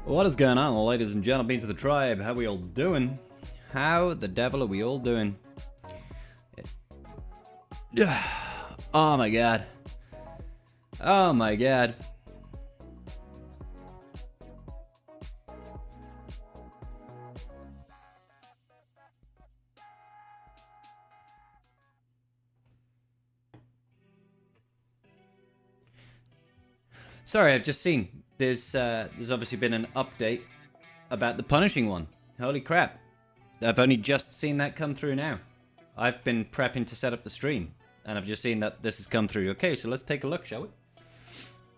What is going on, ladies and gentlemen of the tribe? How we all doing? How the devil are we all doing? Oh my god. Oh my god. Sorry, I've just seen there's obviously been an update about the punishing one. Holy crap. I've only just seen that come through now. I've been prepping to set up the stream, and I've just seen that this has come through. Okay, so let's take a look, shall we?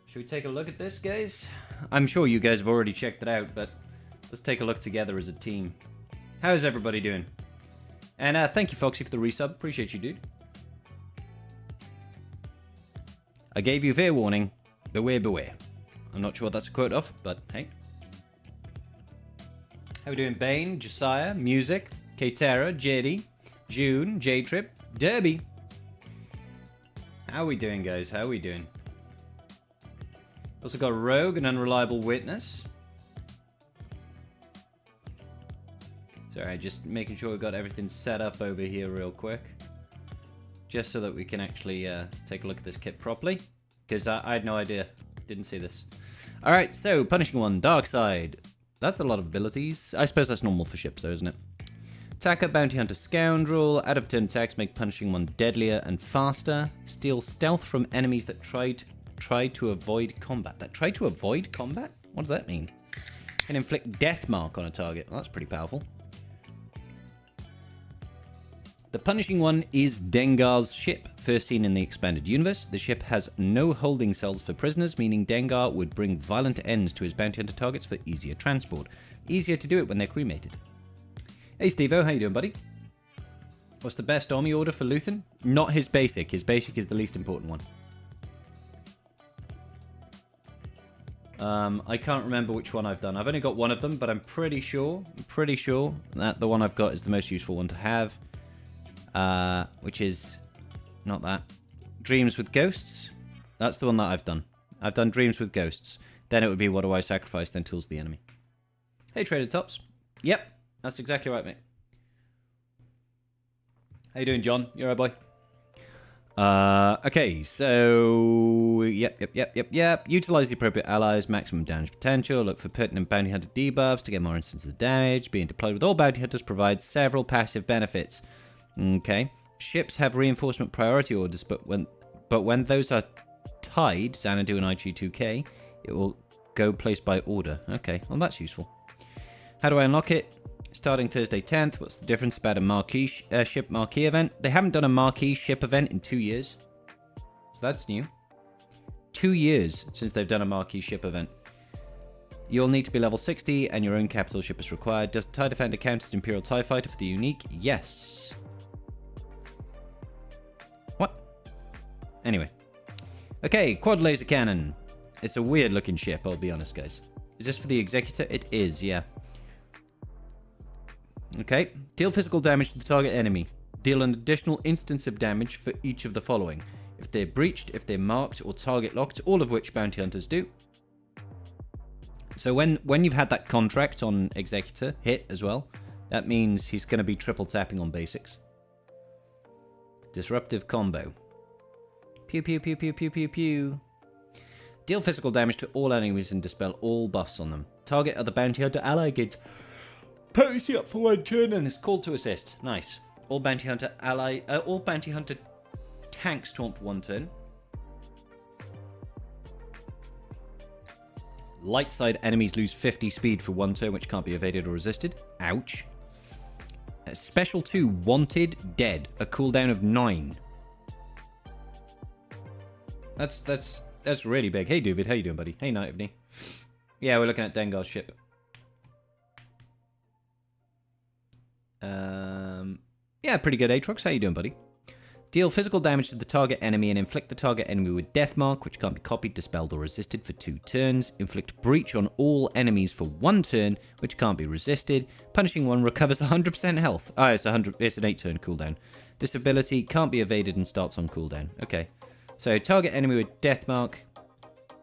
Should we take a look at this, guys? I'm sure you guys have already checked it out, but let's take a look together as a team. How's everybody doing? And thank you, Foxy, for the resub. Appreciate you, dude. I gave you fair warning. Beware, beware. I'm not sure what that's a quote of, but hey. How we doing? Bane, Josiah, Music, Katera, JD, June, J-Trip, Derby. How we doing, guys? How we doing? Also got Rogue, an unreliable witness. Sorry, just making sure we've got everything set up over here real quick. Just so that we can actually take a look at this kit properly. Because I had no idea. Didn't see this. Alright, so punishing one, Dark Side. That's a lot of abilities. I suppose that's normal for ships though, isn't it? Attacker, Bounty Hunter, Scoundrel. Out of turn attacks make punishing one deadlier and faster. Steal stealth from enemies that try to avoid combat. That try to avoid combat? What does that mean? Can inflict death mark on a target. Well, that's pretty powerful. The punishing one is Dengar's ship, first seen in the expanded universe. The ship has no holding cells for prisoners, meaning Dengar would bring violent ends to his bounty hunter targets for easier transport. Easier to do it when they're cremated. Hey Steve-O, how you doing, buddy? What's the best army order for Luthen? Not his basic. His basic is the least important one. I can't remember which one I've done. I've only got one of them, but I'm pretty sure that the one I've got is the most useful one to have. Which is not that. Dreams with Ghosts. That's the one that I've done. I've done Dreams with Ghosts. Then it would be what do I sacrifice, then tools the enemy. Hey, Trader Tops. Yep, that's exactly right, mate. How you doing, John? You alright, boy? Okay, so... Yep. Utilize the appropriate allies, maximum damage potential. Look for pertinent bounty hunter debuffs to get more instances of damage. Being deployed with all bounty hunters provides several passive benefits. Okay. Ships have reinforcement priority orders, but when those are tied, Xanadu and IG2K, it will go placed by order. Okay, well that's useful. How do I unlock it? Starting Thursday 10th. What's the difference about a marquee ship marquee event? They haven't done a marquee ship event in 2 years. So that's new. 2 years since they've done a marquee ship event. You'll need to be level 60 and your own capital ship is required. Does the TIE Defender count as Imperial TIE Fighter for the unique? Yes. What? Anyway. Okay, quad laser cannon. It's a weird looking ship, I'll be honest, guys. Is this for the Executor? It is, yeah. Okay. Deal physical damage to the target enemy. Deal an additional instance of damage for each of the following. If they're breached, if they're marked, or target locked, all of which bounty hunters do. So when you've had that contract on Executor hit as well, that means he's going to be triple tapping on basics. Disruptive combo. Pew pew pew pew pew pew pew. Deal physical damage to all enemies and dispel all buffs on them. Target other bounty hunter ally gets potency up for 1 turn and is called to assist. Nice. All bounty hunter tanks taunt for 1 turn. Light side enemies lose 50 speed for 1 turn, which can't be evaded or resisted. Ouch. Special 2, Wanted, Dead. A cooldown of 9. That's really big. Hey, David. How you doing, buddy? Hey, Night of Knee. Yeah, we're looking at Dengar's ship. Yeah, pretty good, Aatrox. How you doing, buddy? Deal physical damage to the target enemy and inflict the target enemy with Death Mark, which can't be copied, dispelled, or resisted for 2 turns. Inflict Breach on all enemies for 1 turn, which can't be resisted. Punishing one recovers 100% health. Ah, it's an 8-turn cooldown. This ability can't be evaded and starts on cooldown. Okay. So, target enemy with Death Mark.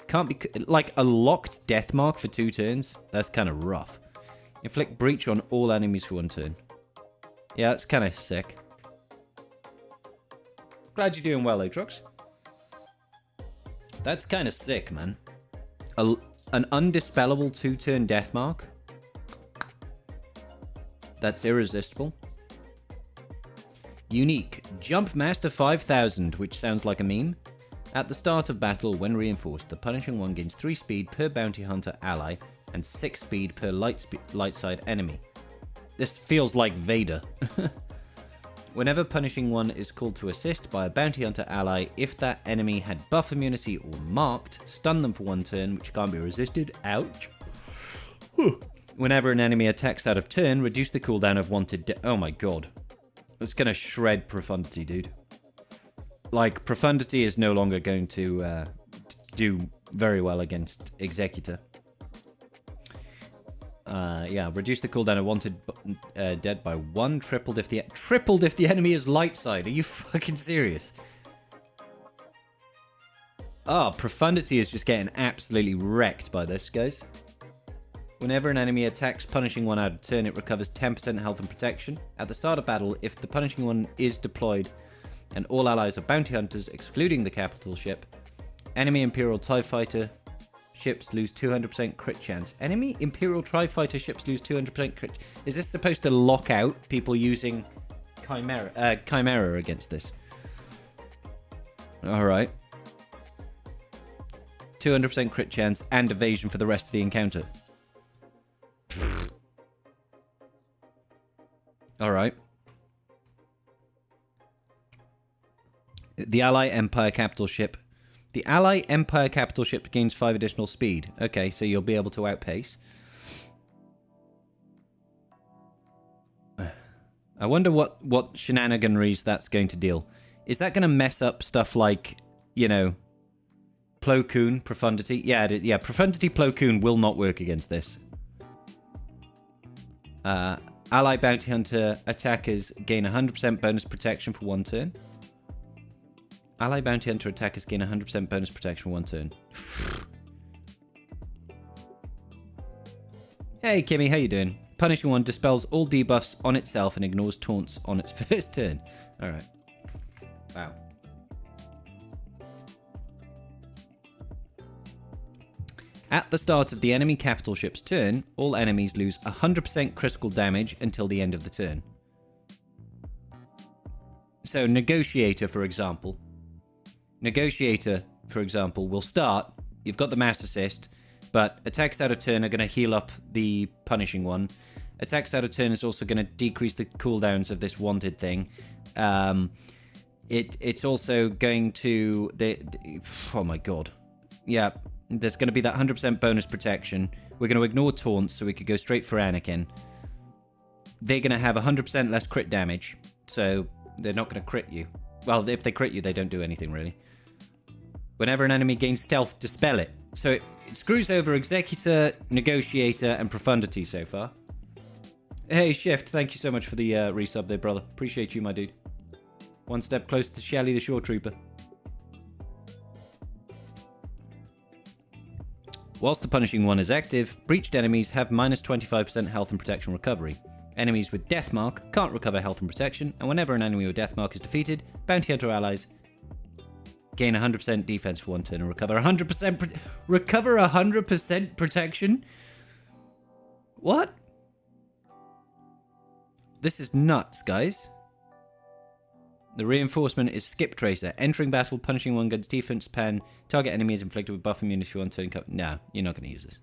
Can't be... Like, a locked death mark for 2 turns? That's kind of rough. Inflict breach on all enemies for 1 turn. Yeah, that's kind of sick. Glad you're doing well, Atrox. That's kind of sick, man. An undispellable 2-turn death mark? That's irresistible. Unique. Jump Master 5000, which sounds like a meme. At the start of battle, when reinforced, the punishing one gains 3 speed per bounty hunter ally and 6 speed per light side enemy. This feels like Vader. Whenever punishing one is called to assist by a bounty hunter ally, if that enemy had buff immunity or marked, stun them for 1 turn, which can't be resisted. Ouch. Whenever an enemy attacks out of turn, reduce the cooldown of wanted... Oh my god. It's gonna shred Profundity, dude. Like, Profundity is no longer going to do very well against Executor. Yeah, reduce the cooldown of wanted dead by 1, tripled if the enemy is light side. Are you fucking serious? Oh, Profundity is just getting absolutely wrecked by this, guys. Whenever an enemy attacks punishing one out of turn, it recovers 10% health and protection. At the start of battle, if the punishing one is deployed and all allies are bounty hunters, excluding the capital ship, enemy Imperial TIE Fighter ships lose 200% crit chance. Enemy Imperial TIE Fighter ships lose 200% crit. Is this supposed to lock out people using Chimera against this? Alright. 200% crit chance and evasion for the rest of the encounter. Alright. The Ally Empire capital ship. The Ally Empire capital ship gains 5 additional speed. Okay, so you'll be able to outpace. I wonder what shenaniganries that's going to deal. Is that going to mess up stuff like, you know, Plo Koon, Profundity? Yeah, Profundity Plo Koon will not work against this. Ally Bounty Hunter attackers gain 100% bonus protection for 1 turn. Ally Bounty Hunter attackers gain 100% bonus protection for 1 turn. Hey Kimmy, how you doing? Punishing one dispels all debuffs on itself and ignores taunts on its first turn. Alright. Wow. At the start of the enemy capital ship's turn, all enemies lose 100% critical damage until the end of the turn. So Negotiator, for example, will start, you've got the mass assist, but attacks out of turn are going to heal up the punishing one. Attacks out of turn is also going to decrease the cooldowns of this wanted thing. It's also going to... oh my god. Yeah, there's going to be that 100% bonus protection. We're going to ignore taunts, so we could go straight for Anakin. They're going to have 100% less crit damage, so they're not going to crit you. Well, if they crit you, they don't do anything, really. Whenever an enemy gains stealth, dispel it. So it screws over Executor, Negotiator, and Profundity so far. Hey, Shift, thank you so much for the resub there, brother. Appreciate you, my dude. One step closer to Shelly the Shore Trooper. Whilst the punishing one is active, breached enemies have minus 25% health and protection recovery. Enemies with Deathmark can't recover health and protection, and whenever an enemy with Deathmark is defeated, Bounty Hunter allies gain 100% defense for 1 turn and recover 100% protection? What? This is nuts, guys. The reinforcement is Skip Tracer. Entering battle, punishing one gains defense pen. Target enemy is inflicted with buff immunity for 1 turn. No, you're not going to use this.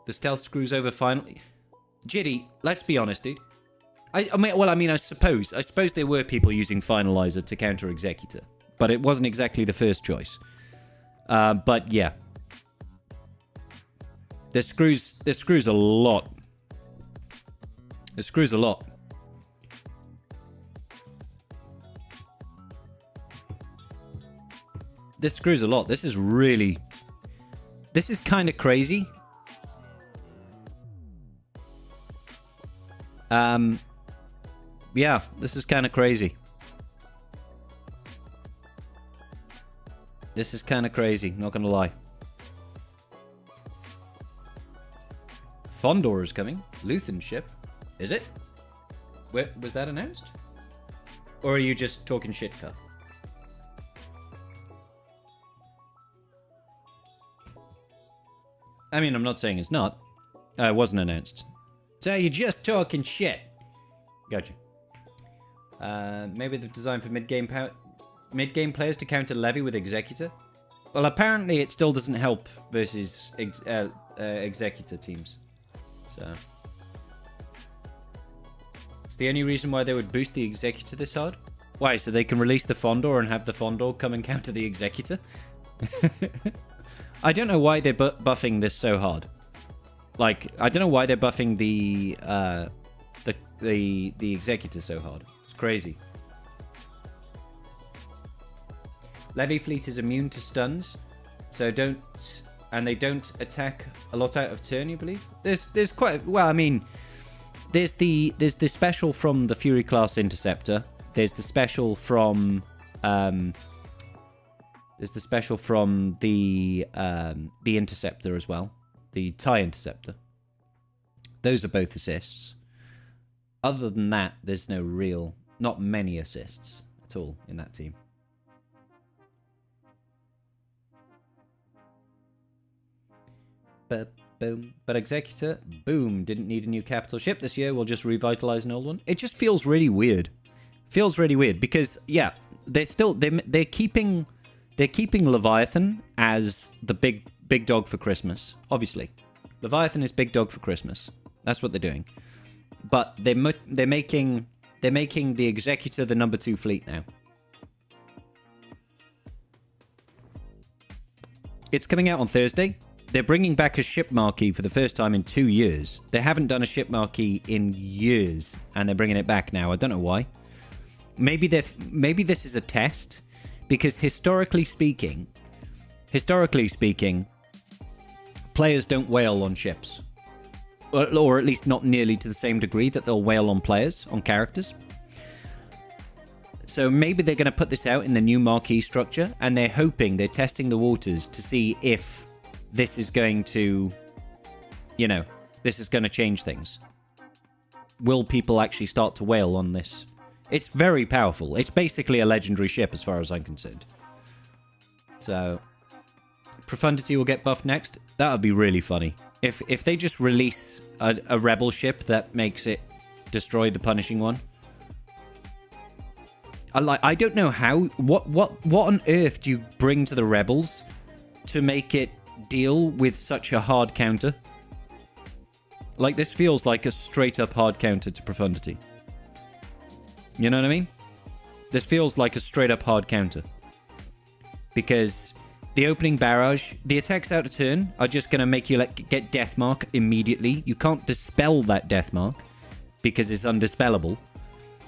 The stealth screws over finally. Jitty, let's be honest, dude. I suppose there were people using Finalizer to counter Executor, but it wasn't exactly the first choice. But yeah, this screws a lot. It screws a lot. This screws a lot. This is kind of crazy. Yeah, this is kind of crazy. This is kind of crazy, not gonna lie. Fondor is coming. Luthen ship. Is it? Where, was that announced? Or are you just talking shit, Cuff? I mean, I'm not saying it's not. It wasn't announced. So you're just talking shit. Gotcha. Maybe the design for mid-game players to counter Levy with Executor? Well, apparently it still doesn't help versus Executor teams. So... it's the only reason why they would boost the Executor this hard? Why, so they can release the Fondor and have the Fondor come and counter the Executor? I don't know why they're buffing this so hard. Like, I don't know why they're buffing the Executor so hard. It's crazy. Levy fleet is immune to stuns, so they don't attack a lot out of turn, you believe? There's quite, well, I mean, there's the special from the Fury class Interceptor. There's the special from the Interceptor as well, the TIE Interceptor. Those are both assists. Other than that, there's not many assists at all in that team. Boom. But Executor, boom, didn't need a new capital ship this year. We'll just revitalize an old one. It just feels really weird. Feels really weird because, yeah, they're keeping Leviathan as the big dog for Christmas. Obviously, Leviathan is big dog for Christmas. That's what they're doing. But they're making the Executor the number 2 fleet now. It's coming out on Thursday. They're bringing back a ship marquee for the first time in 2 years. They haven't done a ship marquee in years, and they're bringing it back now. I don't know why. Maybe this is a test, because historically speaking, players don't whale on ships, or at least not nearly to the same degree that they'll whale on characters. So maybe they're going to put this out in the new marquee structure, and they're testing the waters to see if this is going to, this is going to change things. Will people actually start to whale on this? It's very powerful. It's basically a legendary ship as far as I'm concerned. So, Profundity will get buffed next. That would be really funny. If they just release a rebel ship that makes it destroy the punishing one. I don't know how. What on earth do you bring to the rebels to make it deal with such a hard counter? Like, this feels like a straight up hard counter to Profundity. You know what I mean? This feels like a straight up hard counter. Because the opening barrage, the attacks out of turn are just going to make you get death mark immediately. You can't dispel that death mark because it's undispellable.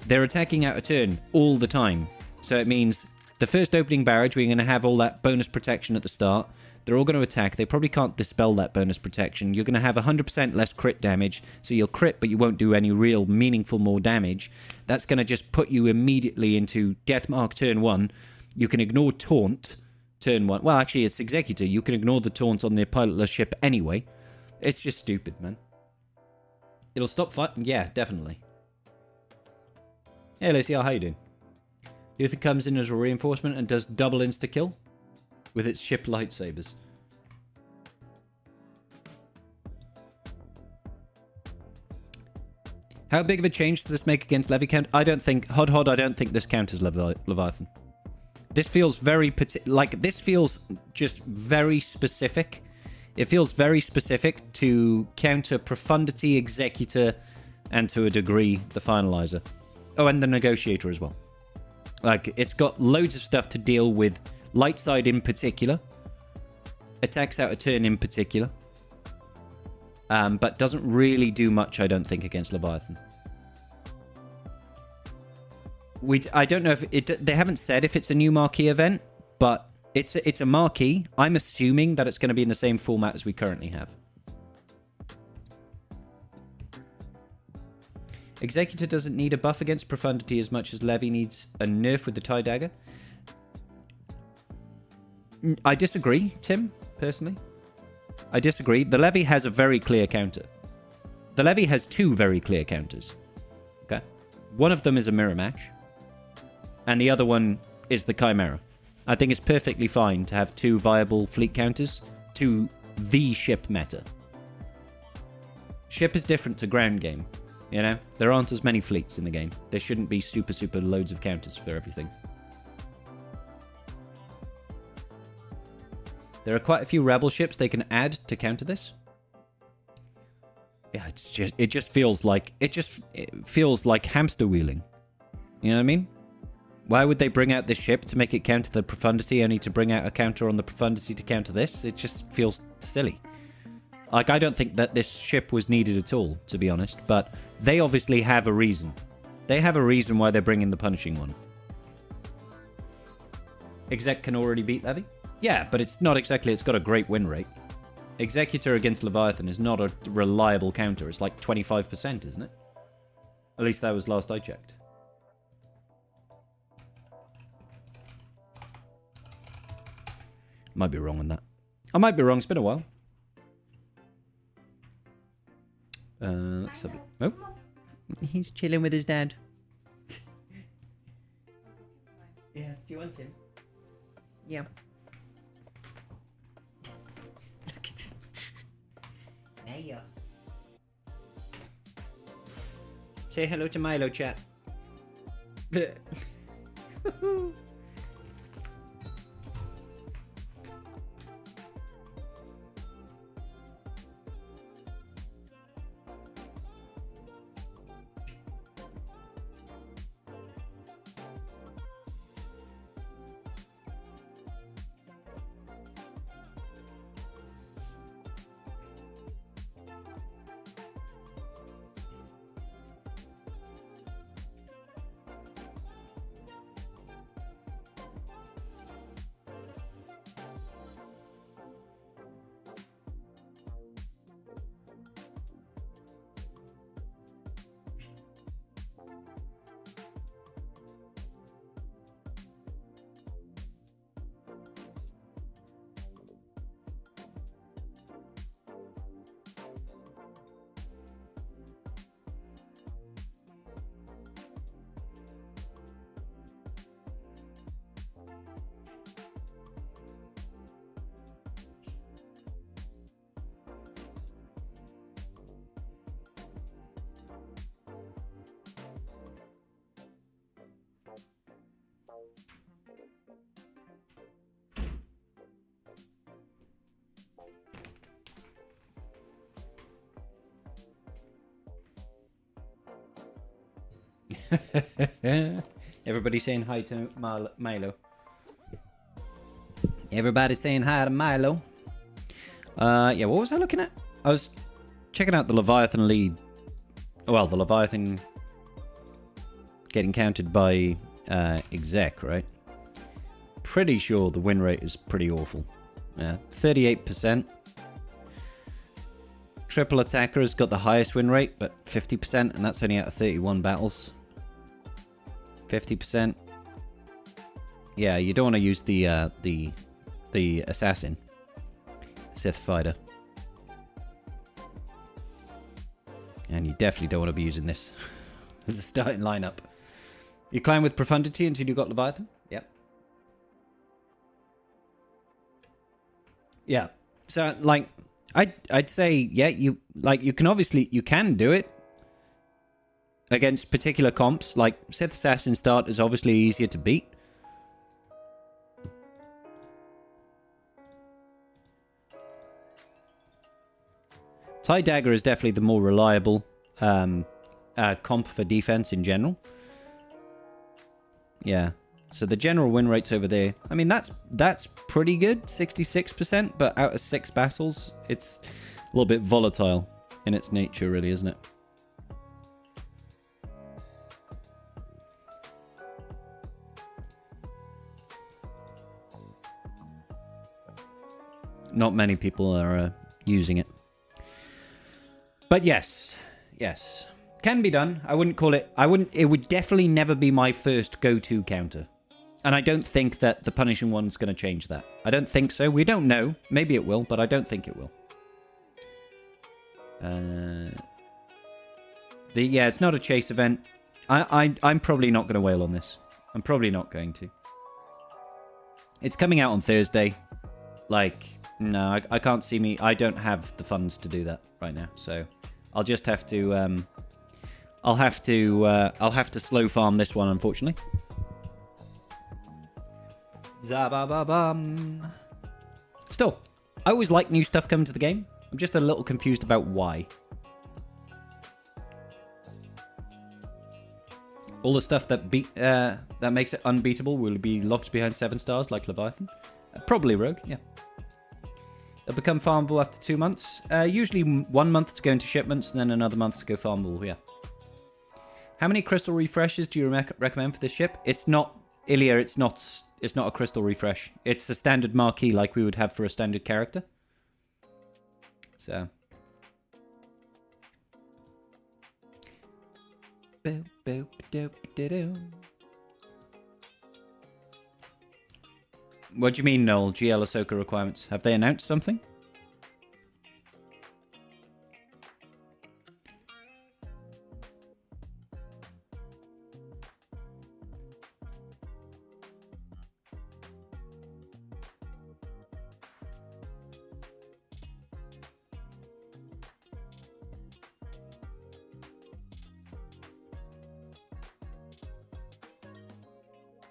They're attacking out of turn all the time. So it means the first opening barrage, we're going to have all that bonus protection at the start. They're all going to attack. They probably can't dispel that bonus protection. You're going to have 100% less crit damage. So you'll crit, but you won't do any real meaningful more damage. That's going to just put you immediately into death mark turn 1. You can ignore taunt turn 1. Well, actually, it's Executor. You can ignore the taunt on the pilotless ship anyway. It's just stupid, man. It'll stop fighting. Yeah, definitely. Hey, Lucy, how you doing? Luther comes in as a reinforcement and does double insta-kill with its ship lightsabers. How big of a change does this make against Levy count? I don't think... I don't think this counters Leviathan. This feels very... this feels just very specific. It feels very specific to counter Profundity, Executor, and to a degree, the Finalizer. Oh, and the Negotiator as well. Like, it's got loads of stuff to deal with light side in particular. Attacks out of turn in particular. But doesn't really do much, I don't think, against Leviathan. I don't know if they haven't said if it's a new marquee event, but it's a marquee. I'm assuming that it's going to be in the same format as we currently have. Executor doesn't need a buff against Profundity as much as Levy needs a nerf with the TIE Dagger. I disagree, Tim, personally. I disagree. The levy has a very clear counter. The levy has two very clear counters. Okay? One of them is a mirror match. And the other one is the Chimera. I think it's perfectly fine to have two viable fleet counters to the ship meta. Ship is different to ground game. You know? There aren't as many fleets in the game. There shouldn't be super loads of counters for everything. There are quite a few rebel ships they can add to counter this. Yeah, it just feels like hamster wheeling. You know what I mean? Why would they bring out this ship to make it counter the profundity, only to bring out a counter on the profundity to counter this? It just feels silly. Like, I don't think that this ship was needed at all, to be honest, but they obviously have a reason. They have a reason why they're bringing the punishing one. Exec can already beat Levy? Yeah, but it's not exactly, it's got a great win rate. Executor against Leviathan is not a reliable counter. It's like 25%, isn't it? At least that was last I checked. Might be wrong on that. I might be wrong. It's been a while. Let's have a... Oh. He's chilling with his dad. Yeah, do you want him? Yeah. There you are. Say hello to Milo, chat. Everybody saying hi to Milo. Everybody saying hi to Milo. Yeah, what was I looking at? I was checking out the Leviathan lead. Well, the Leviathan getting counted by exec, right? Pretty sure the win rate is pretty awful. Yeah, 38%. Triple Attacker has got the highest win rate, but 50%, and that's only out of 31 battles. 50%. Yeah, you don't want to use the assassin, Sith fighter, and you definitely don't want to be using this as a starting lineup. You climb with profundity until you got Leviathan. Yep. Yeah. So like, I'd say yeah, you can do it against particular comps. Like Sith Assassin start is obviously easier to beat. TIE Dagger is definitely the more reliable comp for defense in general. Yeah. So the general win rates over there, I mean, that's pretty good, 66%, but out of 6 battles, it's a little bit volatile in its nature, really, isn't it? Not many people are using it. But yes, can be done. I wouldn't call it, it would definitely never be my first go-to counter. And I don't think that the punishing one's going to change that. I don't think so. We don't know. Maybe it will, but I don't think it will. Yeah, it's not a chase event. I'm probably not going to whale on this. I'm probably not going to. It's coming out on Thursday. Like, no, I can't see me. I don't have the funds to do that right now. So I'll just have to... I'll have to slow farm this one, unfortunately. Zabababam. Still, I always like new stuff coming to the game. I'm just a little confused about why. All the stuff that that makes it unbeatable will be locked behind 7 stars like Leviathan. Probably Rogue, yeah. They'll become farmable after 2 months. Usually 1 month to go into shipments and then another month to go farmable, yeah. How many crystal refreshes do you recommend for this ship? It's not, Ilya, it's not a crystal refresh. It's a standard marquee like we would have for a standard character. So. What do you mean, Noel? GL Ahsoka requirements. Have they announced something?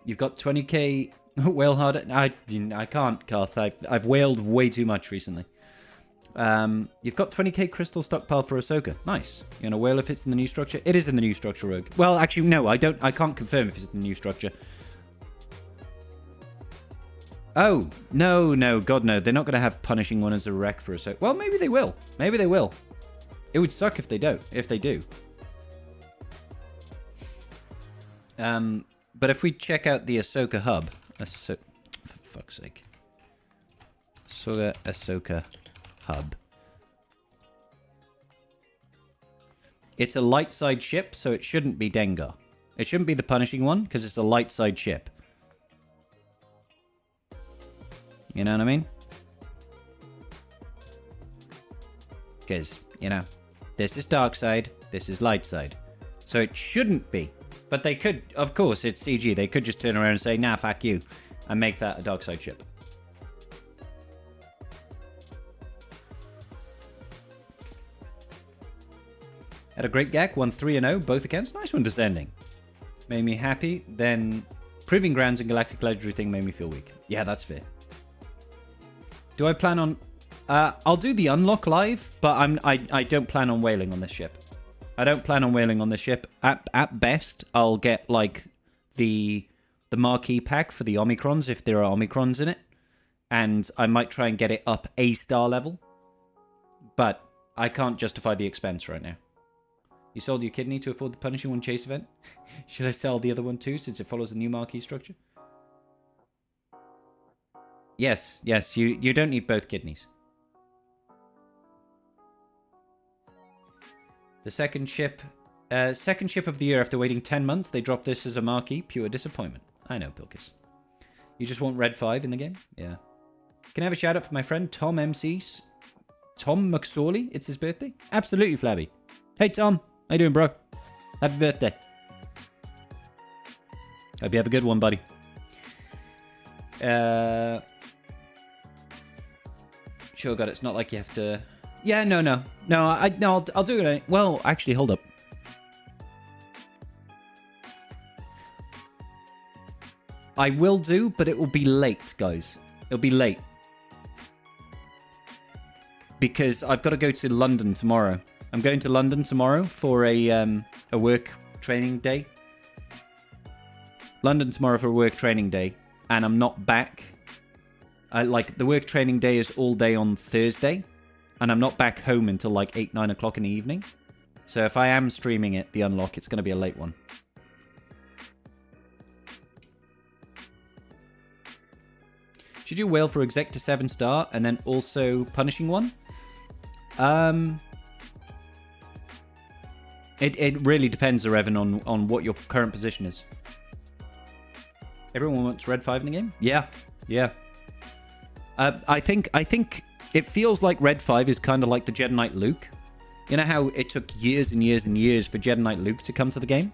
You've got 20k whale hard. I can't, Karth. I've whaled way too much recently. You've got 20k crystal stockpile for Ahsoka. Nice. You're gonna whale if it's in the new structure. It is in the new structure, Rogue. Well, actually, no. I can't confirm if it's in the new structure. Oh no, God no. They're not gonna have punishing one as a wreck for Ahsoka. Well, maybe they will. Maybe they will. It would suck if they don't. If they do. But if we check out the Ahsoka hub, for fuck's sake, Ahsoka hub. It's a light side ship, so it shouldn't be Dengar. It shouldn't be the punishing one because it's a light side ship. You know what I mean? Because this is dark side, this is light side, so it shouldn't be. But they could, of course, it's CG. They could just turn around and say, nah, fuck you, and make that a dark side ship. Had a great gag, won 3-0, both accounts. Nice one, descending. Made me happy. Then Proving Grounds and Galactic Legendary thing made me feel weak. Yeah, that's fair. Do I plan on... I'll do the unlock live, but I don't plan on whaling on this ship. I don't plan on whaling on this ship. At best, I'll get like the marquee pack for the Omicrons if there are Omicrons in it. And I might try and get it up A star level. But I can't justify the expense right now. You sold your kidney to afford the punishing one chase event? Should I sell the other one too, since it follows the new marquee structure? Yes, you don't need both kidneys. The second ship of the year after waiting 10 months, they dropped this as a marquee. Pure disappointment. I know, Pilkis. You just want red 5 in the game? Yeah. Can I have a shout out for my friend Tom MC? Tom McSorley? It's his birthday? Absolutely, Flabby. Hey, Tom. How you doing, bro? Happy birthday. Hope you have a good one, buddy. Sure, God, it's not like you have to... Yeah, no, I'll do it. Well, actually, hold up. I will do, but it will be late, guys. It'll be late. Because I've got to go to London tomorrow. I'm going to London tomorrow for a work training day. London tomorrow for a work training day. And I'm not back. The work training day is all day on Thursday. And I'm not back home until like 8, 9 o'clock in the evening. So if I am streaming it, the unlock, it's going to be a late one. Should you whale for exec to 7 star and then also punishing one? It really depends, Revan, on what your current position is. Everyone wants Red 5 in the game? Yeah. Yeah. I think it feels like Red 5 is kind of like the Jedi Knight Luke. You know how it took years and years and years for Jedi Knight Luke to come to the game?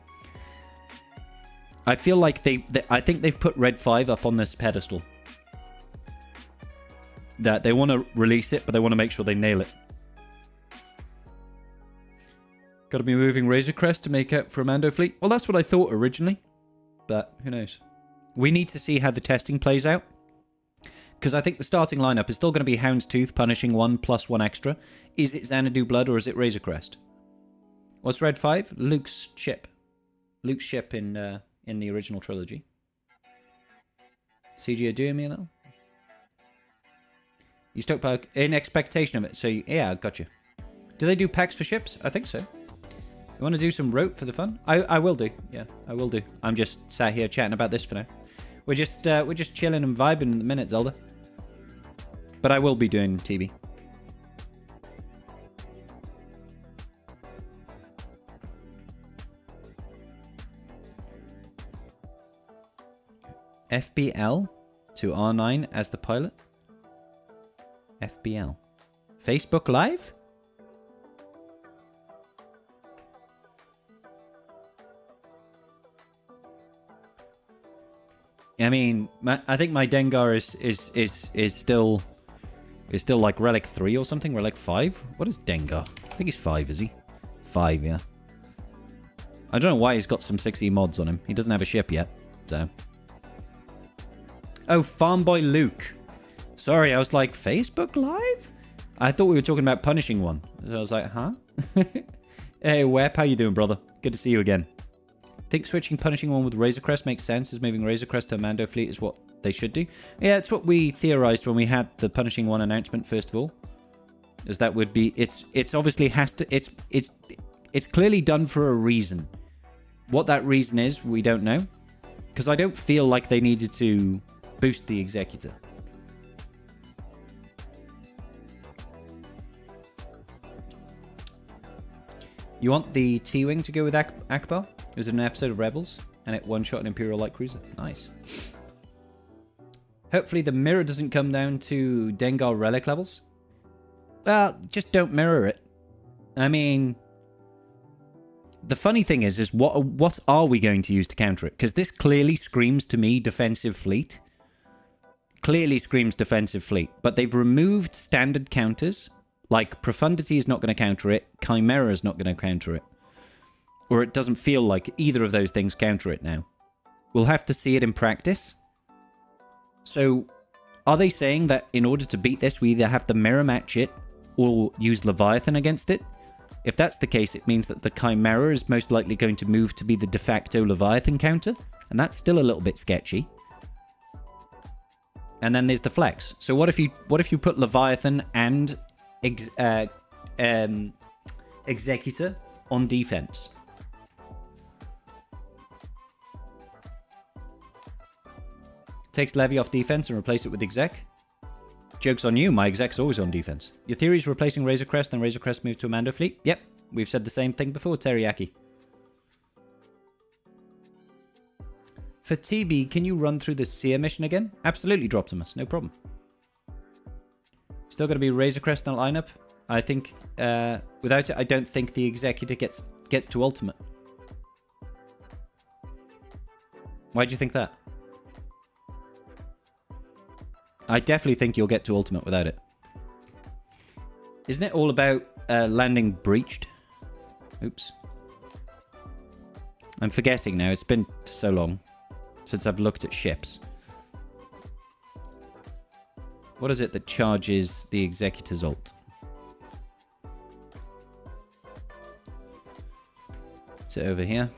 I feel like I think they've put Red 5 up on this pedestal. That they want to release it, but they want to make sure they nail it. Got to be moving Razor Crest to make up for a Mando fleet. Well, that's what I thought originally. But who knows? We need to see how the testing plays out. Because I think the starting lineup is still going to be Houndstooth, Punishing 1 plus 1 extra. Is it Xanadu Blood or is it Razor Crest? What's Red 5? Luke's ship. Luke's ship in the original trilogy. CG are doing me now? You stockpile in expectation of it. So, yeah, I got you. Do they do packs for ships? I think so. You want to do some rope for the fun? I will do. Yeah, I will do. I'm just sat here chatting about this for now. We're just chilling and vibing in the minute, Zelda. But I will be doing TB. FBL to R9 as the pilot. FBL. Facebook Live? I mean, I think my Dengar is still like Relic 3 or something. Relic 5? What is Dengar? I think he's 5, is he? 5, yeah. I don't know why he's got some 6E mods on him. He doesn't have a ship yet, so... Oh, Farm Boy Luke. Sorry, I was like, Facebook Live? I thought we were talking about Punishing 1. So I was like, huh? Hey, Web, how you doing, brother? Good to see you again. Think switching Punishing 1 with Razor Crest makes sense, as moving Razor Crest to a Mando fleet is what they should do. Yeah, it's what we theorized when we had the Punishing 1 announcement, first of all. Is that would be... It's obviously has to... It's clearly done for a reason. What that reason is, we don't know. Because I don't feel like they needed to boost the Executor. You want the T-Wing to go with Akbar? It was in an episode of Rebels, and it one-shot an Imperial Light Cruiser. Nice. Hopefully the mirror doesn't come down to Dengar Relic levels. Well, just don't mirror it. I mean... The funny thing is what are we going to use to counter it? Because this clearly screams to me defensive fleet. Clearly screams defensive fleet. But they've removed standard counters. Like, Profundity is not going to counter it. Chimera is not going to counter it. Or it doesn't feel like either of those things counter it now. We'll have to see it in practice. So, are they saying that in order to beat this, we either have to mirror match it or use Leviathan against it? If that's the case, it means that the Chimera is most likely going to move to be the de facto Leviathan counter. And that's still a little bit sketchy. And then there's the flex. So what if you put Leviathan and Executor on defense? Takes Levy off defense and replace it with Exec. Joke's on you, my Exec's always on defense. Your theory is replacing Razor Crest, then Razor Crest moves to a Mando fleet? Yep, we've said the same thing before, Teriyaki. For TB, can you run through the Seer mission again? Absolutely, Dropsimus, no problem. Still got to be Razor Crest in the lineup. I think, without it, I don't think the Executor gets to Ultimate. Why do you think that? I definitely think you'll get to Ultimate without it. Isn't it all about landing breached? Oops. I'm forgetting now. It's been so long since I've looked at ships. What is it that charges the Executor's ult? Is it over here?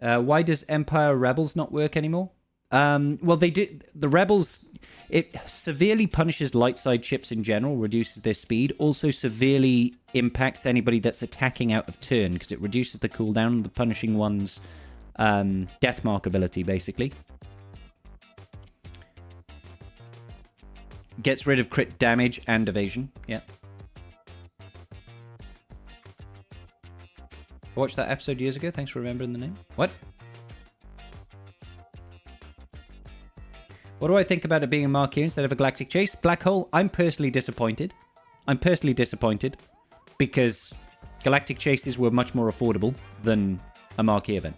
Why does Empire Rebels not work anymore? Well, they did. The Rebels, it severely punishes light side ships in general, reduces their speed. Also severely impacts anybody that's attacking out of turn because it reduces the cooldown on the punishing one's death mark ability, basically. Gets rid of crit damage and evasion. Yeah. I watched that episode years ago. Thanks for remembering the name. What? What do I think about it being a marquee instead of a galactic chase? Black hole, I'm personally disappointed. Because galactic chases were much more affordable than a marquee event.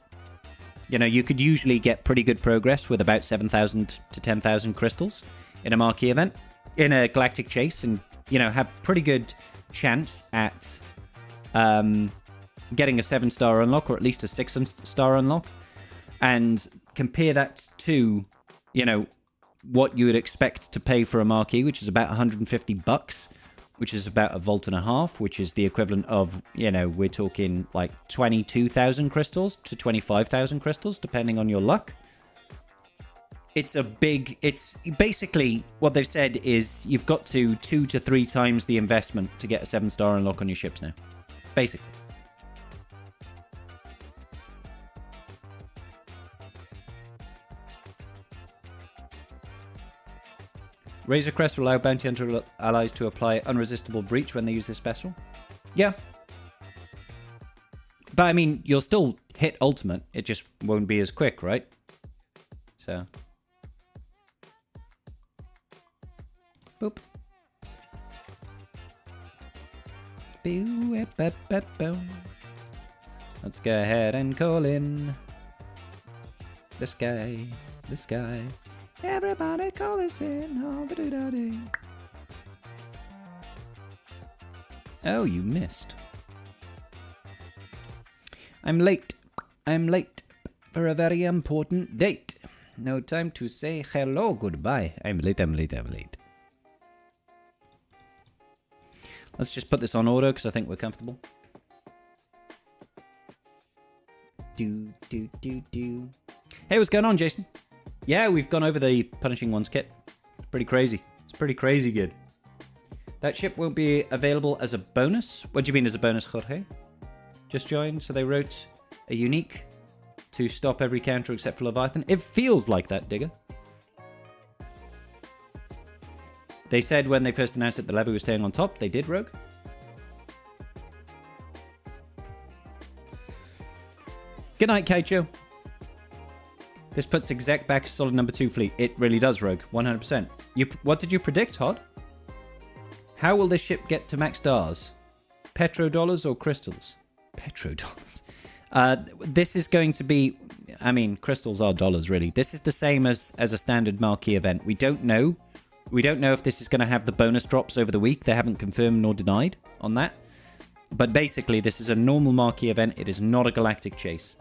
You know, you could usually get pretty good progress with about 7,000 to 10,000 crystals in a marquee event, in a galactic chase, and, you know, have pretty good chance at getting a 7-star unlock, or at least a 6-star unlock. And compare that to, you know, what you would expect to pay for a marquee, which is about 150 bucks, which is about a vault and a half, which is the equivalent of, you know, we're talking like 22,000 crystals to 25,000 crystals, depending on your luck. It's basically what they've said is you've got to 2 to 3 times the investment to get a 7-star unlock on your ships now. Basically. Razor Crest will allow Bounty Hunter allies to apply Unresistible Breach when they use this special. Yeah. But, I mean, you'll still hit ultimate. It just won't be as quick, right? So. Boop. Let's go ahead and call in this guy. This guy. Everybody call us in. Oh, you missed. I'm late for a very important date. No time to say hello, goodbye. I'm late. Let's just put this on auto because I think we're comfortable. Hey, what's going on, Jason? Yeah, we've gone over the Punishing Ones kit. It's pretty crazy. It's pretty crazy good. That ship won't be available as a bonus? What do you mean as a bonus, Jorge? Just joined, so they wrote a unique to stop every counter except for Leviathan. It feels like that, Digger. They said when they first announced that the levy was staying on top, they did, Rogue. Good night, Kaicho. This puts Exec back to solid number 2 fleet. It really does, Rogue. 100%. What did you predict, Hod? How will this ship get to max stars? Petrodollars or crystals? Petrodollars. This is going to be... I mean, crystals are dollars, really. This is the same as a standard marquee event. We don't know. We don't know if this is going to have the bonus drops over the week. They haven't confirmed nor denied on that. But basically, this is a normal marquee event. It is not a galactic chase.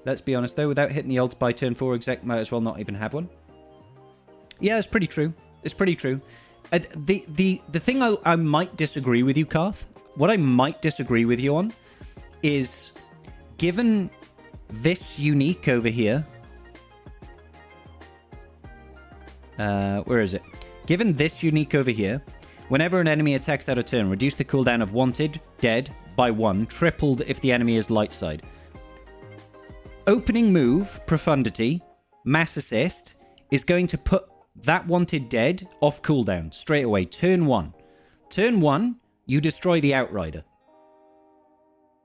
Let's be honest, though, without hitting the ult by turn 4, Exec might as well not even have one. Yeah, it's pretty true. It's pretty true. The thing I might disagree with you, Karth, what I might disagree with you on is, given this unique over here... where is it? Given this unique over here, whenever an enemy attacks out of turn, reduce the cooldown of Wanted, Dead, by 1, tripled if the enemy is light side. Opening move, Profundity, Mass Assist, is going to put that Wanted Dead off cooldown straight away. Turn 1. Turn 1, you destroy the Outrider.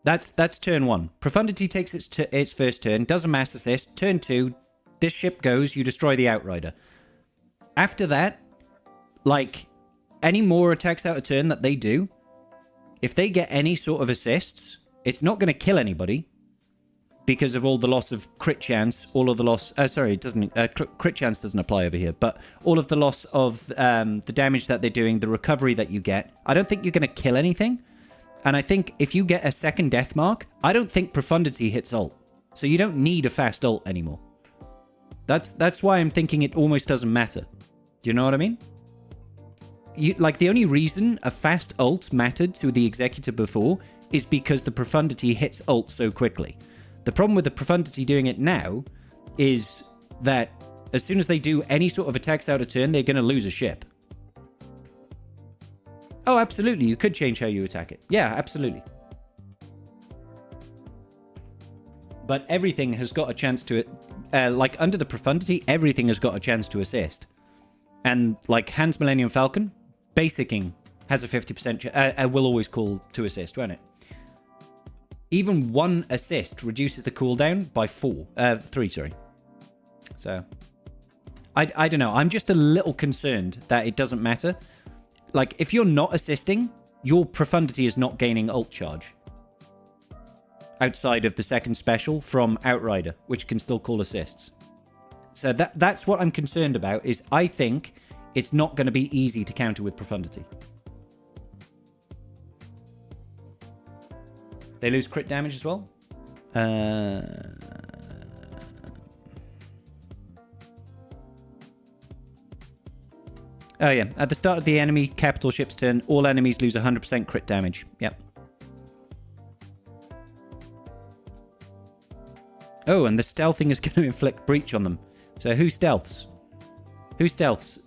That's turn 1. Profundity takes its first turn, does a Mass Assist. Turn 2, this ship goes, you destroy the Outrider. After that, like, any more attacks out of turn that they do, if they get any sort of assists, it's not going to kill anybody. Because of all the loss of crit chance, all of the loss... sorry, it doesn't... crit chance doesn't apply over here. But all of the loss of the damage that they're doing, the recovery that you get, I don't think you're going to kill anything. And I think if you get a second death mark, I don't think Profundity hits ult. So you don't need a fast ult anymore. That's why I'm thinking it almost doesn't matter. Do you know what I mean? the only reason a fast ult mattered to the Executor before is because the profundity hits ult so quickly. The problem with the profundity doing it now is that as soon as they do any sort of attacks out of turn, they're going to lose a ship. Oh, absolutely. You could change how you attack it. Yeah, absolutely. But everything has got a chance to... like, under the profundity, everything has got a chance to assist. And, like, Hans Millennium Falcon, basicking has a 50% will always call to assist, won't it? Even one assist reduces the cooldown by 3, sorry. So, I don't know. I'm just a little concerned that it doesn't matter. Like, if you're not assisting, your profundity is not gaining ult charge. Outside of the second special from Outrider, which can still call assists. So that's what I'm concerned about, is I think it's not going to be easy to counter with profundity. They lose crit damage as well. Oh yeah, at the start of the enemy capital ship's turn, all enemies lose 100% crit damage. Yep. Oh, and the stealthing is going to inflict breach on them. So who stealths? Who stealths?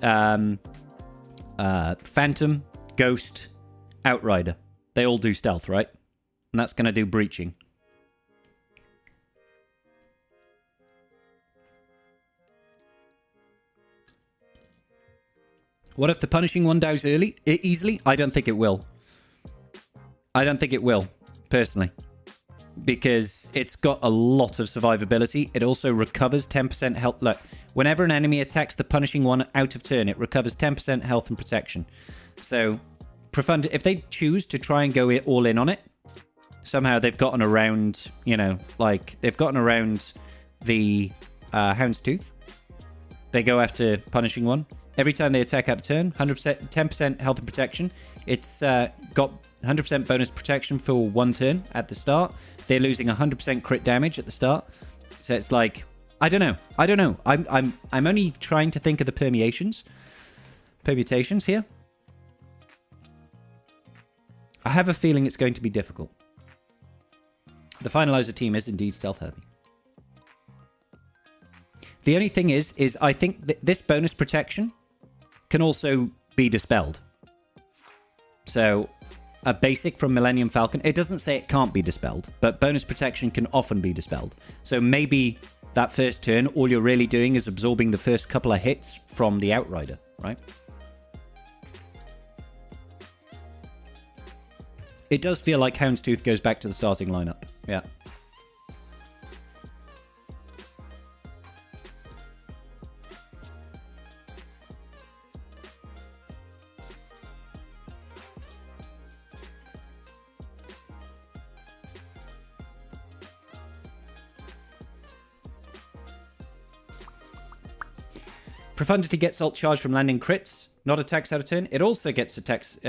Phantom, Ghost, Outrider. They all do stealth, right? And that's going to do breaching. What if the punishing one dies easily? I don't think it will. I don't think it will, personally. Because it's got a lot of survivability. It also recovers 10% health. Look, whenever an enemy attacks the punishing one out of turn, it recovers 10% health and protection. So, if they choose to try and go all in on it, somehow they've gotten around, you know, like, they've gotten around the Houndstooth. They go after punishing one. Every time they attack out of turn, 100%, 10% health and protection. It's got 100% bonus protection for one turn at the start. They're losing 100% crit damage at the start. So it's like, I don't know. I'm only trying to think of the permutations here. I have a feeling it's going to be difficult. The finalizer team is indeed stealth heavy. The only thing is I think that this bonus protection can also be dispelled. So, a basic from Millennium Falcon, it doesn't say it can't be dispelled, but bonus protection can often be dispelled. So maybe that first turn, all you're really doing is absorbing the first couple of hits from the Outrider, right? It does feel like Houndstooth goes back to the starting lineup. Yeah. Profundity gets ult charge from landing crits, not attacks out of turn. It also gets attacks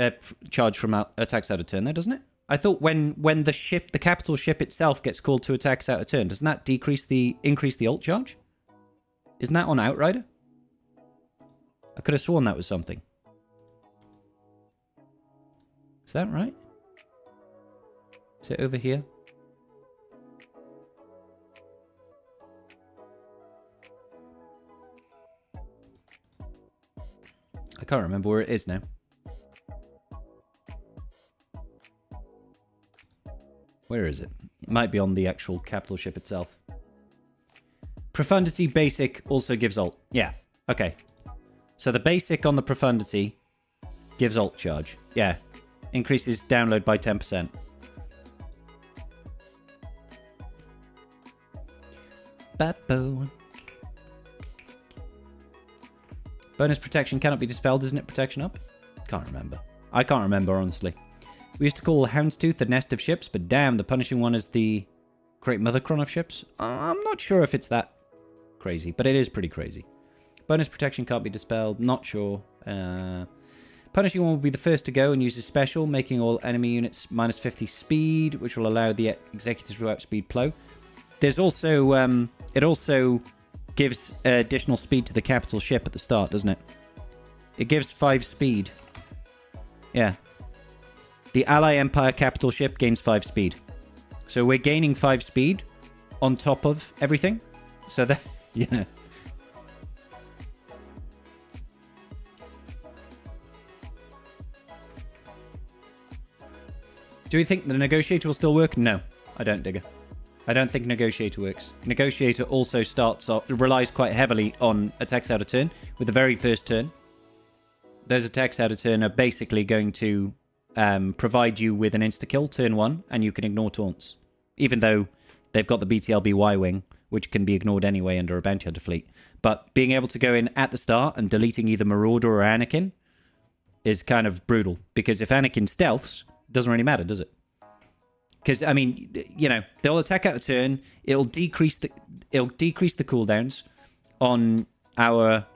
charge from attacks out of turn, though, doesn't it? I thought when the capital ship itself gets called to attacks out of turn, doesn't that increase the ult charge? Isn't that on Outrider? I could have sworn that was something. Is that right? Is it over here? I can't remember where it is now. Where is it? It might be on the actual capital ship itself. Profundity basic also gives ult. Yeah, okay. So the basic on the profundity gives ult charge. Yeah, increases download by 10%. Babo. Bonus protection cannot be dispelled, isn't it? Protection up? Can't remember. I can't remember, honestly. We used to call Houndstooth the nest of ships, but damn, the punishing one is the great mothercron of ships. I'm not sure if it's that crazy, but it is pretty crazy. Bonus protection can't be dispelled, not sure. Punishing one will be the first to go and uses special, making all enemy units minus 50 speed, which will allow the executors to outspeed Plo. There's also, it also gives additional speed to the capital ship at the start, doesn't it? It gives 5 speed Yeah. The Ally Empire capital ship gains 5 speed. So we're gaining 5 speed on top of everything. So that, yeah. Do we think the Negotiator will still work? No, I don't, Digger. I don't think Negotiator works. Negotiator also relies quite heavily on attacks out of turn with the very first turn. Those attacks out of turn are basically going to provide you with an insta-kill turn 1, and you can ignore taunts. Even though they've got the BTLB Y-Wing, which can be ignored anyway under a Bounty Hunter fleet. But being able to go in at the start and deleting either Marauder or Anakin is kind of brutal. Because if Anakin stealths, it doesn't really matter, does it? Because, I mean, you know, they'll attack out of turn. It'll decrease the cooldowns on our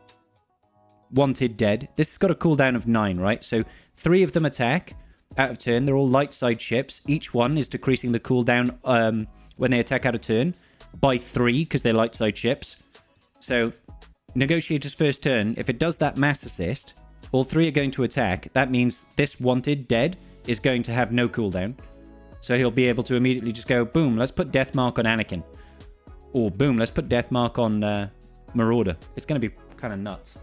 wanted dead. This has got a cooldown of 9, right? So 3 of them attack out of turn. They're all light side ships. Each one is decreasing the cooldown when they attack out of turn by 3 because they're light side ships. So Negotiator's first turn, if it does that mass assist, all 3 are going to attack. That means this wanted dead is going to have no cooldown. So he'll be able to immediately just go, boom, let's put Death Mark on Anakin. Or boom, let's put Death Mark on Marauder. It's going to be kind of nuts.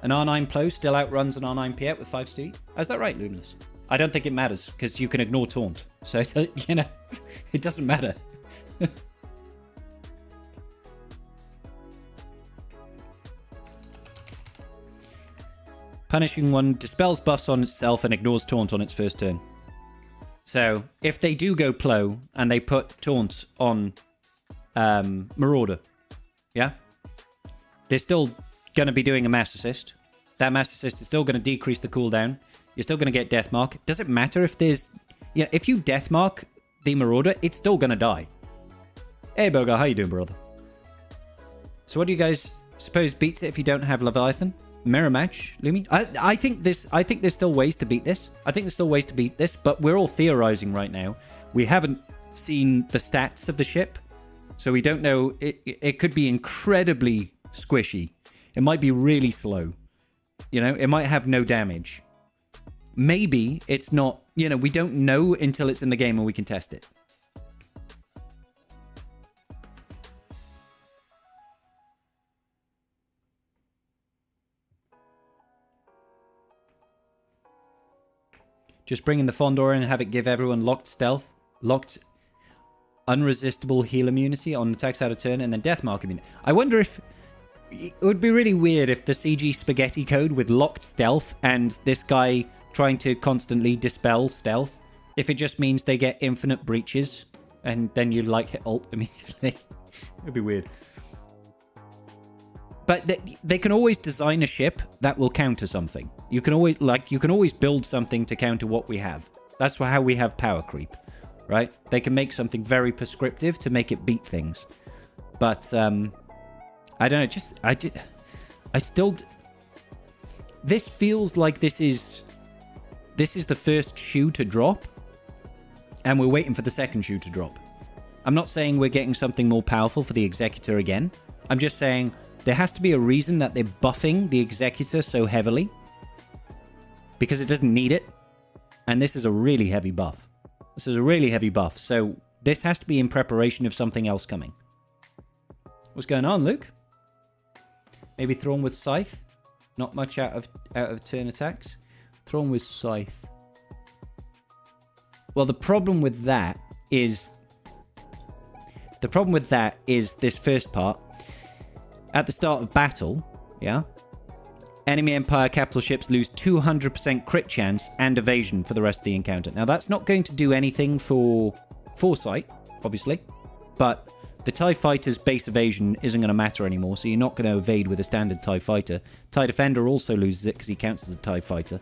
An R9 Plo still outruns an R9 Piet with 5 speed. Is that right, Luminous? I don't think it matters, because you can ignore taunt. So, you know, it doesn't matter. Punishing one dispels buffs on itself and ignores taunt on its first turn. So, if they do go Plo, and they put taunt on Marauder, yeah? They're still going to be doing a mass assist. That mass assist is still going to decrease the cooldown. You're still going to get death mark. Does it matter if there's... Yeah, if you death mark the Marauder, it's still going to die. Hey, Boga, how you doing, brother? So what do you guys suppose beats it if you don't have Leviathan? Mirror match, Lumi? I think there's still ways to beat this. I think there's still ways to beat this, but we're all theorizing right now. We haven't seen the stats of the ship, so we don't know. It could be incredibly squishy. It might be really slow. You know, it might have no damage. Maybe it's not, you know, we don't know until it's in the game and we can test it. Just bring in the Fondor and have it give everyone locked stealth, locked unresistible heal immunity on attacks out of turn, and then death mark immunity. I wonder if... It would be really weird if the CG spaghetti code with locked stealth and this guy trying to constantly dispel stealth, if it just means they get infinite breaches and then you like hit ult immediately. It would be weird. But they can always design a ship that will counter something. You can always build something to counter what we have. That's how we have power creep, right? They can make something very prescriptive to make it beat things. But I don't know. This feels like this is the first shoe to drop, and we're waiting for the second shoe to drop. I'm not saying we're getting something more powerful for the Executor again. I'm just saying there has to be a reason that they're buffing the Executor so heavily, because it doesn't need it, and this is a really heavy buff. This is a really heavy buff, so this has to be in preparation of something else coming. What's going on, Luke? Maybe Thrawn with Scythe. Not much out of turn attacks. Thrawn with Scythe. Well, the problem with that is this first part. At the start of battle, yeah, enemy Empire capital ships lose 200% crit chance and evasion for the rest of the encounter. Now, that's not going to do anything for Foresight, obviously, but the TIE Fighter's base evasion isn't going to matter anymore, so you're not going to evade with a standard TIE Fighter. TIE Defender also loses it because he counts as a TIE Fighter.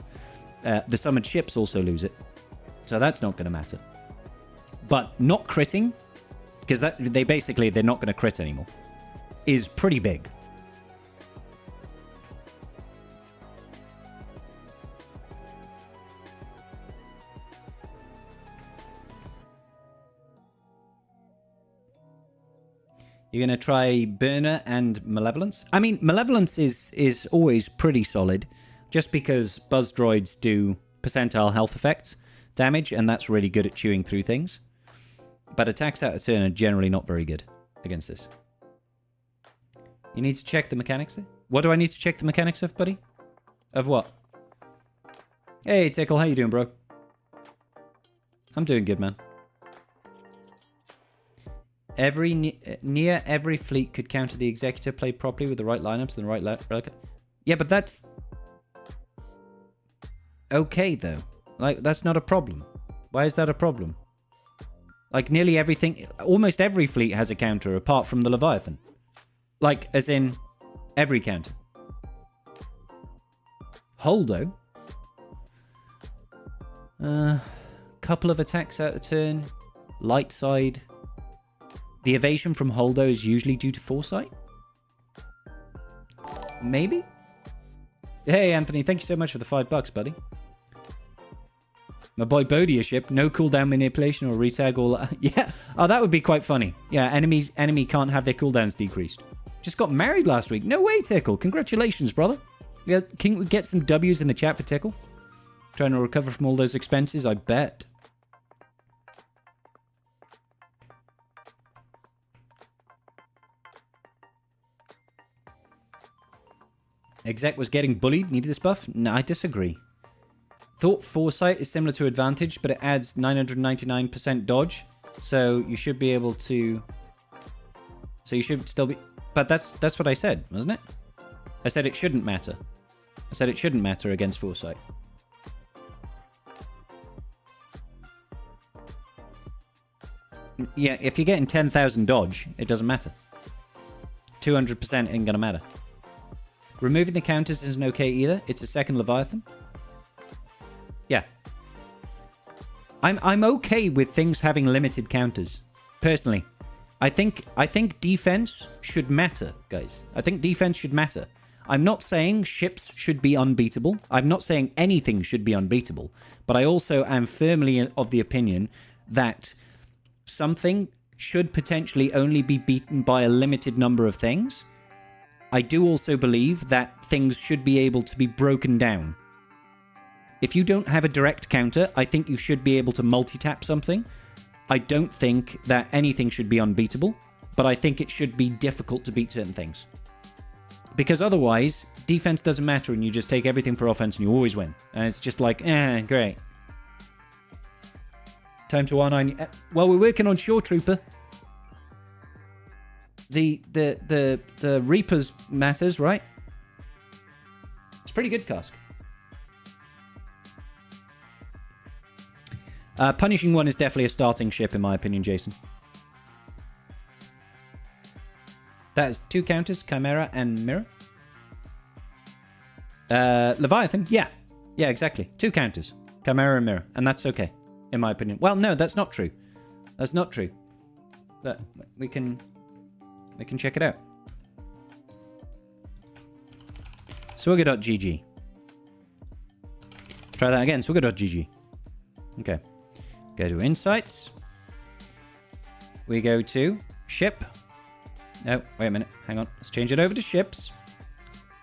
The summoned ships also lose it, so that's not going to matter. But not critting, because they're not going to crit anymore, is pretty big. You're going to try Burner and Malevolence. I mean, Malevolence is always pretty solid, just because Buzz Droids do percentile health effects damage, and that's really good at chewing through things. But attacks out of turn are generally not very good against this. You need to check the mechanics there? What do I need to check the mechanics of, buddy? Of what? Hey, Tickle, how you doing, bro? I'm doing good, man. Near every fleet could counter the Executor played properly with the right lineups and the right relic. Yeah, but that's okay, though. Like, that's not a problem. Why is that a problem? Like, nearly everything, almost every fleet has a counter apart from the Leviathan. Like, as in, every counter. Holdo. Couple of attacks out of turn. Light side. The evasion from Holdo is usually due to foresight? Maybe? Hey, Anthony, thank you so much for the $5, buddy. My boy Bodhi a ship. No cooldown manipulation or retag all that. Yeah. Oh, that would be quite funny. Yeah, enemy can't have their cooldowns decreased. Just got married last week. No way, Tickle. Congratulations, brother. Yeah, can we get some W's in the chat for Tickle? Trying to recover from all those expenses, I bet. Exec was getting bullied, needed this buff? No, I disagree. Thought Foresight is similar to Advantage, but it adds 999% dodge. So you should be able to... So you should still be... But that's what I said, wasn't it? I said it shouldn't matter. I said it shouldn't matter against Foresight. Yeah, if you're getting 10,000 dodge, it doesn't matter. 200% ain't gonna matter. Removing the counters isn't okay either. It's a second Leviathan. Yeah. I'm okay with things having limited counters. Personally. I think defense should matter, guys. I think defense should matter. I'm not saying ships should be unbeatable. I'm not saying anything should be unbeatable. But I also am firmly of the opinion that something should potentially only be beaten by a limited number of things. I do also believe that things should be able to be broken down. If you don't have a direct counter, I think you should be able to multi-tap something. I don't think that anything should be unbeatable, but I think it should be difficult to beat certain things. Because otherwise, defense doesn't matter and you just take everything for offense and you always win. And it's just like, great. Time to R9. Well, we're working on Shore Trooper. The Reapers matters, right? It's pretty good, Cask. Punishing One is definitely a starting ship, in my opinion, Jason. That is 2 counters, Chimera and Mirror. Leviathan, yeah. Yeah, exactly. 2 counters, Chimera and Mirror. And that's okay, in my opinion. Well, no, that's not true. That's not true. But we can check it out. Swigger.gg. Try that again, Swigger.gg. Okay. Go to Insights. We go to Ship. No, wait a minute. Hang on. Let's change it over to Ships.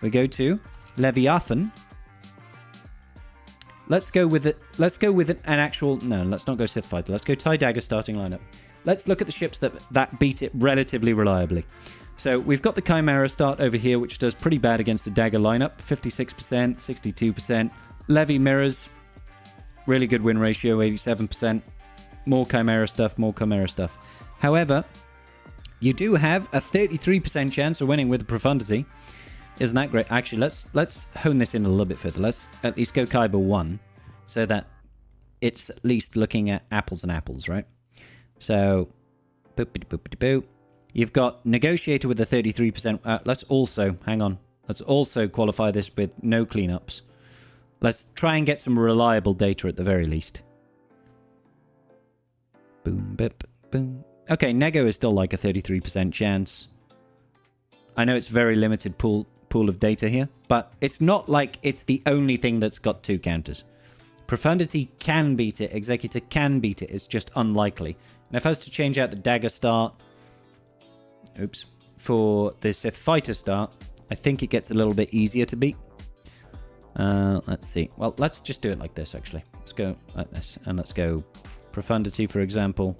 We go to Leviathan. Let's go with it. Let's go with an actual... No, let's not go Sith Fighter. Let's go TIE Dagger starting lineup. Let's look at the ships that beat it relatively reliably. So we've got the Chimera start over here, which does pretty bad against the Dagger lineup. 56%, 62%. Levy mirrors. Really good win ratio, 87%. More Chimera stuff, more Chimera stuff. However, you do have a 33% chance of winning with the Profundity. Isn't that great? Actually, let's hone this in a little bit further. Let's at least go Kyber 1, so that it's at least looking at apples and apples, right? So, boop. You've got Negotiator with a 33%. Let's also, hang on. Let's also qualify this with no cleanups. Let's try and get some reliable data at the very least. Boom, bip, boom. Okay, Nego is still like a 33% chance. I know it's very limited pool of data here, but it's not like it's the only thing that's got 2 counters. Profundity can beat it. Executor can beat it. It's just unlikely. And if I was to change out the Dagger start, oops, for the Sith fighter start, I think it gets a little bit easier to beat. Let's see. Well, let's just do it like this, actually. Let's go like this, and let's go profundity, for example.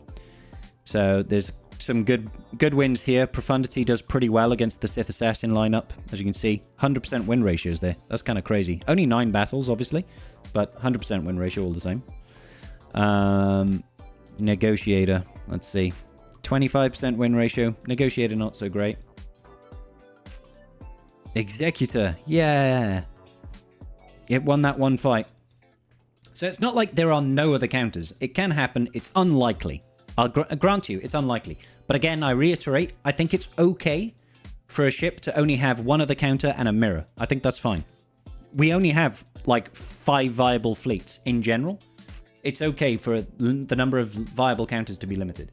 So there's some good wins here. Profundity does pretty well against the Sith Assassin lineup, as you can see. 100% win ratios there. That's kind of crazy. Only 9 battles, obviously, but 100% win ratio all the same. Negotiator, let's see. 25% win ratio. Negotiator, not so great. Executor, yeah. It won that one fight. So it's not like there are no other counters. It can happen. It's unlikely. I'll grant you, it's unlikely. But again, I reiterate, I think it's okay for a ship to only have one other counter and a mirror. I think that's fine. We only have, like, 5 viable fleets in general. It's okay for the number of viable counters to be limited.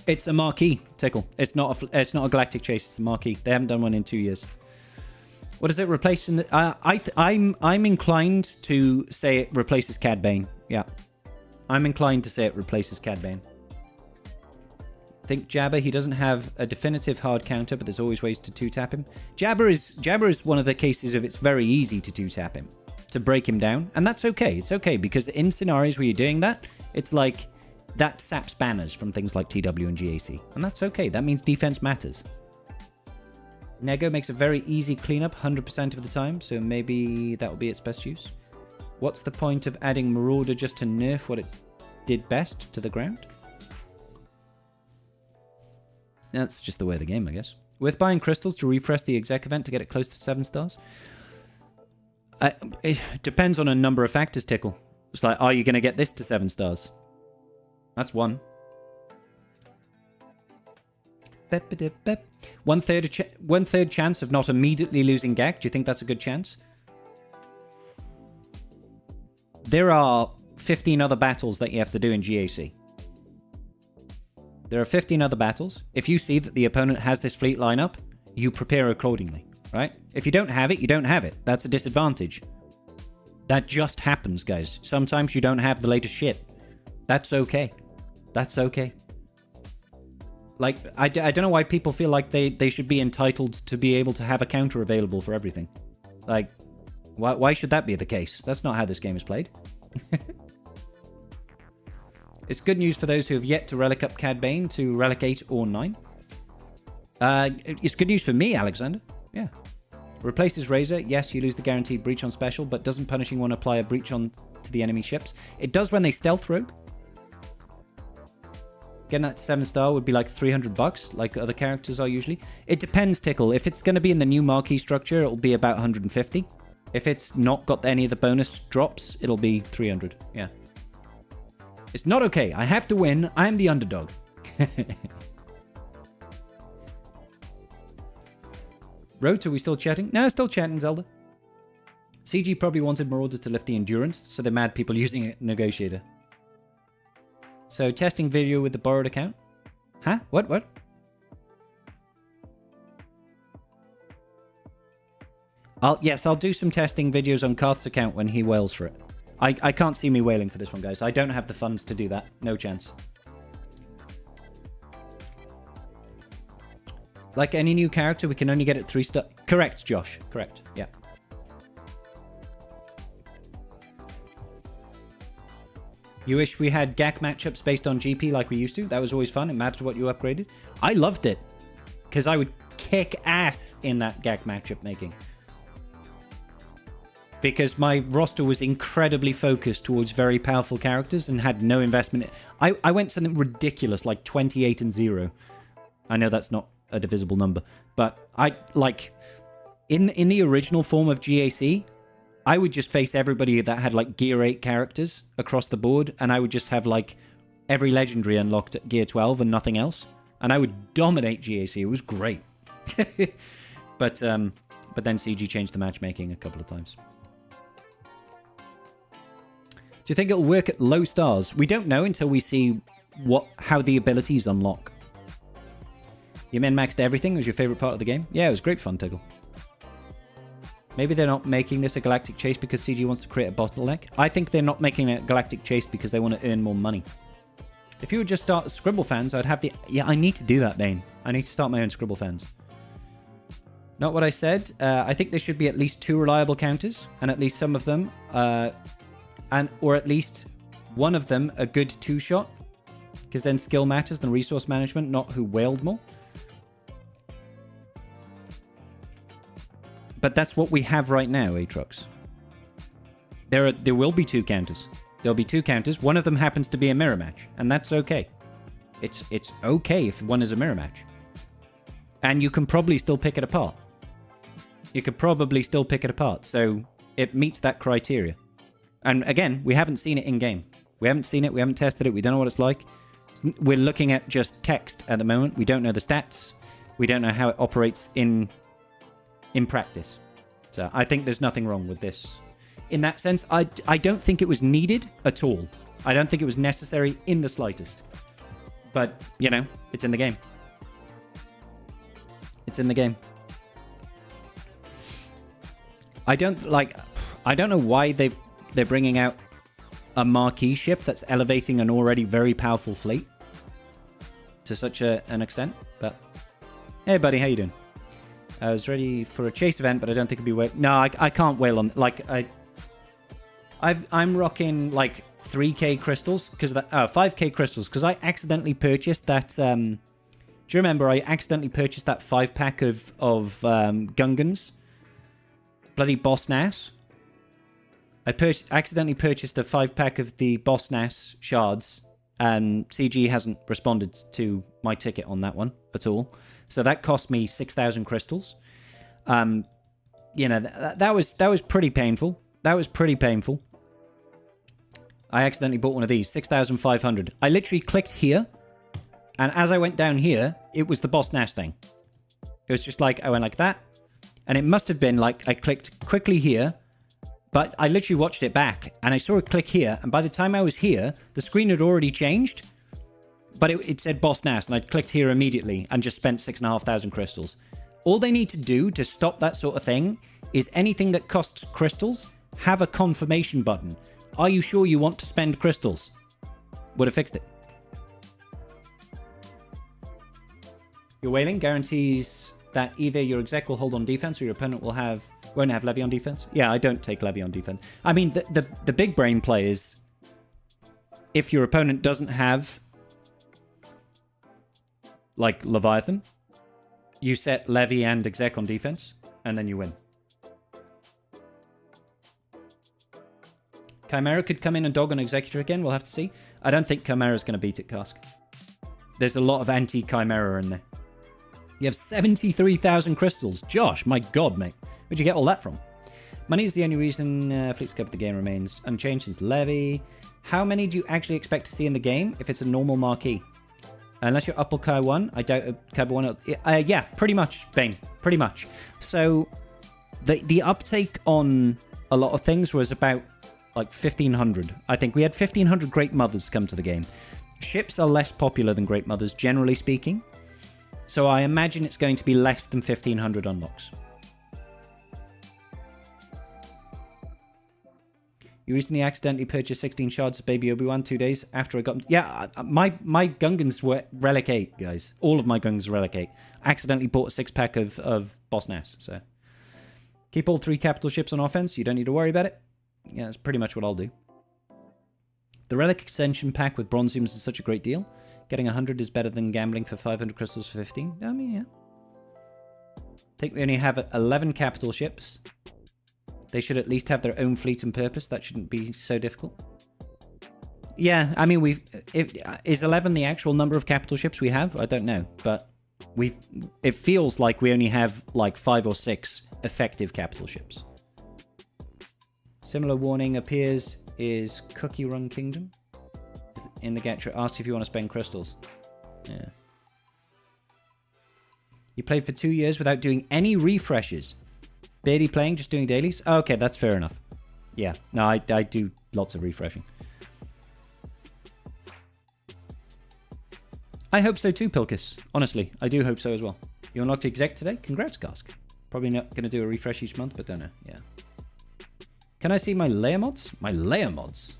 It's a marquee, Tickle. It's not a galactic chase. It's a marquee. They haven't done one in 2 years. What does it replace? I'm inclined to say it replaces Cad Bane. Yeah, I'm inclined to say it replaces Cad Bane. I think Jabba, he doesn't have a definitive hard counter, but there's always ways to 2-tap him. Jabba is one of the cases of it's very easy to 2-tap him, to break him down, and that's okay. It's okay because in scenarios where you're doing that, it's like that saps banners from things like TW and GAC, and that's okay. That means defense matters. Nego makes a very easy cleanup 100% of the time, so maybe that will be its best use. What's the point of adding Marauder just to nerf what it did best to the ground? That's just the way of the game, I guess. Worth buying crystals to refresh the exec event to get it close to 7 stars? It depends on a number of factors, Tickle. It's like, are you going to get this to 7 stars? That's one. One third chance of not immediately losing Gak. Do you think that's a good chance? There are 15 other battles that you have to do in GAC. There are 15 other battles. If you see that the opponent has this fleet lineup, you prepare accordingly, right? If you don't have it, you don't have it. That's a disadvantage. That just happens, guys. Sometimes you don't have the latest shit. That's okay. That's okay. Like, I don't know why people feel like they should be entitled to be able to have a counter available for everything. Like, why should that be the case? That's not how this game is played. It's good news for those who have yet to relic up Cad Bane to relic 8 or 9. It's good news for me, Alexander. Yeah. Replaces Razor. Yes, you lose the guaranteed breach on special, but doesn't punishing one apply a breach on to the enemy ships? It does when they stealth rogue. Getting that to 7-star would be like $300, like other characters are usually. It depends, Tickle. If it's going to be in the new marquee structure, it'll be about 150. If it's not got any of the bonus drops, it'll be 300. Yeah. It's not okay. I have to win. I'm the underdog. Road, are we still chatting? No, still chatting, Zelda. CG probably wanted Marauder to lift the endurance, so they're mad people using it Negotiator. So, testing video with the borrowed account? Huh? What? I'll do some testing videos on Karth's account when he wails for it. I can't see me wailing for this one, guys. I don't have the funds to do that. No chance. Like any new character, we can only get it 3-star. Correct, Josh. Correct. Yeah. You wish we had GAC matchups based on GP like we used to? That was always fun. It mattered what you upgraded. I loved it. Because I would kick ass in that GAC matchup making. Because my roster was incredibly focused towards very powerful characters and had no investment. I went something ridiculous, like 28-0. I know that's not a divisible number. But I, like, in the original form of GAC, I would just face everybody that had, like, Gear 8 characters across the board, and I would just have, like, every legendary unlocked at Gear 12 and nothing else. And I would dominate GAC. It was great. But then CG changed the matchmaking a couple of times. Do you think it'll work at low stars? We don't know until we see how the abilities unlock. You min-maxed everything? Was your favorite part of the game? Yeah, it was great fun, Tiggle. Maybe they're not making this a galactic chase because CG wants to create a bottleneck. I think they're not making it a galactic chase because they want to earn more money. If you would just start Scribble fans, I'd have the... Yeah, I need to do that, Bane. I need to start my own Scribble fans. Not what I said. I think there should be at least 2 reliable counters, and at least some of them, or at least one of them a good 2-shot, because then skill matters than resource management, not who wailed more. But that's what we have right now, Aatrox. There will be 2 counters. There'll be 2 counters. One of them happens to be a mirror match, and that's okay. It's okay if one is a mirror match. And you can probably still pick it apart. You could probably still pick it apart, so it meets that criteria. And again, we haven't seen it in-game. We haven't seen it, we haven't tested it, we don't know what it's like. We're looking at just text at the moment. We don't know the stats. We don't know how it operates in practice. So I think there's nothing wrong with this. In that sense, I don't think it was needed at all. I don't think it was necessary in the slightest. But, you know, it's in the game. It's in the game. I don't know why they're bringing out a marquee ship that's elevating an already very powerful fleet to such an extent. But hey, buddy, how you doing? I was ready for a chase event, but I don't think it'd be whale. No, I can't whale on. Like I'm rocking like 3k crystals because that 5k crystals because I accidentally purchased that. Do you remember I accidentally purchased that 5-pack of Gungans? Bloody Boss Nass. I accidentally purchased a 5-pack of the Boss Nass shards, and CG hasn't responded to my ticket on that one at all. So that cost me 6,000 crystals. You know, that was pretty painful. That was pretty painful. I accidentally bought one of these, 6,500. I literally clicked here, and as I went down here, it was the Boss Nass thing. It was just like, I went like that, and it must have been like I clicked quickly here, but I literally watched it back, and I saw it click here, and by the time I was here, the screen had already changed, but it said Boss Nass, and I clicked here immediately and just spent 6,500 crystals. All they need to do to stop that sort of thing is anything that costs crystals, have a confirmation button. Are you sure you want to spend crystals? Would have fixed it. Your whaling guarantees that either your exec will hold on defense or your opponent won't have levy on defense. Yeah, I don't take levy on defense. I mean, the big brain play is if your opponent doesn't have like Leviathan, you set levy and exec on defense, and then you win. Chimera could come in and dog on Executor again. We'll have to see. I don't think Chimera's going to beat it, Cask. There's a lot of anti-Chimera in there. You have 73,000 crystals. Josh, my god, mate. Where'd you get all that from? Money is the only reason Fleet Scope of the game remains unchanged since Levy. How many do you actually expect to see in the game if it's a normal marquee? Unless you're Upper Kai 1, I doubt Kai 1... yeah, pretty much, Bane. Pretty much. So, the uptake on a lot of things was about like 1,500. I think we had 1,500 Great Mothers come to the game. Ships are less popular than Great Mothers, generally speaking. So I imagine it's going to be less than 1,500 unlocks. You recently accidentally purchased 16 shards of Baby Obi-Wan 2 days after I got... Yeah, my Gungans were Relic 8, guys. All of my Gungans were Relic 8. Accidentally bought a 6-pack of Boss Nass, so... Keep all 3 capital ships on offense. You don't need to worry about it. Yeah, that's pretty much what I'll do. The Relic Extension Pack with Bronziums is such a great deal. Getting 100 is better than gambling for 500 crystals for 15. I mean, yeah. I think we only have 11 capital ships. They should at least have their own fleet and purpose. That shouldn't be so difficult. Yeah, I mean, is 11 the actual number of capital ships we have? I don't know, but it feels like we only have like 5 or 6 effective capital ships. Similar warning appears is Cookie Run Kingdom. In the Gacha, ask if you want to spend crystals. Yeah. You played for 2 years without doing any refreshes. Barely playing, just doing dailies? Oh, okay, that's fair enough. Yeah, no, I do lots of refreshing. I hope so too, Pilkis. Honestly, I do hope so as well. You unlocked exec today? Congrats, Cask. Probably not going to do a refresh each month, but don't know. Yeah. Can I see my layer mods? My layer mods?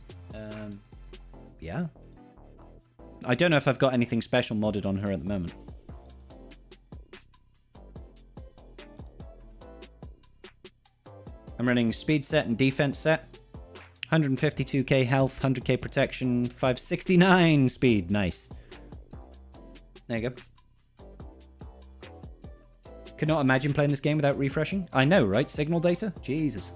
Yeah. I don't know if I've got anything special modded on her at the moment. I'm running speed set and defense set. 152k health, 100k protection, 569 speed. Nice. There you go. Could not imagine playing this game without refreshing. I know, right? Signal data? Jesus.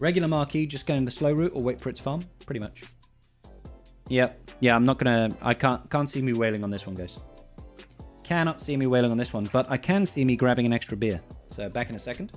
Regular marquee, just going the slow route or wait for its farm? Pretty much. Yep. Yeah, I'm not gonna... I can't see me wailing on this one, guys. Cannot see me wailing on this one, but I can see me grabbing an extra beer. So back in a second.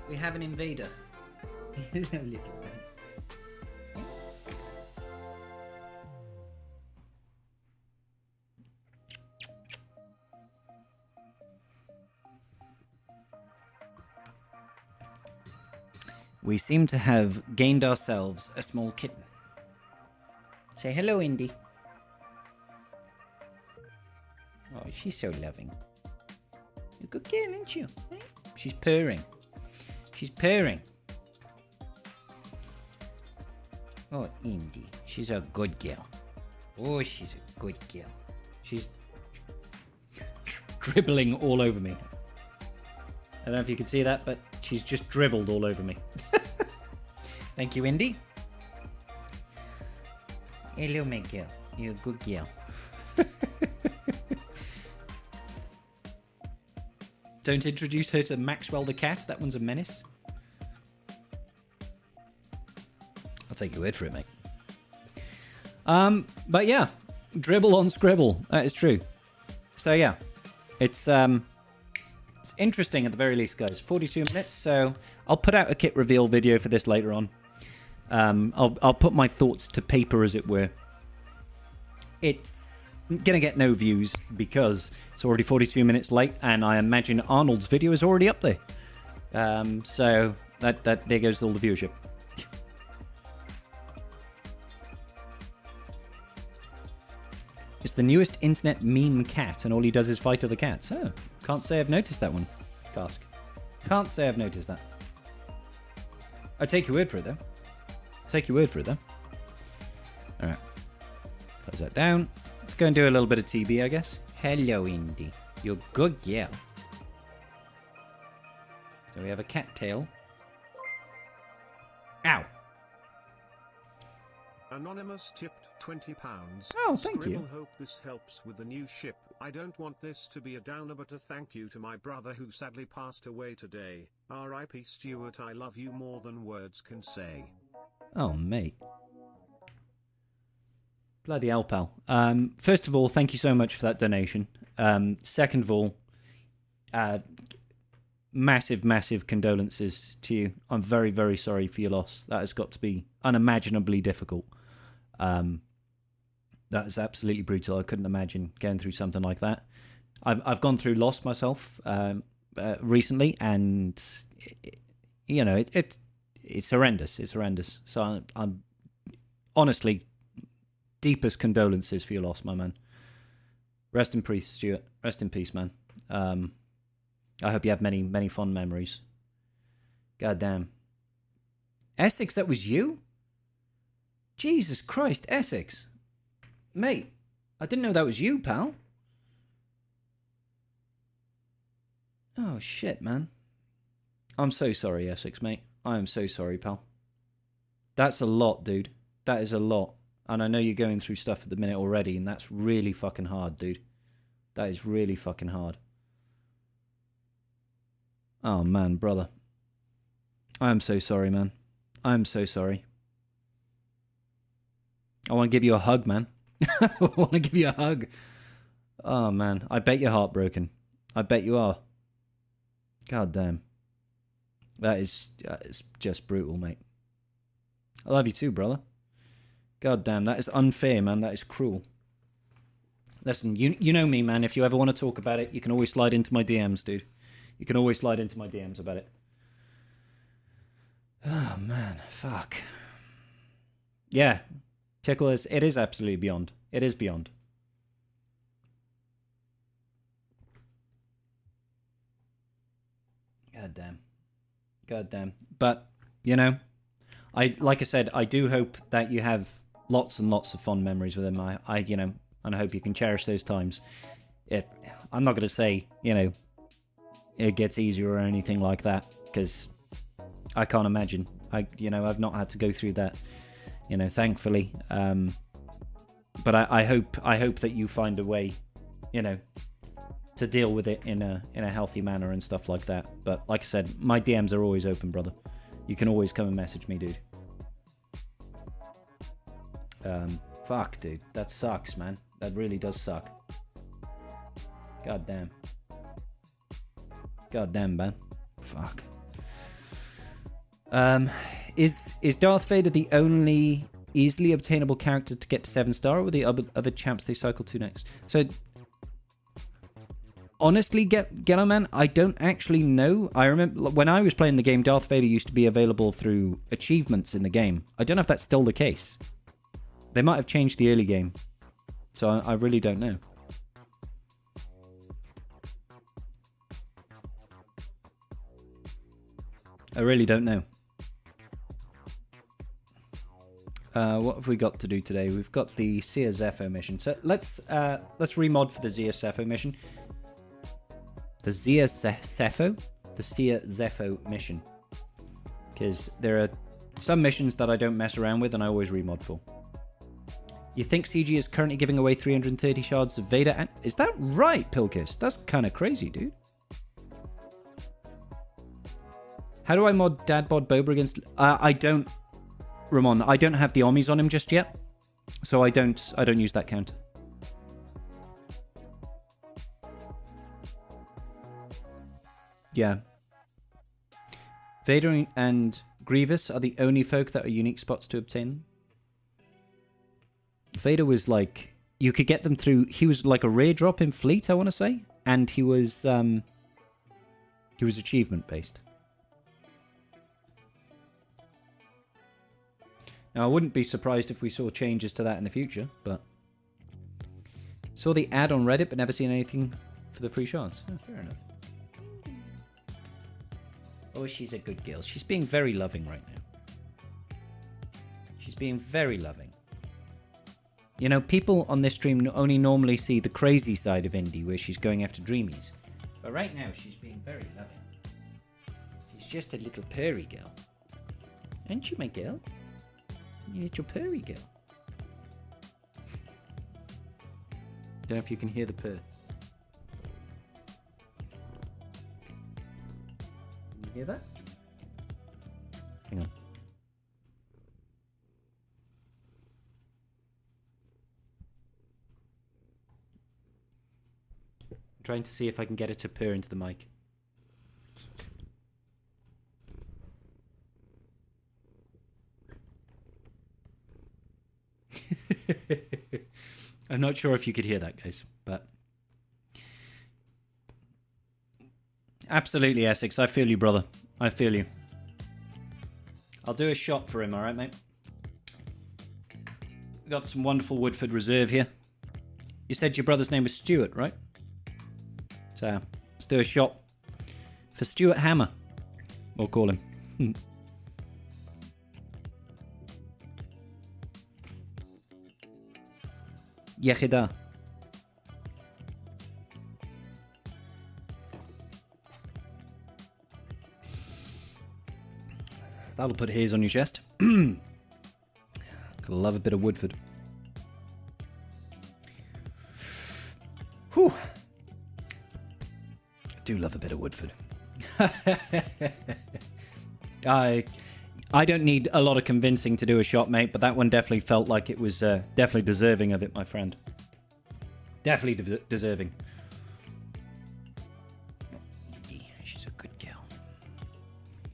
We have an invader. We seem to have gained ourselves a small kitten. Say hello, Indy. Oh, she's so loving. You're a good girl, aren't you? She's purring. She's purring. Oh, Indy. She's a good girl. Oh, she's a good girl. She's dribbling all over me. I don't know if you can see that, but she's just dribbled all over me. Thank you, Indy. Hello, my girl. You're a good girl. Don't introduce her to Maxwell the cat. That one's a menace. I'll take your word for it, mate. But yeah, dribble on Scribble. That is true. So yeah, it's interesting at the very least, guys. 42 minutes. So I'll put out a kit reveal video for this later on. I'll put my thoughts to paper, as it were. It's gonna get no views because it's already 42 minutes late, and I imagine Arnold's video is already up there. So that there goes all the viewership. It's the newest internet meme cat, and all he does is fight other cats. Oh, can't say I've noticed that one. Cask. Can't say I've noticed that. I take your word for it, though. Take your word for it, though. All right. Close that down. Let's go and do a little bit of TB, I guess. Hello, Indy. You're good girl. So we have a cat tail. Ow. Anonymous tipped £20. Oh, thank you. Scribble, hope this helps with the new ship. I don't want this to be a downer, but a thank you to my brother who sadly passed away today. R.I.P. Stuart, I love you more than words can say. Oh, mate. Bloody hell, pal. First of all, thank you so much for that donation. Second of all, massive, massive condolences to you. I'm very, very sorry for your loss. That has got to be unimaginably difficult. That is absolutely brutal. I couldn't imagine going through something like that. I've gone through loss myself recently, and it's horrendous. It's horrendous. So I'm honestly, deepest condolences for your loss, my man. Rest in peace, Stuart. Rest in peace, man. I hope you have many, many fond memories. God damn. Essex, that was you? Jesus Christ, Essex. Mate, I didn't know that was you, pal. Oh, shit, man. I'm so sorry, Essex, mate. I am so sorry, pal. That's a lot, dude. That is a lot. And I know you're going through stuff at the minute already, and that's really fucking hard, dude. That is really fucking hard. Oh, man, brother. I am so sorry, man. I am so sorry. I want to give you a hug, man. I want to give you a hug. Oh, man. I bet you're heartbroken. I bet you are. God damn. That is just brutal, mate. I love you too, brother. God damn, that is unfair, man. That is cruel. Listen, you know me, man. If you ever want to talk about it, you can always slide into my DMs, dude. You can always slide into my DMs about it. Oh, man. Fuck. Yeah. Tickle is... It is absolutely beyond. It is beyond. God damn. God damn. But, like I said, I do hope that you have lots and lots of fond memories with him. And I hope you can cherish those times. I'm not going to say, it gets easier or anything like that, because I can't imagine. I've not had to go through that, thankfully. But I hope that you find a way, to deal with it in a healthy manner and stuff like that. But like I said, my DMs are always open, brother. You can always come and message me, dude. Fuck, dude. That sucks, man. That really does suck. God damn. God damn, man. Fuck. Is Darth Vader the only easily obtainable character to get to 7-star, or were the other champs they cycle to next? So, honestly, Gello, man, I don't actually know. I remember when I was playing the game, Darth Vader used to be available through achievements in the game. I don't know if that's still the case. They might have changed the early game. So I really don't know. I really don't know. What have we got to do today? We've got the Sia Zepho mission. So let's remod for the Sia Zepho mission. The Sia Zepho mission. Because there are some missions that I don't mess around with and I always remod for. You think CG is currently giving away 330 shards of Vader? And is that right, Pilkis? That's kind of crazy, dude. How do I mod Dad Bod Boba against... I don't... Ramon, I don't have the Omnis on him just yet. So I don't use that counter. Yeah. Vader and Grievous are the only folk that are unique spots to obtain them. Vader was like... You could get them through... He was like a rare drop in Fleet, I want to say. And he was achievement based. Now, I wouldn't be surprised if we saw changes to that in the future, but... Saw the ad on Reddit, but never seen anything for the free shards. Oh, fair enough. Oh, she's a good girl. She's being very loving right now. She's being very loving. You know, people on this stream only normally see the crazy side of Indy, where she's going after dreamies. But right now, she's being very loving. She's just a little purry girl. Aren't you, my girl? You little purry girl. Don't know if you can hear the purr. Can you hear that? Hang on. I'm trying to see if I can get it to purr into the mic. I'm not sure if you could hear that, guys, but absolutely, Essex. I feel you, brother. I feel you. I'll do a shot for him, all right, mate? We got some wonderful Woodford Reserve here. You said your brother's name was Stuart, right? So let's do a shot for Stuart Hammer. We'll call him. Yechida. That'll put hairs on your chest. Gotta love a bit of Woodford. Whew. I do love a bit of Woodford. I don't need a lot of convincing to do a shot, mate, but that one definitely felt like it was definitely deserving of it, my friend. Definitely deserving. She's a good girl.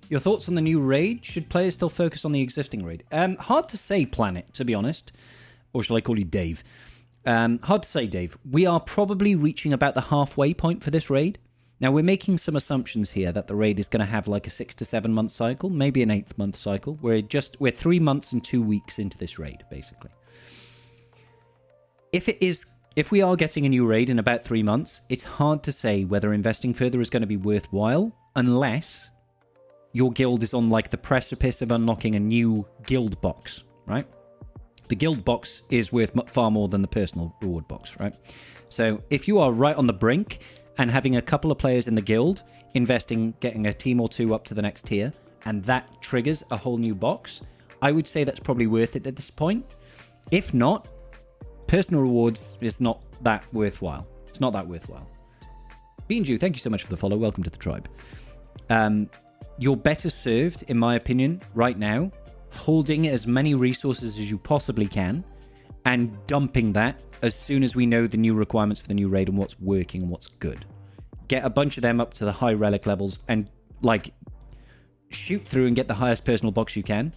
Your thoughts on the new raid? Should players still focus on the existing raid? Hard to say, Planet, to be honest. Or shall I call you Dave? Hard to say, Dave. We are probably reaching about the halfway point for this raid. Now, we're making some assumptions here that the raid is going to have like a 6 to 7 month cycle, maybe an 8th month cycle. We're 3 months and 2 weeks into this raid, basically. If we are getting a new raid in about 3 months, it's hard to say whether investing further is going to be worthwhile unless your guild is on like the precipice of unlocking a new guild box, right? The guild box is worth far more than the personal reward box, right? So if you are right on the brink and having a couple of players in the guild investing, getting a team or two up to the next tier, and that triggers a whole new box, I would say that's probably worth it at this point. If not, personal rewards is not that worthwhile. It's not that worthwhile. Beanju, thank you so much for the follow. Welcome to the tribe. You're better served, in my opinion, right now, holding as many resources as you possibly can and dumping that as soon as we know the new requirements for the new raid and what's working and what's good. Get a bunch of them up to the high relic levels and, like, shoot through and get the highest personal box you can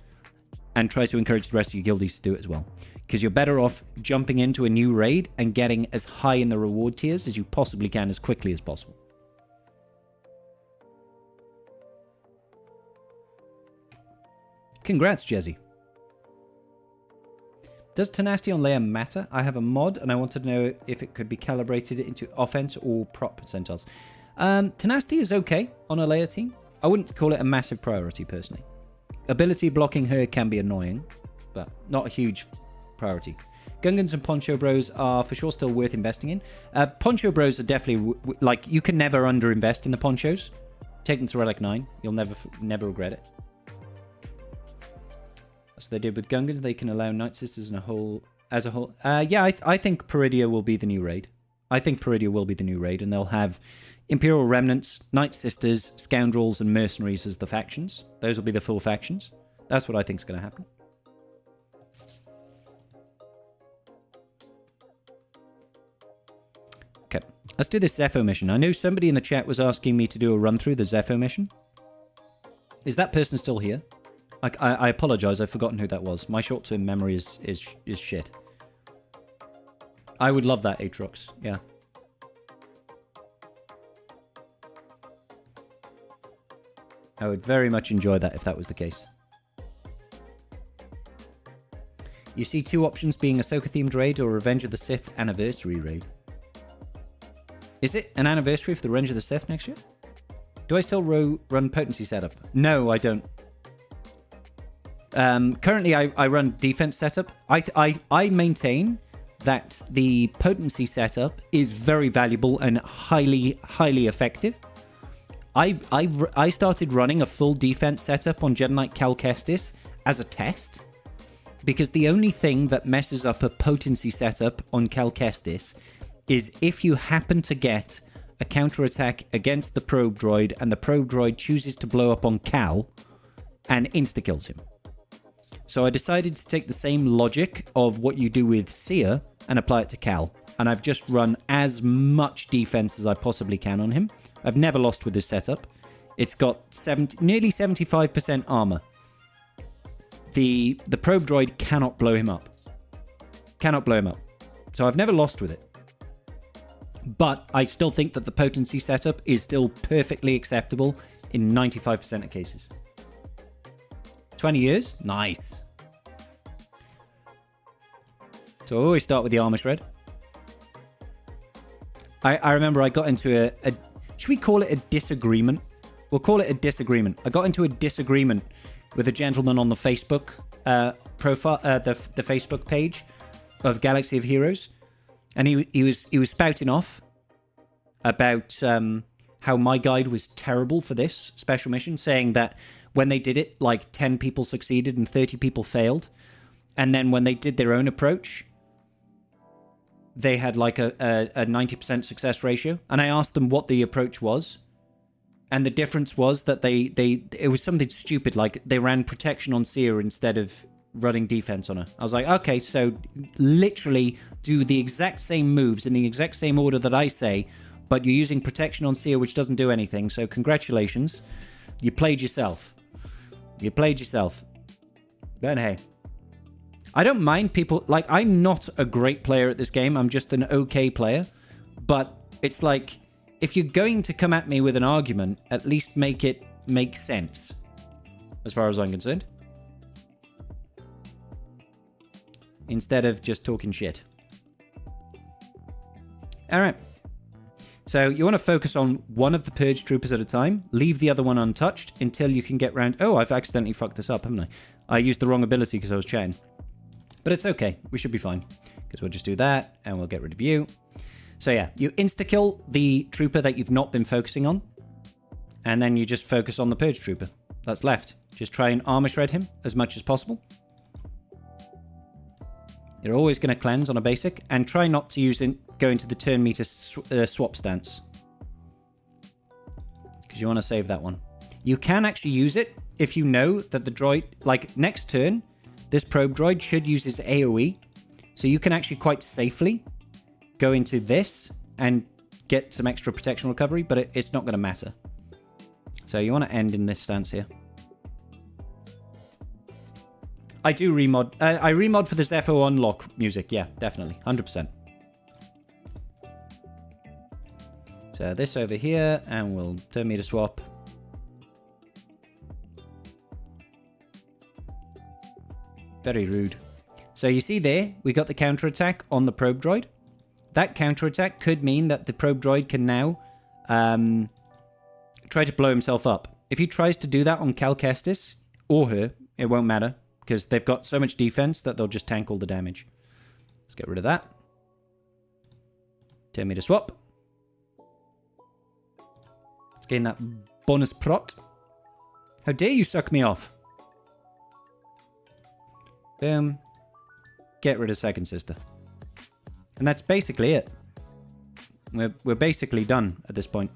and try to encourage the rest of your guildies to do it as well. Because you're better off jumping into a new raid and getting as high in the reward tiers as you possibly can as quickly as possible. Congrats, Jezzy. Does tenacity on layer matter? I have a mod and I wanted to know if it could be calibrated into offense or prop percentiles. Tenacity is okay on a layer team. I wouldn't call it a massive priority personally. Ability blocking her can be annoying, but not a huge priority. Gungans and Poncho Bros are for sure still worth investing in. Poncho Bros are definitely, like, you can never underinvest in the Ponchos. Take them to Relic 9. You'll never regret it. So they did with Gungans. They can allow Night Sisters as a whole. Yeah, I think Peridia will be the new raid. And they'll have Imperial Remnants, Night Sisters, Scoundrels, and Mercenaries as the factions. Those will be the full factions. That's what I think is going to happen. Okay, let's do this Zepho mission. I know somebody in the chat was asking me to do a run through the Zepho mission. Is that person still here? I apologize, I've forgotten who that was. My short-term memory is shit. I would love that, Aatrox. Yeah. I would very much enjoy that if that was the case. You see two options being Ahsoka-themed raid or Revenge of the Sith anniversary raid. Is it an anniversary for the Revenge of the Sith next year? Do I still run potency setup? No, I don't. Currently, I run defense setup. I maintain that the potency setup is very valuable and highly effective. I started running a full defense setup on Jedi Knight Cal Kestis as a test, because the only thing that messes up a potency setup on Cal Kestis is if you happen to get a counterattack against the probe droid and the probe droid chooses to blow up on Cal and insta-kills him. So I decided to take the same logic of what you do with Seer and apply it to Cal. And I've just run as much defense as I possibly can on him. I've never lost with this setup. It's got nearly 75% armor. The probe droid cannot blow him up. Cannot blow him up. So I've never lost with it. But I still think that the potency setup is still perfectly acceptable in 95% of cases. 20 years? Nice. So I always start with the armor shred. I remember I got into a... Should we call it a disagreement? We'll call it a disagreement. I got into a disagreement with a gentleman on the Facebook profile, the Facebook page of Galaxy of Heroes. And he was spouting off about how my guide was terrible for this special mission, saying that when they did it, like 10 people succeeded and 30 people failed. And then when they did their own approach, they had like a 90% success ratio. And I asked them what the approach was. And the difference was that it was something stupid, like they ran protection on Seer instead of running defense on her. I was like, okay, so literally do the exact same moves in the exact same order that I say, but you're using protection on Seer, which doesn't do anything. So congratulations. You played yourself. You played yourself. But hey, I don't mind people... Like, I'm not a great player at this game. I'm just an okay player. But it's like, if you're going to come at me with an argument, at least make it make sense, as far as I'm concerned. Instead of just talking shit. Alright. So you want to focus on one of the Purge Troopers at a time. Leave the other one untouched until you can get round... Oh, I've accidentally fucked this up, haven't I? I used the wrong ability because I was chatting. But it's okay. We should be fine. Because we'll just do that and we'll get rid of you. So yeah, you insta-kill the trooper that you've not been focusing on. And then you just focus on the Purge Trooper that's left. Just try and armor shred him as much as possible. You're always going to cleanse on a basic. And try not to go into the turn meter swap stance. Because you want to save that one. You can actually use it if you know that the droid... Like, next turn, this probe droid should use his AoE. So you can actually quite safely go into this and get some extra protection recovery. But it's not going to matter. So you want to end in this stance here. I do remod. I remod for the Zepho unlock music. Yeah, definitely. 100%. So this over here, and we'll turn meter swap. Very rude. So you see there, we got the counterattack on the probe droid. That counterattack could mean that the probe droid can now try to blow himself up. If he tries to do that on Cal Kestis, or her, it won't matter. Because they've got so much defense that they'll just tank all the damage. Let's get rid of that. Turn meter swap. Let's gain that bonus prot. How dare you suck me off? Boom. Get rid of Second Sister. And that's basically it. We're basically done at this point.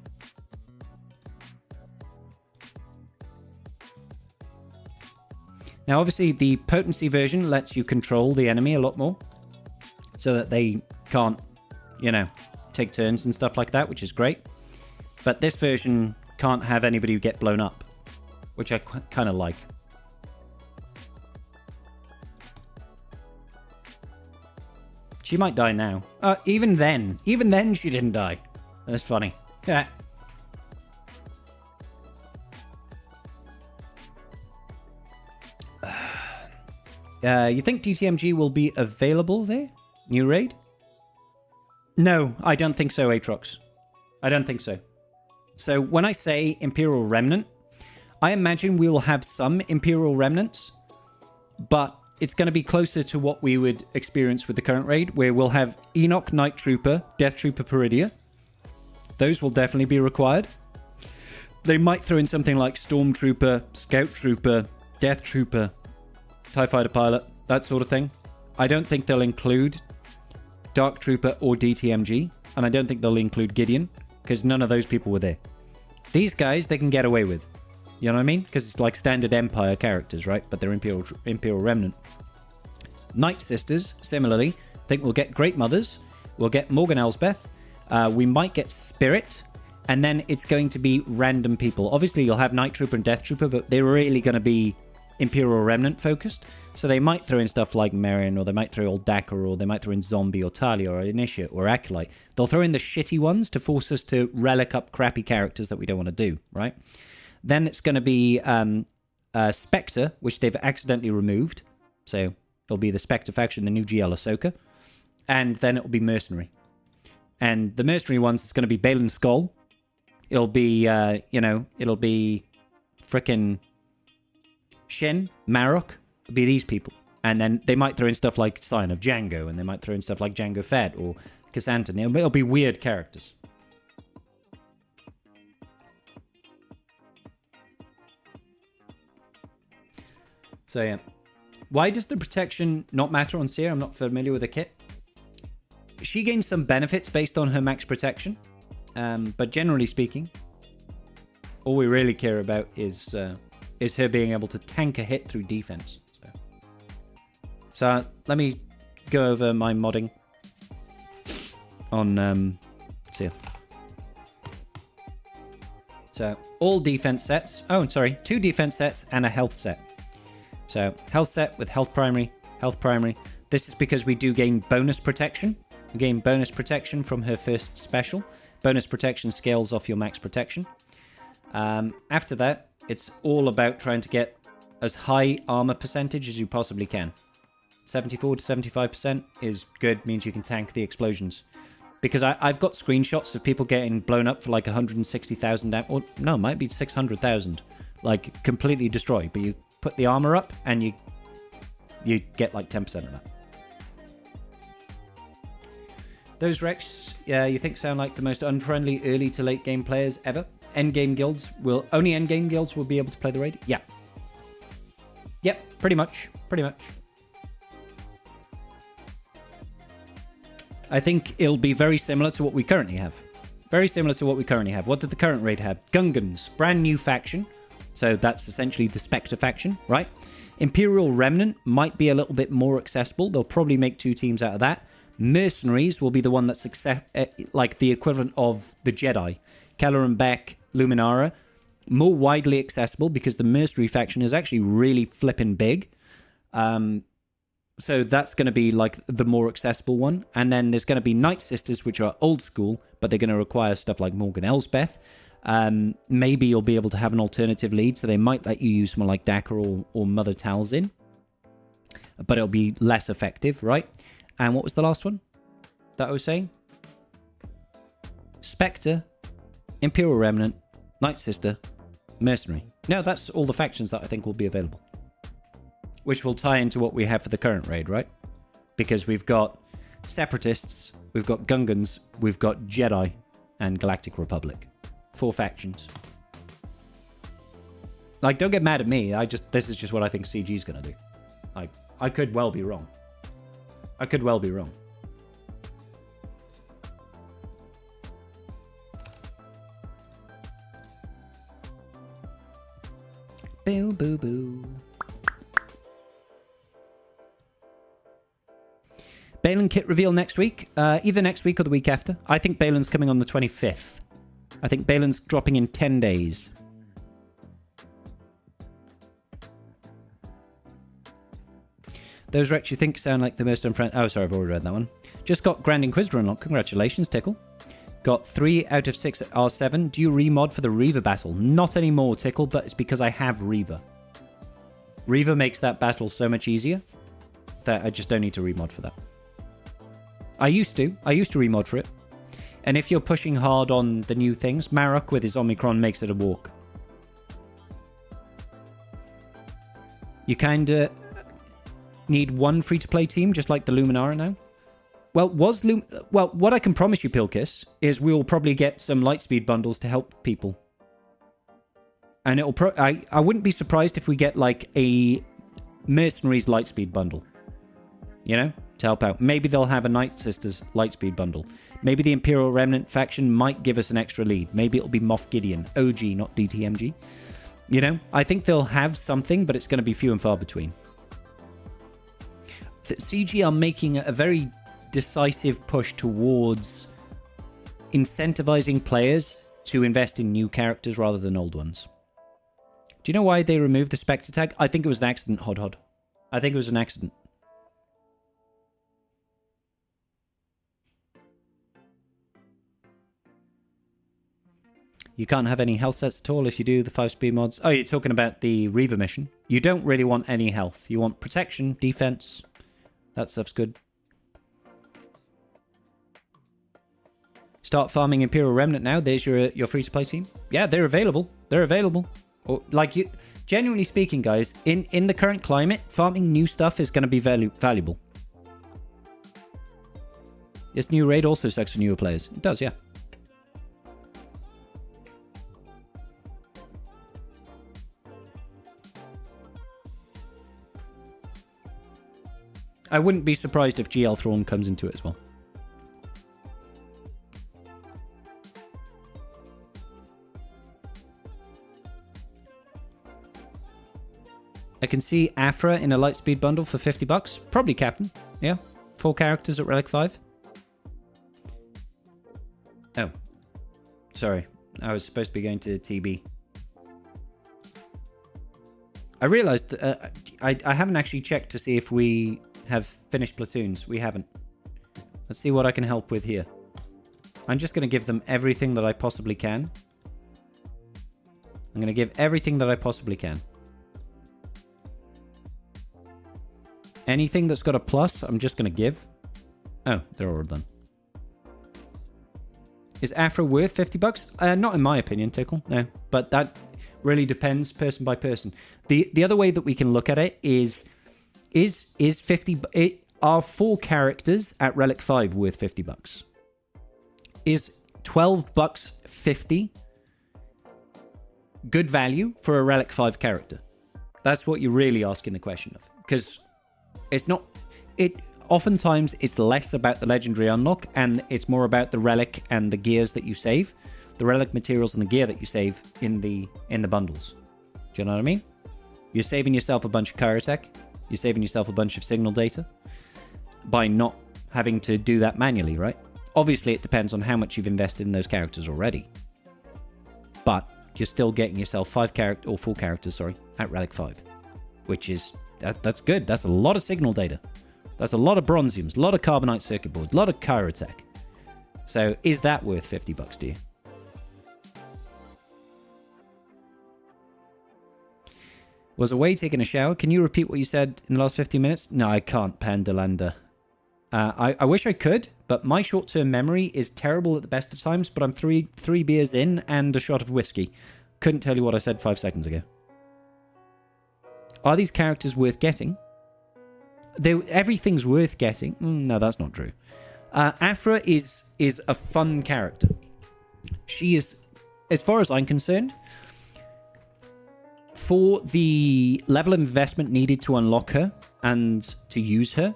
Now, obviously, the potency version lets you control the enemy a lot more. So that they can't, take turns and stuff like that, which is great. But this version can't have anybody get blown up, which I kind of like. She might die now. Even then she didn't die. That's funny. Yeah. You think DTMG will be available there? New raid? No, I don't think so, Aatrox. I don't think so. So when I say Imperial Remnant, I imagine we will have some Imperial Remnants, but it's going to be closer to what we would experience with the current raid, where we'll have Enoch, Night Trooper, Death Trooper, Peridia. Those will definitely be required. They might throw in something like Stormtrooper, Scout Trooper, Death Trooper, TIE Fighter Pilot, that sort of thing. I don't think they'll include Dark Trooper or DTMG. and I don't think they'll include Gideon, because none of those people were there. These guys, they can get away with. You know what I mean? Because it's like standard Empire characters, right? But they're Imperial Remnant. Night Sisters, similarly, I think we'll get Great Mothers. We'll get Morgan Elsbeth. We might get Spirit. And then it's going to be random people. Obviously, you'll have Night Trooper and Death Trooper, but they're really going to be Imperial Remnant focused. So they might throw in stuff like Merrin, or they might throw Old Dakar, or they might throw in Zombie, or Talia, or Initiate, or Acolyte. They'll throw in the shitty ones to force us to relic up crappy characters that we don't want to do, right? Then it's going to be Spectre, which they've accidentally removed. So it'll be the Spectre faction, the new GL Ahsoka. And then it'll be Mercenary. And the Mercenary ones is going to be Balin Skull. It'll be, it'll be frickin' Shin, Marok. It'll be these people. And then they might throw in stuff like Scion of Django, and they might throw in stuff like Django Fett or Cassanton. It'll be weird characters. So, yeah. Why does the protection not matter on Seer? I'm not familiar with the kit. She gains some benefits based on her max protection. But generally speaking, all we really care about is her being able to tank a hit through defense. So let me go over my modding on Seer. So all defense sets. Oh, sorry, 2 defense sets and a health set. So health set with health primary, health primary. This is because we do gain bonus protection. We gain bonus protection from her first special. Bonus protection scales off your max protection. After that, it's all about trying to get as high armor percentage as you possibly can. 74 to 75% is good, means you can tank the explosions. Because I've got screenshots of people getting blown up for like 160,000, or no, it might be 600,000. Like, completely destroyed. But you put the armor up, and you get like 10% of that. Those Rex, you think sound like the most unfriendly early to late game players ever? Only endgame guilds will be able to play the raid? Yeah. Yep, pretty much. I think it'll be very similar to what we currently have. What did the current raid have? Gungans, brand new faction. So that's essentially the Spectre faction, right? Imperial Remnant might be a little bit more accessible. They'll probably make 2 teams out of that. Mercenaries will be the one that's like the equivalent of the Jedi. Keller and Beck, Luminara. More widely accessible because the Mercenary faction is actually really flipping big. So that's going to be like the more accessible one. And then there's going to be Night Sisters, which are old school, but they're going to require stuff like Morgan Elsbeth. Maybe you'll be able to have an alternative lead, so they might let you use someone like Dakar or Mother Talzin. But it'll be less effective, right? And what was the last one that I was saying? Spectre, Imperial Remnant, Night Sister, Mercenary. No, that's all the factions that I think will be available. Which will tie into what we have for the current raid, right? Because we've got Separatists, we've got Gungans, we've got Jedi, and Galactic Republic. 4 factions. Like, don't get mad at me. This is just what I think CG's gonna do. I could well be wrong. Boo, boo, boo. Balin kit reveal next week. Either next week or the week after. I think Balin's coming on the 25th. I think Balin's dropping in 10 days. Those Rex you think sound like the most unfriendly... Oh, sorry, I've already read that one. Just got Grand Inquisitor unlocked. Congratulations, Tickle. Got 3 out of 6 at R7. Do you remod for the Reaver battle? Not anymore, Tickle, but it's because I have Reaver. Reaver makes that battle so much easier that I just don't need to remod for that. I used to remod for it. And if you're pushing hard on the new things, Marok with his Omicron makes it a walk. You kind of need one free-to-play team, just like the Luminara now. Well, what I can promise you, Pilkis, is we'll probably get some Lightspeed bundles to help people. And it'll I wouldn't be surprised if we get like a Mercenaries Lightspeed bundle. You know? to help out. Maybe they'll have a Night Sisters Lightspeed bundle. Maybe the Imperial Remnant faction might give us an extra lead. Maybe it'll be Moff Gideon. OG, not DTMG. You know, I think they'll have something, but it's going to be few and far between. CG are making a very decisive push towards incentivizing players to invest in new characters rather than old ones. Do you know why they removed the Spectre tag? I think it was an accident, Hod. I think it was an accident. You can't have any health sets at all if you do the 5-speed mods. Oh, you're talking about the Reaver mission. You don't really want any health. You want protection, defense. That stuff's good. Start farming Imperial Remnant now. There's your free-to-play team. Yeah, they're available. They're available. Or, like, you, genuinely speaking, guys, in the current climate, farming new stuff is going to be valuable. This new raid also sucks for newer players. It does, yeah. I wouldn't be surprised if GL Thrawn comes into it as well. I can see Afra in a Lightspeed bundle for $50. Probably Captain. Yeah. 4 characters at Relic 5. Oh. Sorry. I was supposed to be going to TB. I realized I haven't actually checked to see if we have finished platoons. We haven't. Let's see what I can help with here. I'm just going to give them everything that I possibly can. I'm going to give everything that I possibly can. Anything that's got a plus, I'm just going to give. Oh, they're all done. Is Afra worth $50? Not in my opinion, Tickle. No, but that really depends person by person. The other way that we can look at it is 50. Are 4 characters at Relic 5 worth $50? Is $12 50 good value for a Relic 5 character? That's what you're really asking the question of, because it's not. Oftentimes it's less about the legendary unlock and it's more about the relic and the gears that you save, the relic materials and the gear that you save in the bundles. Do you know what I mean? You're saving yourself a bunch of Kyrotech. You're saving yourself a bunch of signal data by not having to do that manually, right? Obviously, it depends on how much you've invested in those characters already. But you're still getting yourself 4 characters, at Relic 5. Which is, that's good. That's a lot of signal data. That's a lot of bronziums, a lot of carbonite circuit boards, a lot of Kyrotech. So is that worth $50 to you? Was away taking a shower. Can you repeat what you said in the last 15 minutes? No, I can't, Pandalanda. I wish I could, but my short-term memory is terrible at the best of times, but I'm three beers in and a shot of whiskey. Couldn't tell you what I said 5 seconds ago. Are these characters worth getting? Everything's worth getting. No, that's not true. Afra is a fun character. She is, as far as I'm concerned, for the level of investment needed to unlock her and to use her,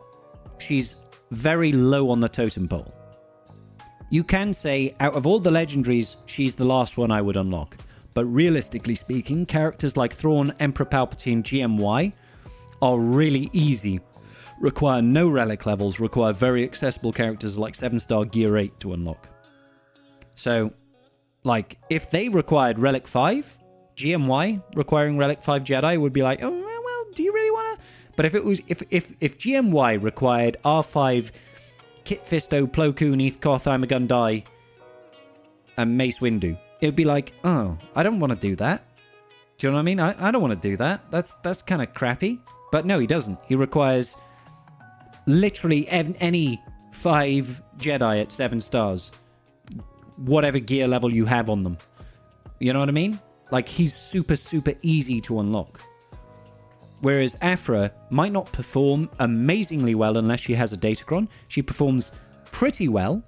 she's very low on the totem pole. You can say, out of all the legendaries, she's the last one I would unlock. But realistically speaking, characters like Thrawn, Emperor Palpatine, GMY are really easy. Require no relic levels, require very accessible characters like 7-star Gear 8 to unlock. So, like, if they required Relic 5, GMY requiring Relic 5 Jedi would be like, oh, well, do you really want to? But if it was, if GMY required R5, Kit Fisto, Plo Koon, Eth Koth, Imagun Dai, and Mace Windu, it would be like, oh, I don't want to do that. Do you know what I mean? I don't want to do that. That's kind of crappy. But no, he doesn't. He requires literally any 5 Jedi at 7 stars, whatever gear level you have on them. You know what I mean? Like, he's super, super easy to unlock. Whereas Afra might not perform amazingly well unless she has a Datacron. She performs pretty well.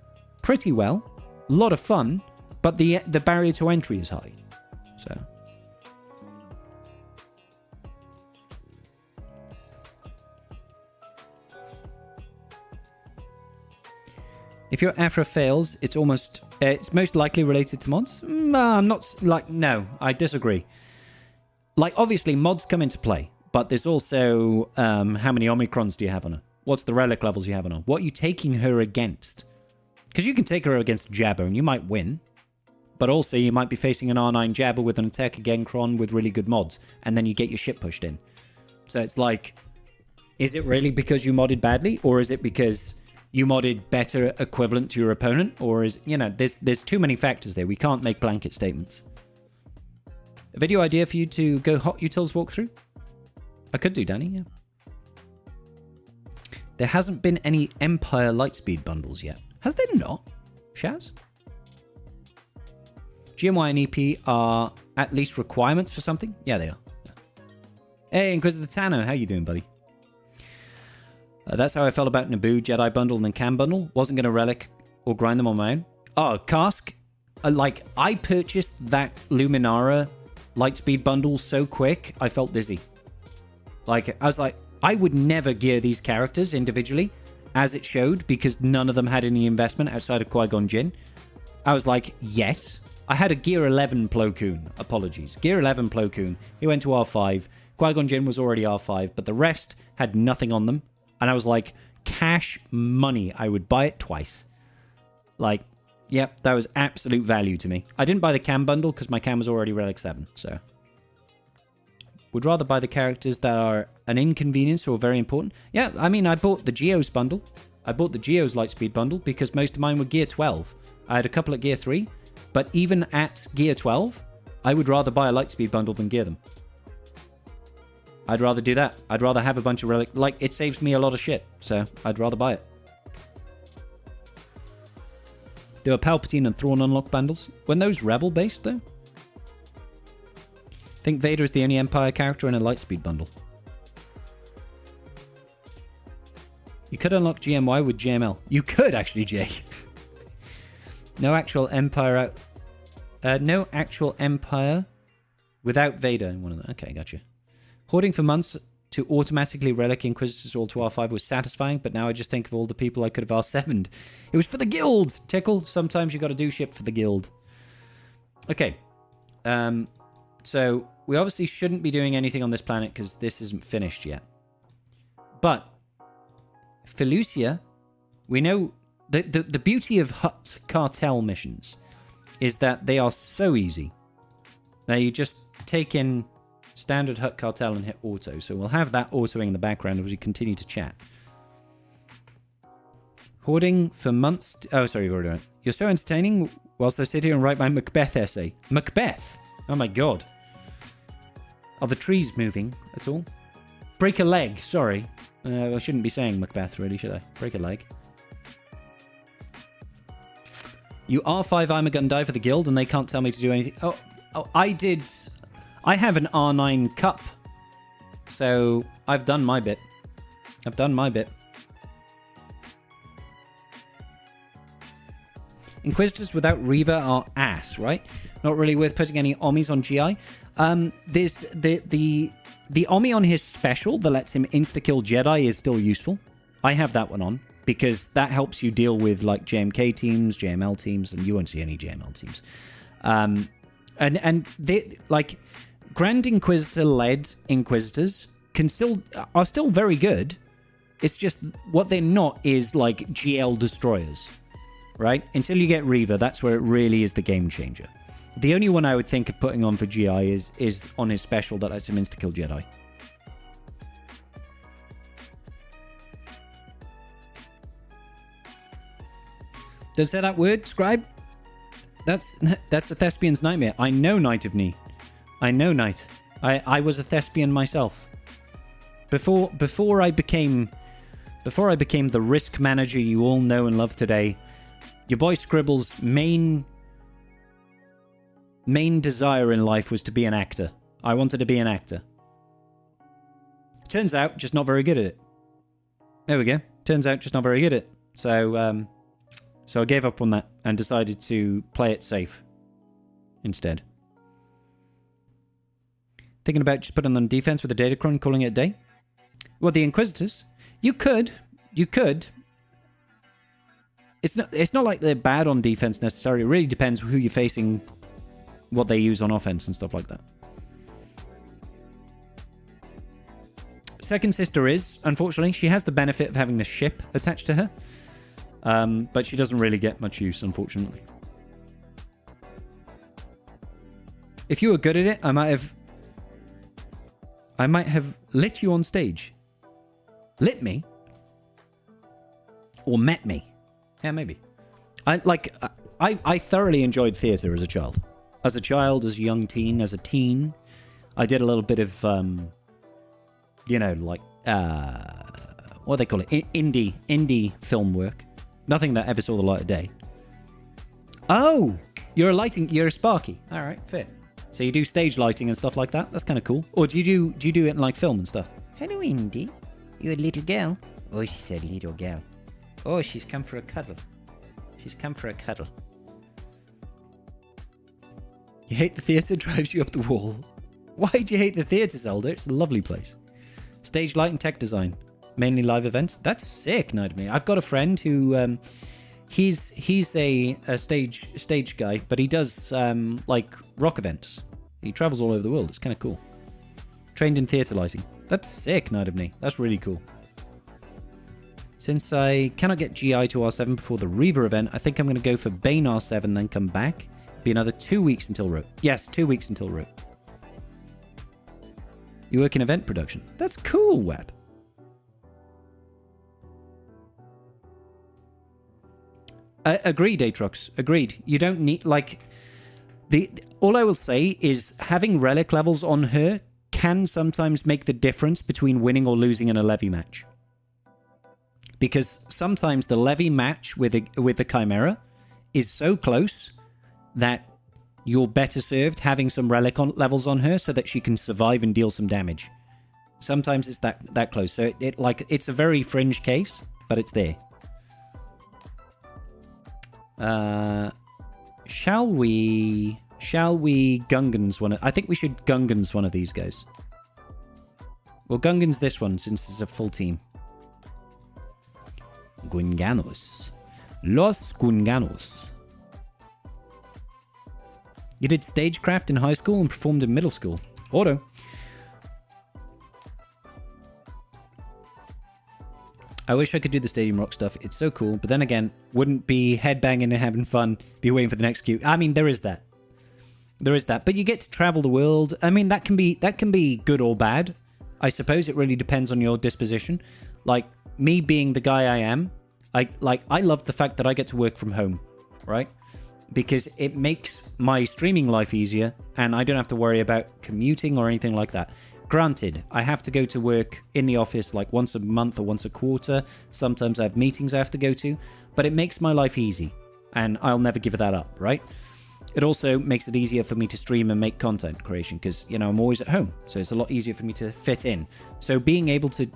A lot of fun, but the barrier to entry is high. So If your Afra fails, it's most likely related to mods. I'm not like, no, I disagree. Like, obviously, mods come into play, but there's also how many Omicrons do you have on her? What's the relic levels you have on her? What are you taking her against? Because you can take her against Jabba and you might win, but also you might be facing an R9 Jabba with an attack Genkron with really good mods, and then you get your shit pushed in. So it's like, is it really because you modded badly, or is it because you modded better equivalent to your opponent, or is, you know, there's too many factors there. We can't make blanket statements. A video idea for you to go hot utils walkthrough? I could do, Danny, yeah. There hasn't been any Empire Lightspeed bundles yet. Has there not? Shaz? GMY and EP are at least requirements for something? Yeah, they are. Yeah. Hey, Inquisitor Tano, how you doing, buddy? That's how I felt about Naboo, Jedi bundle, and then Cam bundle. Wasn't going to relic or grind them on my own. Oh, Cask. I purchased that Luminara Lightspeed bundle so quick, I felt dizzy. Like, I was like, I would never gear these characters individually, as it showed, because none of them had any investment outside of Qui-Gon Jinn. I was like, yes. I had a Gear 11 Plo Koon. Apologies. Gear 11 Plo Koon. He went to R5. Qui-Gon Jinn was already R5, but the rest had nothing on them. And I was like, cash money. I would buy it twice. Like, yep, that was absolute value to me. I didn't buy the Cam bundle because my Cam was already Relic 7, so. Would rather buy the characters that are an inconvenience or very important. Yeah, I mean, I bought the Geos bundle. I bought the Geos Lightspeed bundle because most of mine were Gear 12. I had a couple at Gear 3, but even at Gear 12, I would rather buy a Lightspeed bundle than gear them. I'd rather do that. I'd rather have a bunch of Relic. Like, it saves me a lot of shit, so I'd rather buy it. There were Palpatine and Thrawn unlock bundles. When those Rebel-based, though? I think Vader is the only Empire character in a Lightspeed bundle. You could unlock GMY with GML. You could, actually, Jay. No actual Empire out... no actual Empire without Vader in one of them. Okay, gotcha. Hoarding for months to automatically relic Inquisitors all to R5 was satisfying, but now I just think of all the people I could have R7'd. It was for the guild! Tickle, sometimes you gotta do shit for the guild. Okay. So, we obviously shouldn't be doing anything on this planet because this isn't finished yet. But, Felucia, we know... The beauty of Hutt cartel missions is that they are so easy. Now, you just take in... standard Hutt Cartel and hit auto. So we'll have that autoing in the background as we continue to chat. Hoarding for months... oh, sorry, you've already done it. You're so entertaining whilst I sit here and write my Macbeth essay. Macbeth? Oh my god. Are the trees moving? That's all. Break a leg. Sorry. I shouldn't be saying Macbeth, really, should I? Break a leg. You R5 I'm a Gundai for the guild and they can't tell me to do anything. Oh, I did... I have an R9 cup, so I've done my bit. I've done my bit. Inquisitors without Reva are ass, right? Not really worth putting any Ommis on GI. There's the Ommi on his special that lets him insta-kill Jedi is still useful. I have that one on because that helps you deal with like JMK teams, JML teams, and you won't see any JML teams. And they like... Grand Inquisitor-led Inquisitors are still very good. It's just what they're not is like GL destroyers, right? Until you get Reva, that's where it really is the game changer. The only one I would think of putting on for GI is on his special that lets him insta-kill Jedi. Did I say that word, Scribe? That's a thespian's nightmare. I know Knight of Knee. I know, Knight. I was a thespian myself. Before I became the risk manager you all know and love today, your boy Scribble's main desire in life was to be an actor. I wanted to be an actor. Turns out, just not very good at it. There we go. Turns out, just not very good at it. So I gave up on that and decided to play it safe instead. Thinking about just putting on defense with a Datacron, calling it a day? Well, the Inquisitors. You could. It's not like they're bad on defense necessarily. It really depends who you're facing, what they use on offense and stuff like that. Second sister is, unfortunately, she has the benefit of having the ship attached to her. But she doesn't really get much use, unfortunately. If you were good at it, I might have lit you on stage. Lit me? Or met me? Yeah, maybe. I thoroughly enjoyed theatre as a child. As a child, as a young teen, as a teen. I did a little bit of, what do they call it? Indie film work. Nothing that ever saw the light of day. Oh! You're a Sparky. Alright, fair. So you do stage lighting and stuff like that? That's kind of cool. Or do you do it in like film and stuff? Hello, Indy. You a little girl? Oh, she's a little girl. Oh, she's come for a cuddle. She's come for a cuddle. You hate the theatre, drives you up the wall. Why do you hate the theatre, Zelda? It's a lovely place. Stage light and tech design. Mainly live events. That's sick, Night of Me. I've got a friend who, he's a stage guy, but he does, like, rock events. He travels all over the world. It's kind of cool. Trained in theatre lighting. That's sick, Night of Me. That's really cool. Since I cannot get GI to R7 before the Reaver event, I think I'm going to go for Bane R7, then come back. Be another 2 weeks until Root. Yes, 2 weeks until Root. You work in event production. That's cool, Web. Agreed, Atrox. Agreed. You don't need, like... all I will say is having relic levels on her can sometimes make the difference between winning or losing in a levy match. Because sometimes the levy match with the Chimera is so close that you're better served having some relic levels on her so that she can survive and deal some damage. Sometimes it's that close. So it's a very fringe case, but it's there. Shall we Gungans one? I think we should Gungans one of these guys. Well, Gungans this one since it's a full team. Gunganos. Los Gunganos. You did stagecraft in high school and performed in middle school. Auto. I wish I could do the Stadium Rock stuff. It's so cool. But then again, wouldn't be headbanging and having fun, be waiting for the next queue. I mean, there is that. There is that. But you get to travel the world. I mean, that can be good or bad. I suppose it really depends on your disposition. Like, me being the guy I am, I love the fact that I get to work from home, right? Because it makes my streaming life easier, and I don't have to worry about commuting or anything like that. Granted, I have to go to work in the office like once a month or once a quarter. Sometimes I have meetings I have to go to, but it makes my life easy, and I'll never give that up, right? It also makes it easier for me to stream and make content creation because, you know, I'm always at home, so it's a lot easier for me to fit in. So being able to,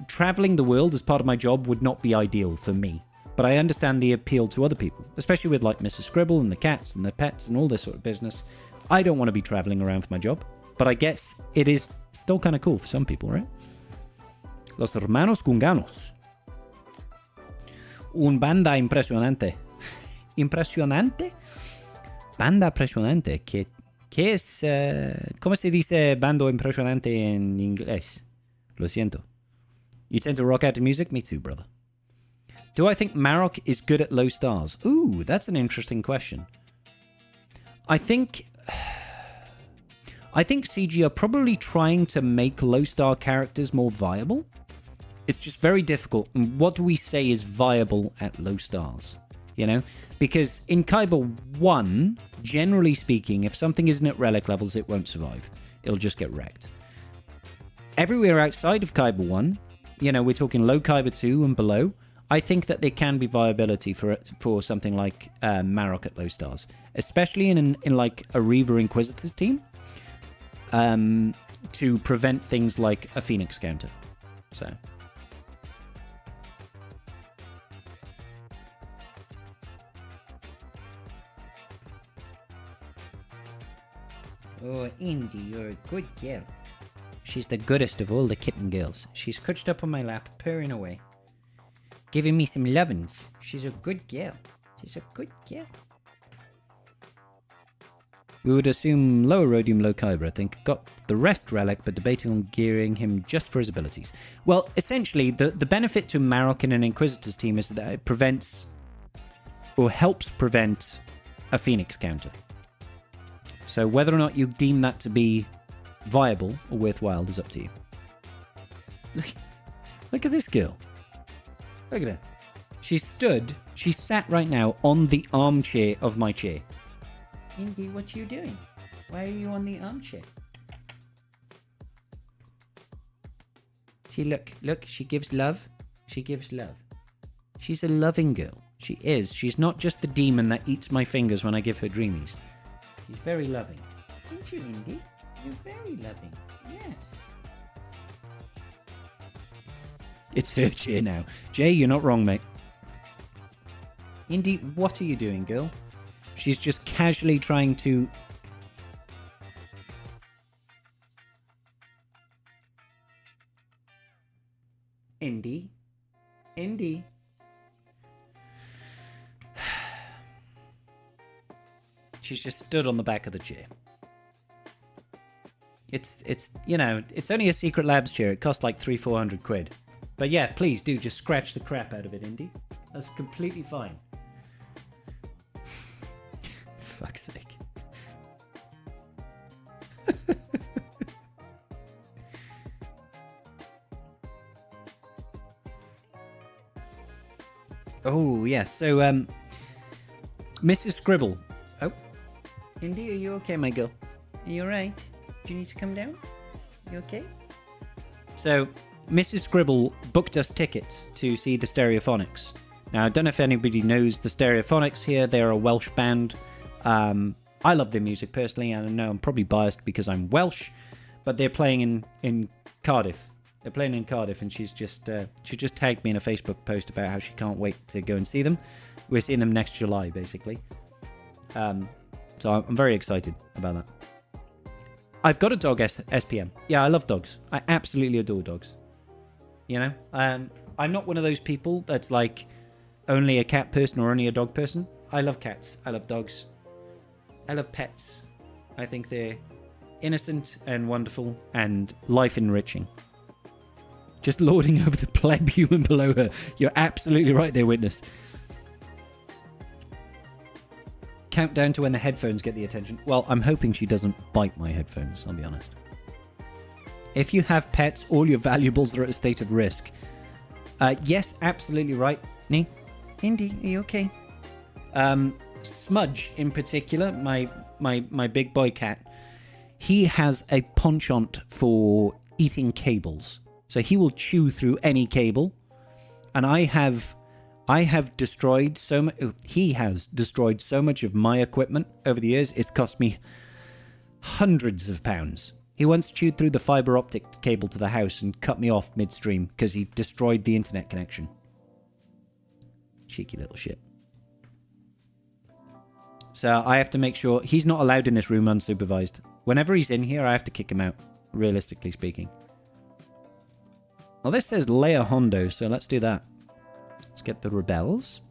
traveling the world as part of my job would not be ideal for me. But I understand the appeal to other people, especially with like Mrs. Scribble and the cats and the pets and all this sort of business. I don't want to be traveling around for my job, but I guess it is still kind of cool for some people, right? Los hermanos Gunganos. Un banda impresionante. ¿Impresionante? Banda impresionante. ¿Qué es? ¿Cómo se dice bando impresionante en inglés? Lo siento. You tend to rock out to music? Me too, brother. Do I think Marok is good at low stars? Ooh, that's an interesting question. I think CG are probably trying to make low star characters more viable. It's just very difficult. And what do we say is viable at low stars? You know? Because in Kyber 1, generally speaking, if something isn't at relic levels, it won't survive. It'll just get wrecked. Everywhere outside of Kyber 1, you know, we're talking low Kyber 2 and below, I think that there can be viability for something like Marok at low stars, especially in like a Reaver Inquisitors team, to prevent things like a Phoenix counter. So. Oh, Indy, you're a good girl. She's the goodest of all the kitten girls. She's crouched up on my lap, purring away. Giving me some lovin's. She's a good girl. She's a good girl. We would assume lower rhodium, low kyber, I think. Got the rest relic, but debating on gearing him just for his abilities. Well, essentially, the benefit to Marok in an Inquisitor's team is that it prevents, or helps prevent, a Phoenix counter. So whether or not you deem that to be viable or worthwhile is up to you. Look at this girl. Look at her. She sat right now on the armchair of my chair. Indy, what are you doing? Why are you on the armchair? See, look, she gives love. She gives love. She's a loving girl. She is. She's not just the demon that eats my fingers when I give her dreamies. She's very loving. Aren't you, Indy? You're very loving. Yes. It's her chair now. Jay, you're not wrong, mate. Indy, what are you doing, girl? She's just casually trying to... Indy? Indy? She's just stood on the back of the chair. It's you know, it's only a Secret Labs chair. It costs like 300-400 quid. But yeah, please do just scratch the crap out of it, Indy. That's completely fine. Fuck's sake. Oh, yeah. So, Mrs. Scribble. Oh. Indy, are you okay, my girl? Are you alright? Do you need to come down? You okay? So, Mrs. Scribble booked us tickets to see the Stereophonics. Now, I don't know if anybody knows the Stereophonics here. They're a Welsh band. I love their music personally, and I know I'm probably biased because I'm Welsh, but they're playing in Cardiff. They're playing in Cardiff, and she just tagged me in a Facebook post about how she can't wait to go and see them. We're seeing them next July, basically. So I'm very excited about that. I've got a dog SPM. Yeah, I love dogs. I absolutely adore dogs. You know, I'm not one of those people that's like only a cat person or only a dog person. I love cats. I love dogs. I love pets. I think they're innocent and wonderful and life-enriching. Just lording over the pleb human below her. You're absolutely right there, witness. Countdown to when the headphones get the attention. Well, I'm hoping she doesn't bite my headphones, I'll be honest. If you have pets, all your valuables are at a state of risk. Yes, absolutely right. Indy, are you okay? Smudge, in particular, my big boy cat, he has a penchant for eating cables. So he will chew through any cable. And I have destroyed so much... He has destroyed so much of my equipment over the years. It's cost me hundreds of pounds. He once chewed through the fiber optic cable to the house and cut me off midstream because he destroyed the internet connection. Cheeky little shit. So I have to make sure he's not allowed in this room unsupervised. Whenever he's in here, I have to kick him out, realistically speaking. Well, this says Leia Hondo, so let's do that. Let's get the Rebels.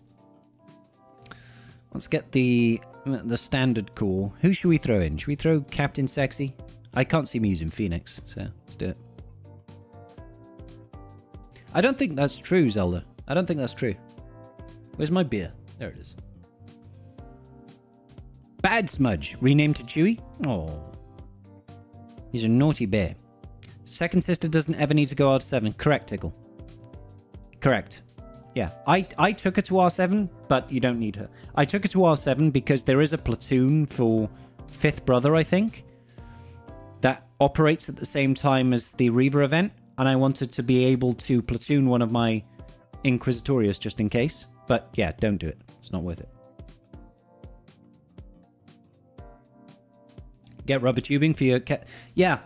Let's get the standard core. Who should we throw in? Should we throw Captain Sexy? I can't see me using Phoenix, so let's do it. I don't think that's true, Zelda. I don't think that's true. Where's my beer? There it is. Bad Smudge, renamed to Chewy? Oh. He's a naughty bear. Second sister doesn't ever need to go R7. Correct, Tickle. Correct. Yeah, I took her to R7, but you don't need her. I took her to R7 because there is a platoon for Fifth Brother, I think, that operates at the same time as the Reaver event, and I wanted to be able to platoon one of my Inquisitorius just in case. But yeah, don't do it. It's not worth it. Get rubber tubing for your cat. Yeah,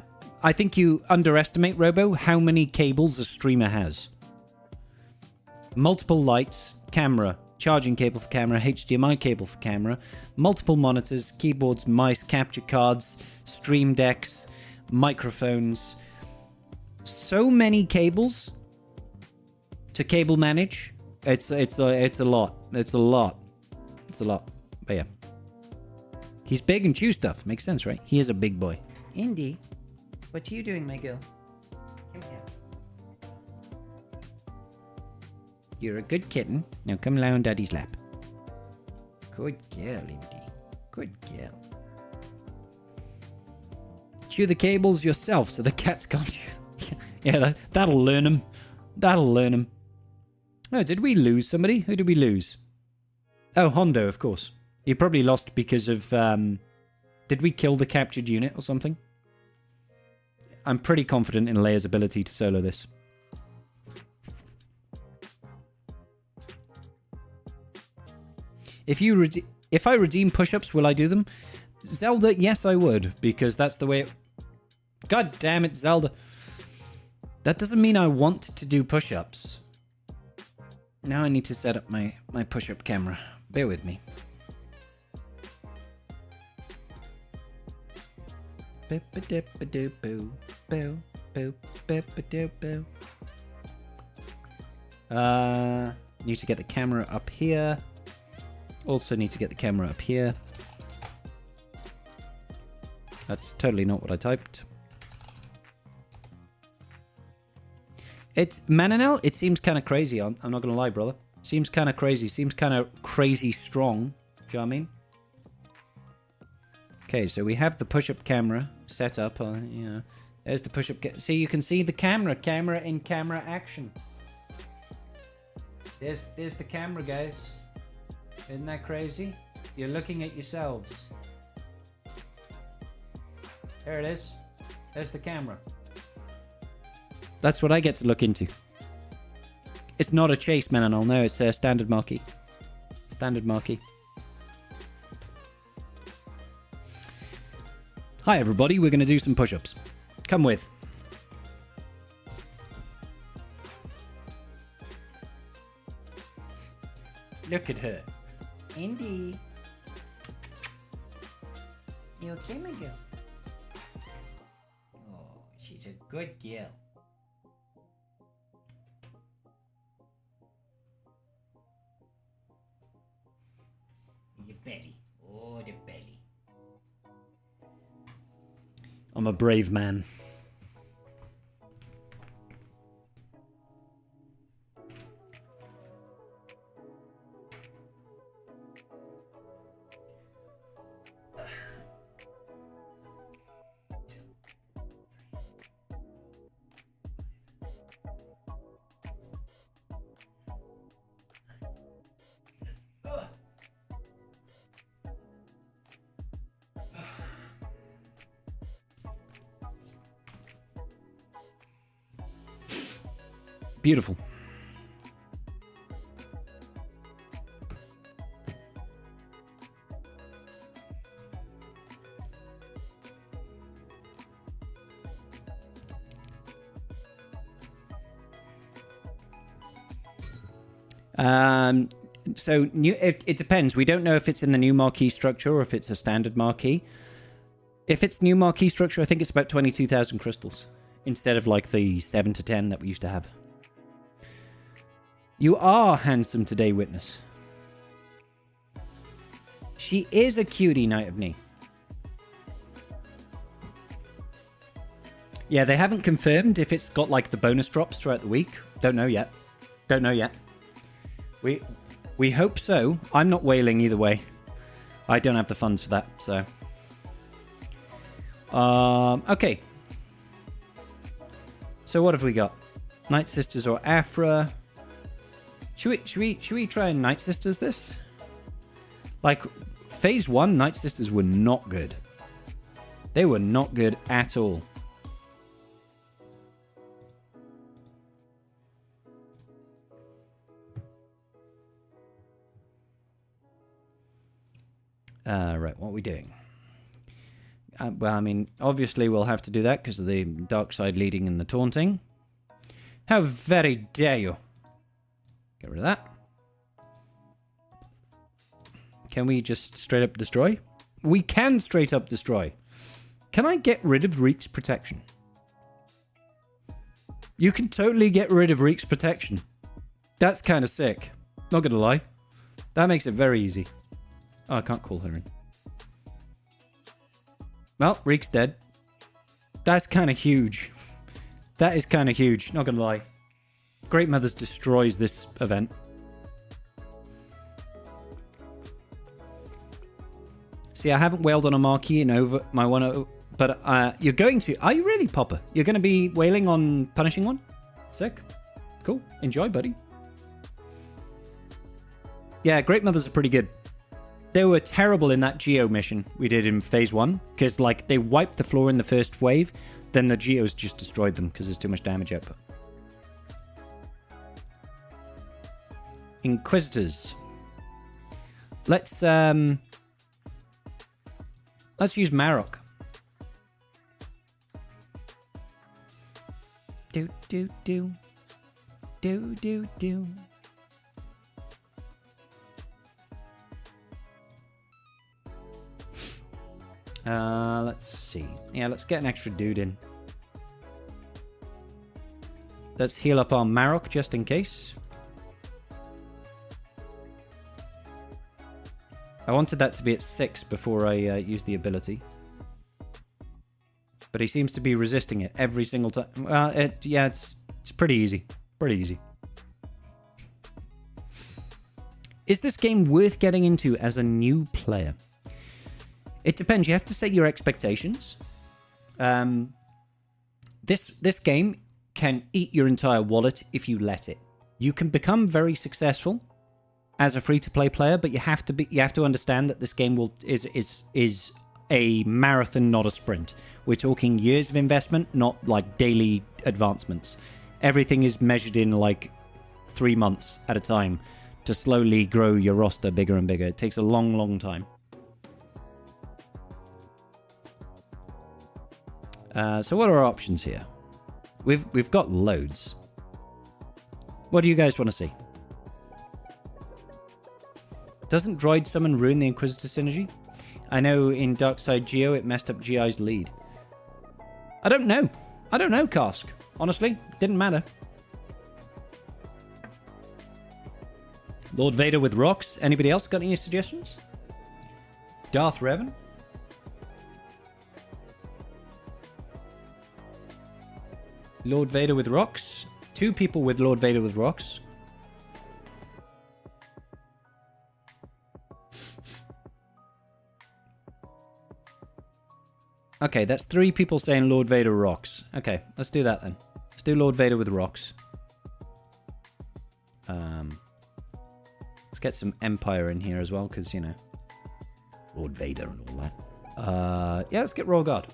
I think you underestimate, Robo, how many cables a streamer has. Multiple lights, camera, charging cable for camera, HDMI cable for camera, multiple monitors, keyboards, mice, capture cards, stream decks, microphones. So many cables to cable manage It's a lot. It's a lot. It's a lot. But yeah. He's big and chew stuff. Makes sense, right? He is a big boy. Indy, what are you doing, my girl? Come here. You're a good kitten. Now come lie on Daddy's lap. Good girl, Indy. Good girl. Chew the cables yourself so the cats can't chew. Yeah, that'll learn him. That'll learn him. Oh, did we lose somebody? Who did we lose? Oh, Hondo, of course. He probably lost because of... did we kill the captured unit or something? I'm pretty confident in Leia's ability to solo this. If I redeem push-ups, will I do them? Zelda, yes, I would, because that's the way it... God damn it, Zelda. That doesn't mean I want to do push-ups. Now I need to set up my push-up camera. Bear with me. Need to get the camera up here. Also need to get the camera up here. That's totally not what I typed. It's Mananel. It seems kind of crazy. I'm not gonna lie, brother. Seems kind of crazy. Seems kind of crazy strong. Do you know what I mean? Okay, so we have the push-up camera set up. There's the push-up. See, you can see the camera. Camera in camera action. There's the camera, guys. Isn't that crazy? You're looking at yourselves. There it is. There's the camera. That's what I get to look into. It's not a chase, Mananol. No, it's a standard marquee. Standard marquee. Hi, everybody. We're going to do some push-ups. Come with. Look at her. Indy. You okay, my girl? Oh, she's a good girl. Your belly. Oh, the belly. I'm a brave man. Beautiful. So it depends. We don't know if it's in the new marquee structure or if it's a standard marquee. If it's new marquee structure, I think it's about 22,000 crystals instead of like the 7 to 10 that we used to have. You are handsome today, Witness. She is a cutie, Knight of Knee. Yeah, they haven't confirmed if it's got like the bonus drops throughout the week. Don't know yet. Don't know yet. We hope so. I'm not whaling either way. I don't have the funds for that, so. Okay. So what have we got? Night Sisters or Afra? Should we try and Night Sisters this? Like, Phase 1 Night Sisters were not good. They were not good at all. Right, what are we doing? Well, I mean, obviously we'll have to do that because of the dark side leading and the taunting. How very dare you! Get rid of that. Can we just straight up destroy? We can straight up destroy. Can I get rid of Reek's protection? You can totally get rid of Reek's protection. That's kind of sick. Not gonna lie. That makes it very easy. Oh, I can't call her in. Well, Reek's dead. That's kind of huge. That is kind of huge, not gonna lie. Great Mothers destroys this event. See, I haven't wailed on a marquee in over my one, but you're going to. Are you really, Popper? You're going to be wailing on punishing one? Sick. Cool. Enjoy, buddy. Yeah, Great Mothers are pretty good. They were terrible in that Geo mission we did in Phase 1, because, like, they wiped the floor in the first wave, then the Geos just destroyed them, because there's too much damage output. Inquisitors. Let's use Marok. Do. Let's see. Yeah, let's get an extra dude in. Let's heal up our Marok just in case. I wanted that to be at 6 before I use the ability. But he seems to be resisting it every single time. Well, it's pretty easy. Pretty easy. Is this game worth getting into as a new player? It depends. You have to set your expectations. This game can eat your entire wallet if you let it. You can become very successful as a free-to-play player, but you have to understand that this game is a marathon, not a sprint. We're talking years of investment, not like daily advancements. Everything is measured in like 3 months at a time to slowly grow your roster bigger and bigger. It takes a long, long time. So what are our options here? We've got loads. What do you guys want to see? Doesn't Droid Summon ruin the Inquisitor synergy? I know in Darkside Geo it messed up GI's lead. I don't know. I don't know, Cask. Honestly, didn't matter. Lord Vader with rocks. Anybody else got any suggestions? Darth Revan? Lord Vader with rocks. 2 people with Lord Vader with rocks. Okay, that's 3 people saying Lord Vader rocks. Okay, let's do that then. Let's do Lord Vader with rocks. Let's get some Empire in here as well, because, you know, Lord Vader and all that. Yeah, let's get Royal Guard.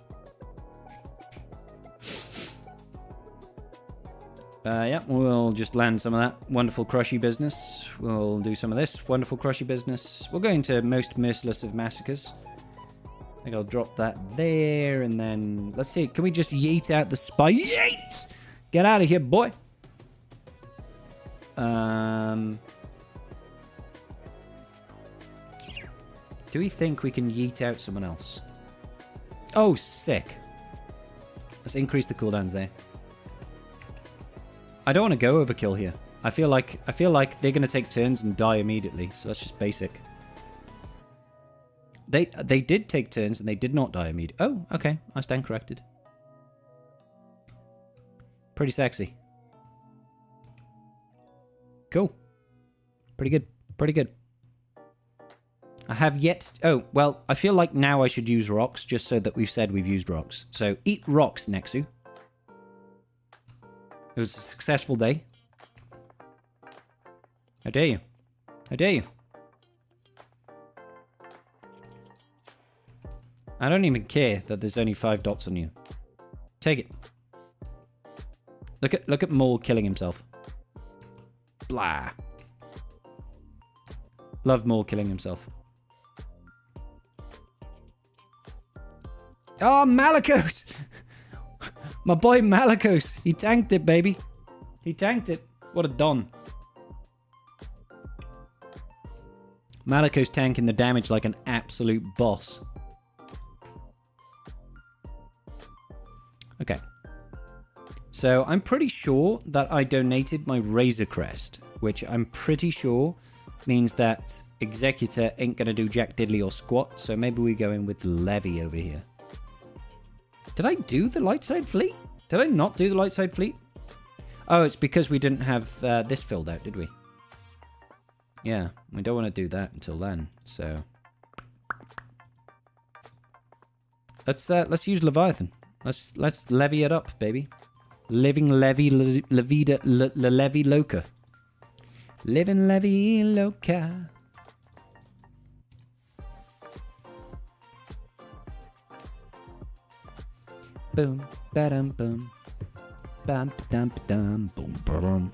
Yeah, we'll just land some of that wonderful crushy business. We'll do some of this wonderful crushy business. We'll go into most merciless of massacres. I think I'll drop that there, and then let's see. Can we just yeet out the spy? Yeet! Get out of here, boy. Do we think we can yeet out someone else? Oh, sick. Let's increase the cooldowns there. I don't want to go overkill here. I feel like they're going to take turns and die immediately, so that's just basic. They did take turns and they did not die immediately. Oh, okay. I stand corrected. Pretty sexy. Cool. Pretty good. Pretty good. I have yet... Oh, well, I feel like now I should use rocks just so that we've said we've used rocks. So, eat rocks, Nexu. It was a successful day. How dare you? How dare you? I don't even care that there's only 5 dots on you. Take it. Look at Maul killing himself. Blah. Love Maul killing himself. Oh, Malicos! My boy Malicos. He tanked it, baby. He tanked it. What a don. Malicos tanking the damage like an absolute boss. Okay. So I'm pretty sure that I donated my Razor Crest which I'm pretty sure means that Executor ain't going to do jack diddly or squat, so maybe we go in with Levy over here. Did I do the light side fleet? Did I not do the light side fleet? Oh, it's because we didn't have this filled out, did we? Yeah, we don't want to do that until then, so... Let's use Leviathan. Let's levy it up, baby. Living levy levida levy loca. Living levy loca. Boom, ba-dum, boom. Bum, dum, dum, boom, ba-dum.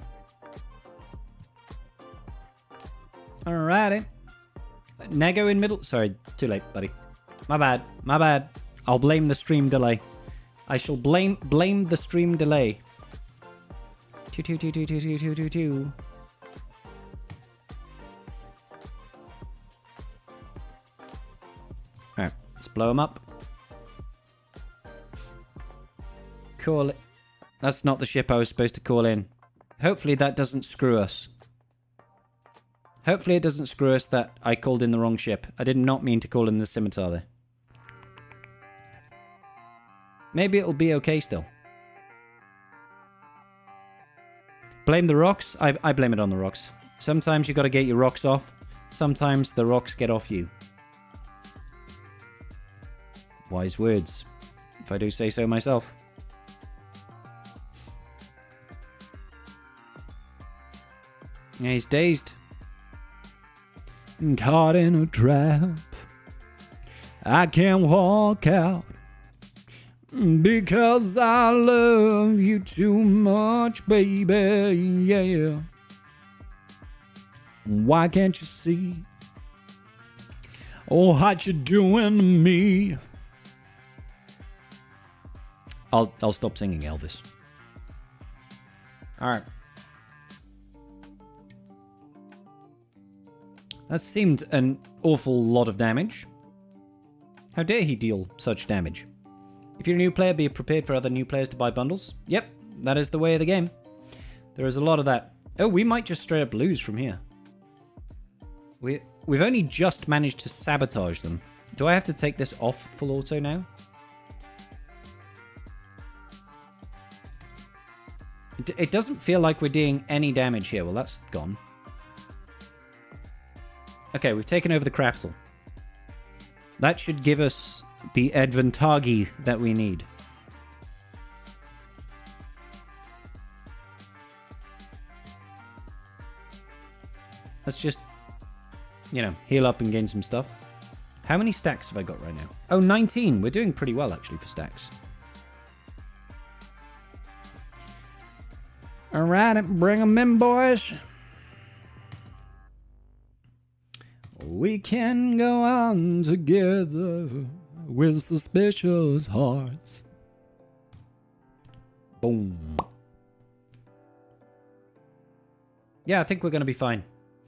Alrighty. Nego in middle. Sorry, too late, buddy. My bad. My bad. I'll blame the stream delay. I shall blame the stream delay. Two. Alright, let's blow him up. Call it. That's not the ship I was supposed to call in. Hopefully that doesn't screw us. Hopefully it doesn't screw us that I called in the wrong ship. I did not mean to call in the scimitar there. Maybe it'll be okay still. Blame the rocks? I blame it on the rocks. Sometimes you got to get your rocks off. Sometimes the rocks get off you. Wise words, if I do say so myself. Yeah, he's dazed. Caught in a trap. I can't walk out. Because I love you too much, baby, yeah. Why can't you see? Oh, what you doing to me? I'll stop singing Elvis. Alright. That seemed an awful lot of damage. How dare he deal such damage? If you're a new player, be prepared for other new players to buy bundles. Yep, that is the way of the game. There is a lot of that. Oh, we might just straight up lose from here. We've only just managed to sabotage them. Do I have to take this off full auto now? It doesn't feel like we're doing any damage here. Well, that's gone. Okay, we've taken over the capital. That should give us the advantage that we need. Let's just, you know, heal up and gain some stuff. How many stacks have I got right now? Oh, 19. We're doing pretty well, actually, for stacks. Alright, bring them in, boys. We can go on together with suspicious hearts. Boom. Yeah, I think we're going to be fine.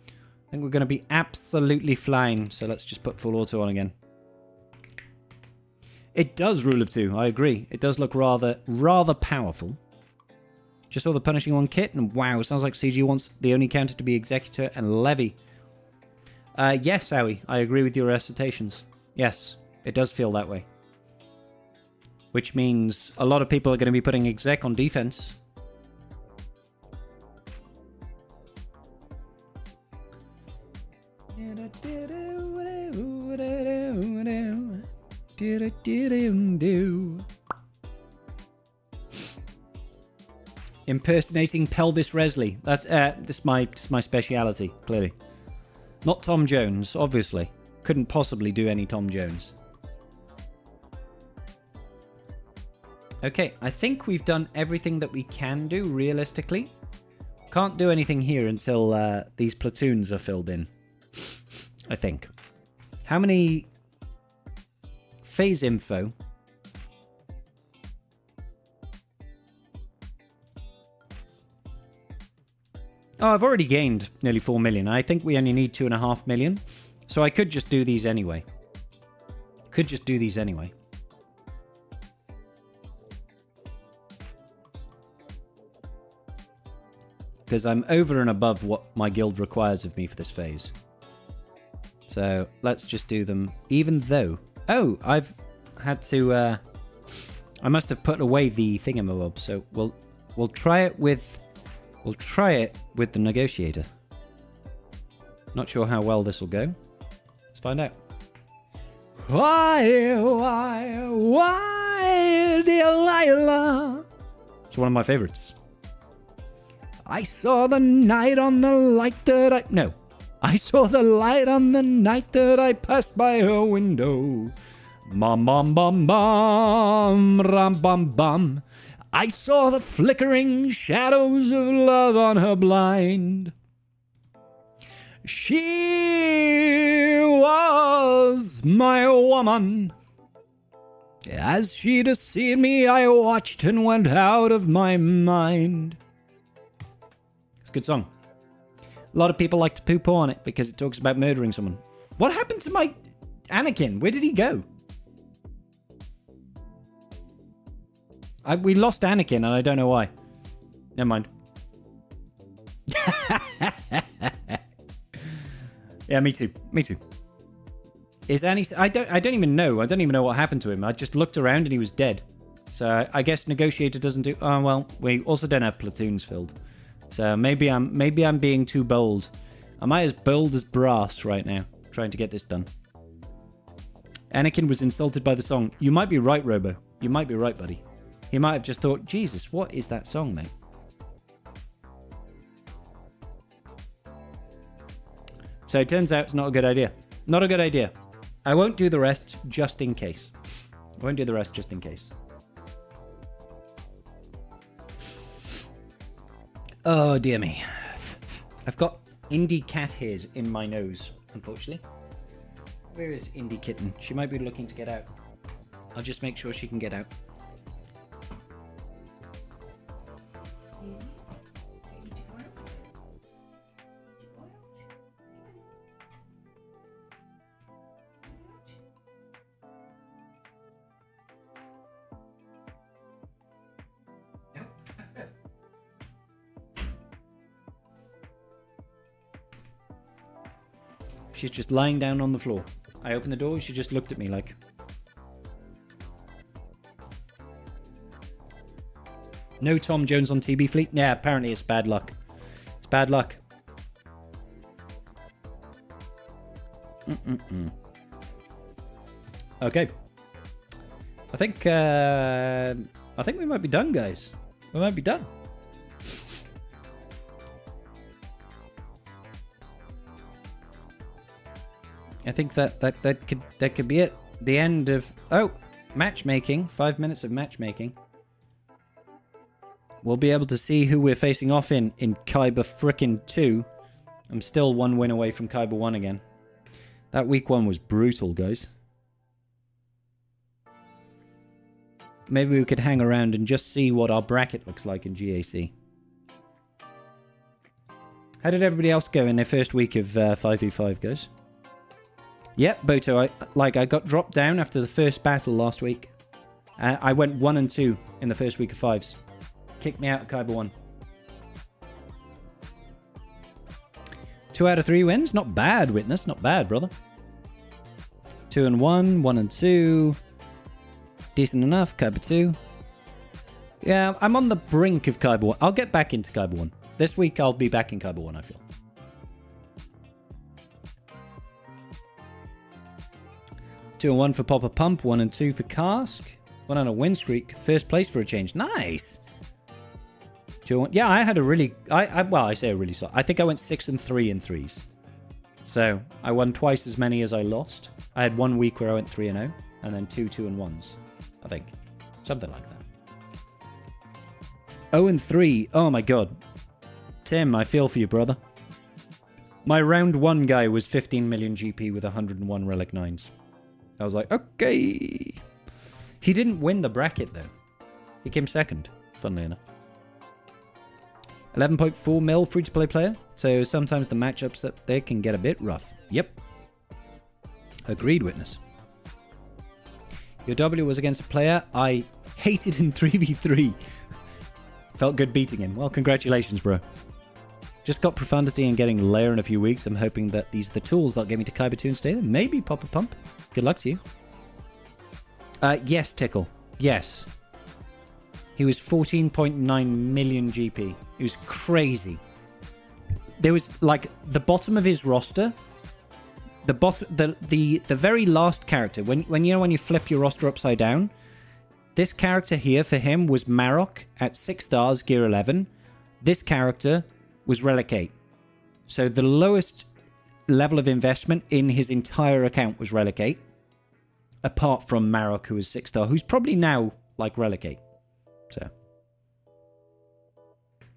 I think we're going to be absolutely flying. So let's just put full auto on again. It does rule of two. I agree. It does look rather powerful. Just saw the punishing one kit, and wow, sounds like CG wants the only counter to be Executor and Levy. Yes, Owie, I agree with your assertions. Yes, it does feel that way. Which means a lot of people are going to be putting Exec on defense. Impersonating Pelvis Resley. That's this is my speciality, clearly. Not Tom Jones, obviously. Couldn't possibly do any Tom Jones. Okay, I think we've done everything that we can do, realistically. Can't do anything here until these platoons are filled in. I think. How many phase info? Oh, I've already gained nearly 4 million. I think we only need 2.5 million. So I could just do these anyway. because I'm over and above what my guild requires of me for this phase. So let's just do them, even though... Oh, I've had to... I must have put away the thingamabob, so we'll try it with... We'll try it with the negotiator. Not sure how well this will go. Let's find out. Why, Delilah? It's one of my favorites. I saw the night on the light that I... No. I saw the light on the night that I passed by her window. Bum, bum, bum, bum, ram, bum, bum. I saw the flickering shadows of love on her blind. She was my woman. As she deceived me, I watched and went out of my mind. It's a good song. A lot of people like to poo-poo on it because it talks about murdering someone. What happened to my Anakin? Where did he go? We lost Anakin and I don't know why. Never mind. Yeah, me too. Me too. Is Annie... I don't even know. I don't even know what happened to him. I just looked around and he was dead. So I guess Negotiator doesn't do... Oh, well, we also don't have platoons filled. So maybe I'm being too bold. I might as bold as brass right now, trying to get this done. Anakin was insulted by the song. You might be right, Robo. You might be right, buddy. He might have just thought, Jesus, what is that song, mate? So it turns out it's not a good idea. Not a good idea. I won't do the rest just in case. I won't do the rest just in case. Oh, dear me. I've got indie cat hairs in my nose, unfortunately. Where is indie kitten? She might be looking to get out. I'll just make sure she can get out. She's just lying down on the floor. I opened the door, she just looked at me like... No Tom Jones on TB Fleet? Yeah, apparently it's bad luck. It's bad luck. Okay. I think we might be done, guys. We might be done. I think that could be it. The end of... Oh, matchmaking. 5 minutes of matchmaking. We'll be able to see who we're facing off in Kyber frickin' 2. I'm still one win away from Kyber 1 again. That week 1 was brutal, guys. Maybe we could hang around and just see what our bracket looks like in GAC. How did everybody else go in their first week of 5v5, guys? Yep, Boto, I got dropped down after the first battle last week. I went 1 and 2 in the first week of 5s. Kicked me out of Kyber 1. 2 out of 3 wins? Not bad, Witness. Not bad, brother. 2 and 1, 1 and 2. Decent enough, Kyber 2. Yeah, I'm on the brink of Kyber 1. I'll get back into Kyber 1. This week I'll be back in Kyber 1, I feel. 2 and 1 for Popper Pump, 1 and 2 for Cask. 1 on a win streak. First place for a change. Nice! 2 and 1. Yeah, I had a really... I say a really solid. I think I went 6 and 3 in 3s. So, I won twice as many as I lost. I had 1 week where I went 3 and 0. And then 2 and 1s. I think. Something like that. 0 and 3. Oh my god. Tim, I feel for you, brother. My round 1 guy was 15 million GP with 101 Relic 9s. I was like, okay. He didn't win the bracket, though. He came second, funnily enough. 11.4 mil free-to-play player. So sometimes the matchups up there can get a bit rough. Yep. Agreed, Witness. Your W was against a player I hated in 3v3. Felt good beating him. Well, congratulations, bro. Just got Profundity and getting Lair in a few weeks. I'm hoping that these are the tools that'll get me to Kaiba 2 and stay there. Maybe Pop a Pump. Good luck to you. Yes, Tickle. Yes. He was 14.9 million GP. It was crazy. There was, like, the bottom of his roster... The very last character, when you flip your roster upside down, this character here for him was Marok at 6 stars, gear 11. This character was Relic 8. So the lowest level of investment in his entire account was Relic 8. Apart from Marok, who was 6 star, who's probably now like Relic 8. So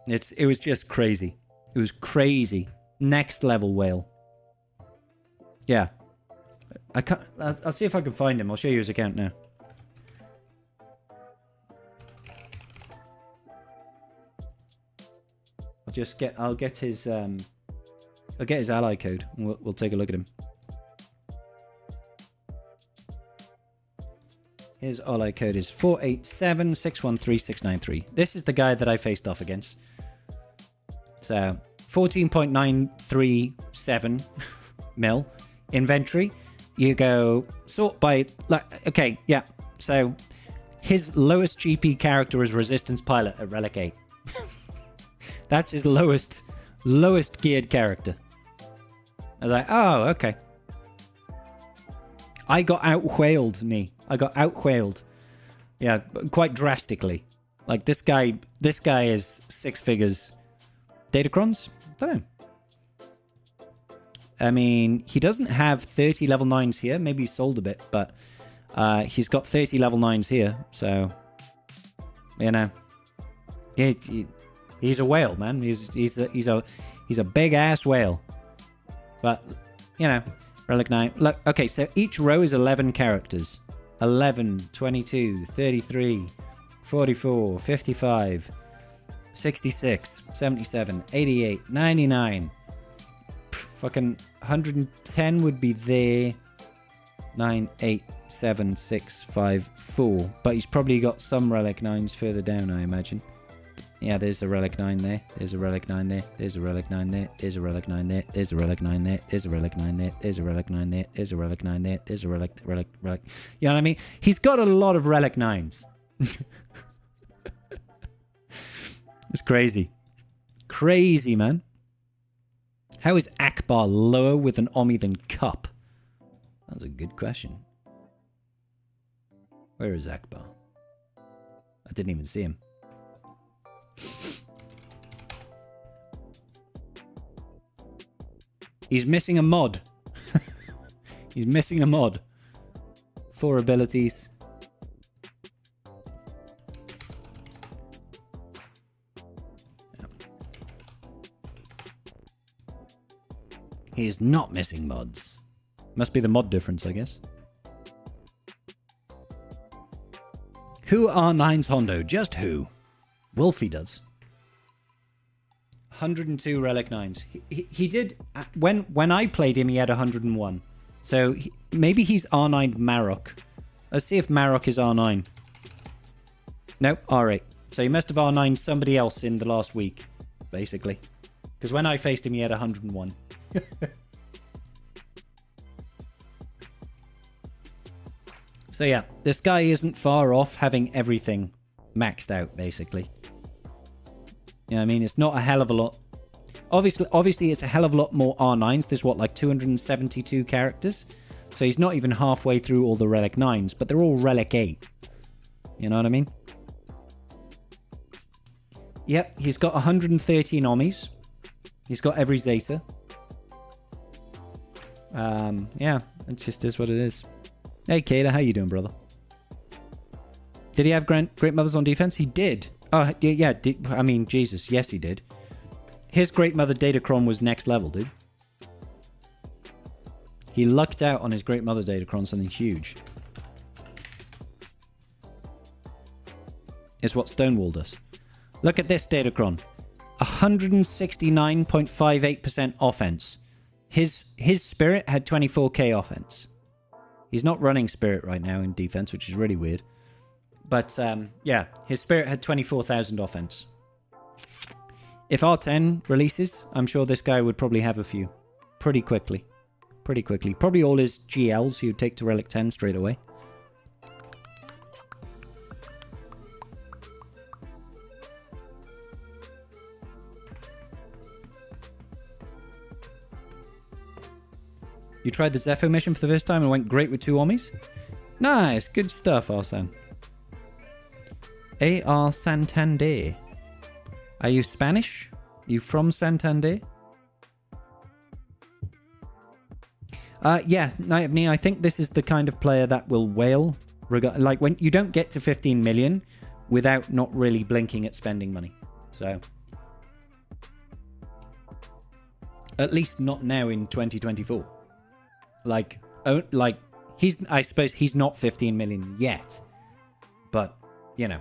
it was just crazy. It was crazy. Next level whale. Yeah. I'll see if I can find him. I'll show you his account now. I'll get his ally code and we'll take a look at him. His ally code is 487613693. This is the guy that I faced off against. So 14.937 mil. Inventory, you go sort by, like, okay, yeah. So his lowest GP character is Resistance Pilot at Relic 8. That's his lowest geared character. I was like, oh, okay. I got out-whaled, me. I got out-whaled. Yeah, quite drastically. Like, this guy is 6 figures. Datacrons? Don't know. I mean, he doesn't have 30 level 9s here. Maybe he's sold a bit, but he's got 30 level 9s here. So, you know, he's a whale, man. He's a big ass whale. But, you know, Relic 9. Look, okay, so each row is 11 characters. 11, 22, 33, 44, 55, 66, 77, 88, 99. Fucking 110 would be there. 9, 8, 7, 6, 5, 4. But he's probably got some Relic 9s further down, I imagine. Yeah, there's a Relic 9 there. There's a Relic 9 there. There's a Relic 9 there. There's a Relic 9 there. There's a Relic 9 there. There's a Relic 9 there. There's a Relic 9 there. There's a Relic 9 there. There's a Relic. You know what I mean? He's got a lot of Relic 9s. It's crazy. Crazy, man. How is Akbar lower with an Omi than Cup? That was a good question. Where is Akbar? I didn't even see him. He's missing a mod. He's missing a mod. 4 abilities. He is not missing mods. Must be the mod difference, I guess. Who R9's Hondo? Just who? Wolfie does. 102 Relic 9s. He did... When I played him, he had 101. So maybe he's R9 Marok. Let's see if Marok is R9. Nope, R8. So he must have R9 somebody else in the last week, basically. Because when I faced him, he had 101. So yeah, this guy isn't far off having everything maxed out, basically. You know what I mean? It's not a hell of a lot. Obviously, it's a hell of a lot more R9s. There's what, like 272 characters? So he's not even halfway through all the Relic 9s, but they're all Relic 8. You know what I mean? Yep, he's got 113 Omis. He's got every Zeta. Yeah, it just is what it is. Hey, Kayla, how you doing, brother? Did he have Great Mothers on defense? He did. Oh, yeah. I mean, Jesus. Yes, he did. His Great Mother Datacron was next level, dude. He lucked out on his Great Mother Datacron, something huge. It's what Stonewall does. Look at this Datacron. 169.58% offense. His Spirit had 24k offense. He's not running Spirit right now in defense, which is really weird. But, yeah, his Spirit had 24,000 offense. If R10 releases, I'm sure this guy would probably have a few. Pretty quickly. Pretty quickly. Probably all his GLs he would take to Relic 10 straight away. You tried the Zepho mission for the first time and went great with 2 armies? Nice, good stuff, Arsan. A.R. Santander. Are you Spanish? Are you from Santander? Yeah, Night of Knee, I think this is the kind of player that will wail. Like, when you don't get to 15 million without not really blinking at spending money. So, at least not now in 2024. Like I suppose he's not 15 million yet, but you know,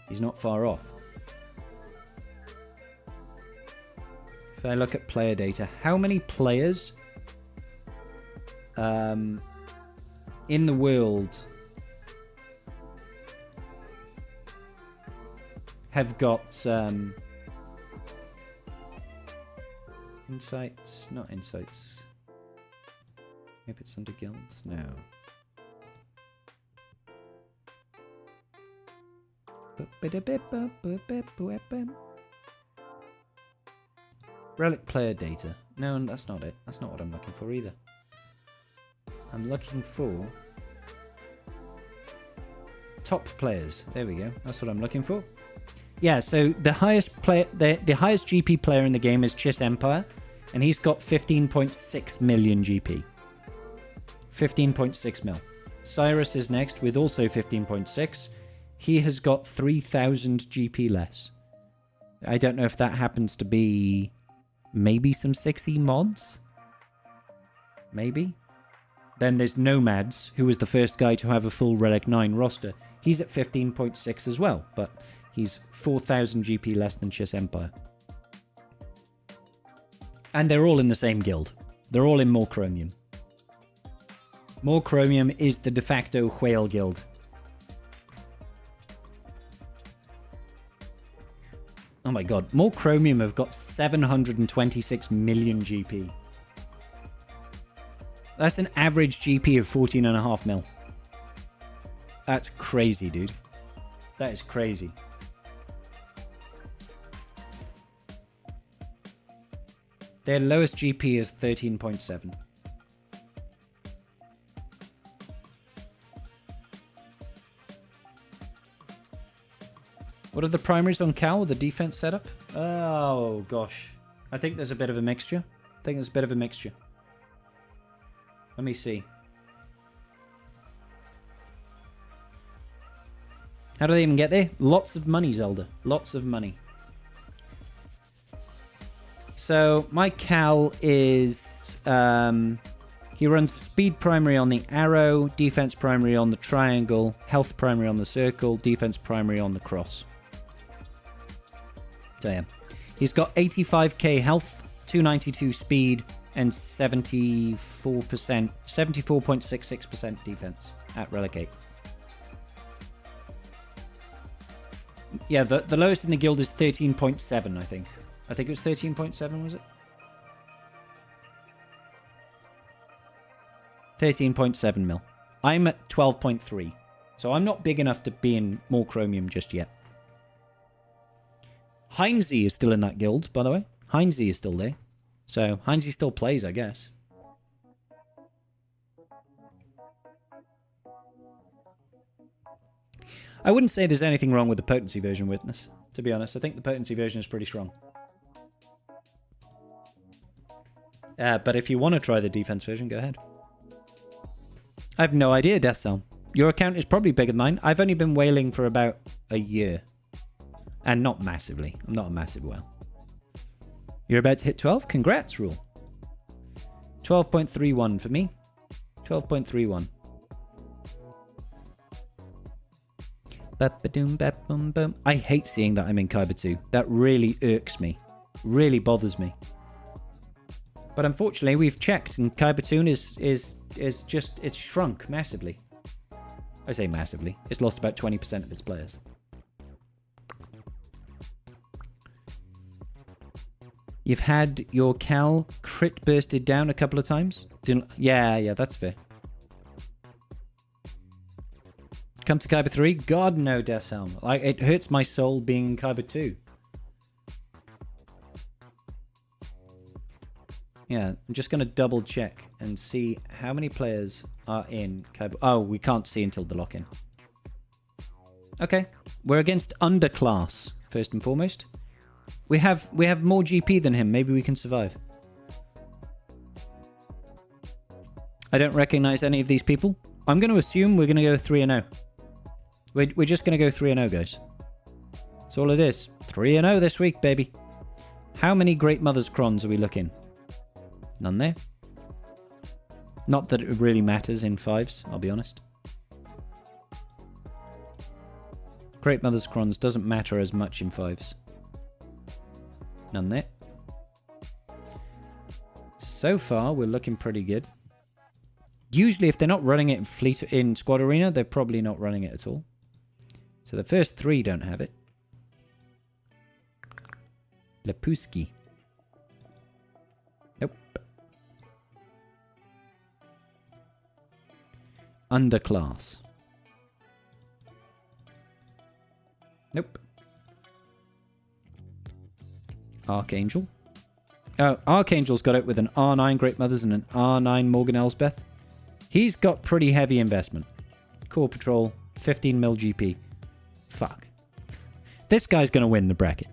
he's not far off. If I look at player data, how many players in the world have got insights? Not insights. Maybe it's under guilds? No. Relic player data. No, that's not it. That's not what I'm looking for either. I'm looking for top players. There we go. That's what I'm looking for. Yeah, so the highest player, the highest GP player in the game is Chiss Empire, and he's got 15.6 million GP. 15.6 mil. Cyrus is next with also 15.6. He has got 3,000 GP less. I don't know if that happens to be maybe some 6E mods. Maybe. Then there's Nomads, who was the first guy to have a full Relic 9 roster. He's at 15.6 as well, but he's 4,000 GP less than Chiss Empire. And they're all in the same guild. They're all in More Chromium. More Chromium is the de facto whale guild. Oh my god, More Chromium have got 726 million GP. That's an average GP of 14.5 mil. That's crazy, dude. That is crazy. Their lowest GP is 13.7. What are the primaries on Cal, the defense setup? Oh, gosh. I think there's a bit of a mixture. Let me see. How do they even get there? Lots of money, Zelda. Lots of money. So, my Cal is... he runs speed primary on the arrow, defense primary on the triangle, health primary on the circle, defense primary on the cross. Damn. He's got 85k health, 292 speed, and 74.66% defense at Relic 8. Yeah, the lowest in the guild is 13.7, I think. I think it was 13.7, was it? 13.7 mil. I'm at 12.3. So I'm not big enough to be in More Chromium just yet. Heinze is still in that guild, by the way. Heinze is still there. So Heinze still plays, I guess. I wouldn't say there's anything wrong with the potency version, Witness. To be honest, I think the potency version is pretty strong. But if you want to try the defense version, go ahead. I have no idea, Death Cell. Your account is probably bigger than mine. I've only been whaling for about a year. And not massively. I'm not a massive whale. You're about to hit 12? Congrats, Rule. 12.31 for me. 12.31. I hate seeing that I'm in Kyber 2. That really irks me. Really bothers me. But unfortunately, we've checked, and Kyber 2 is just... It's shrunk massively. I say massively. It's lost about 20% of its players. You've had your Cal crit bursted down a couple of times? Yeah, that's fair. Come to Kyber 3? God, no, Deathhelm. Like, it hurts my soul being in Kyber 2. Yeah, I'm just going to double check and see how many players are in Kyber. Oh, we can't see until the lock-in. Okay, we're against underclass, first and foremost. We have more GP than him. Maybe we can survive. I don't recognize any of these people. I'm going to assume we're going to go 3-0. We're just going to go 3-0, guys. That's all it is. 3-0 this week, baby. How many Great Mother's Crons are we looking? None there. Not that it really matters in 5s, I'll be honest. Great Mother's Crons doesn't matter as much in 5s. None there. So far, we're looking pretty good. Usually, if they're not running it in Squad Arena, they're probably not running it at all. So the first 3 don't have it. Lepuski. Nope. Underclass. Nope. Archangel. Oh, Archangel's got it with an R9 Great Mothers and an R9 Morgan Elsbeth. He's got pretty heavy investment. Core Patrol, 15 mil GP. Fuck. This guy's going to win the bracket.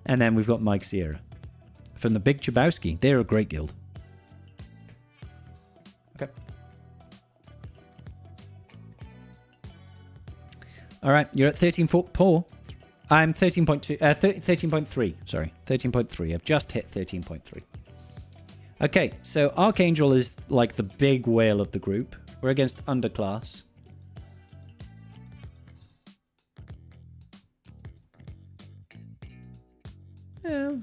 And then we've got Mike Sierra. From the Big Chabowski. They're a great guild. Okay. Alright, you're at 13.4. I'm 13.2, 13.3, sorry. 13.3. I've just hit 13.3. Okay, so Archangel is like the big whale of the group. We're against Underclass. Yeah,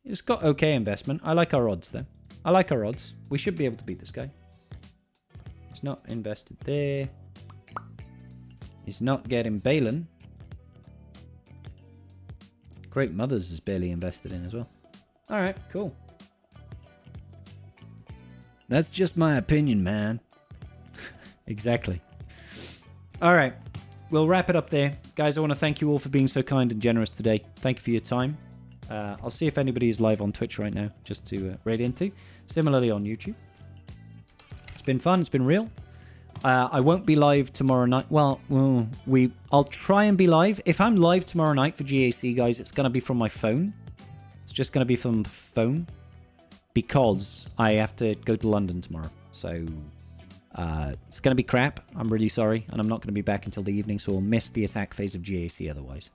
it's got okay investment. I like our odds, though. I like our odds. We should be able to beat this guy. He's not invested there. He's not getting Balin. Great Mothers is barely invested in as well. Alright, cool. That's just my opinion, man. Exactly. Alright, we'll wrap it up there. Guys, I want to thank you all for being so kind and generous today. Thank you for your time. I'll see if anybody is live on Twitch right now, just to raid into. Similarly on YouTube. It's been fun. It's been real. I won't be live tomorrow night. Well, I'll try and be live. If I'm live tomorrow night for GAC, guys, it's going to be from my phone. It's just going to be from the phone. Because I have to go to London tomorrow. So, it's going to be crap. I'm really sorry. And I'm not going to be back until the evening, so we'll miss the attack phase of GAC otherwise.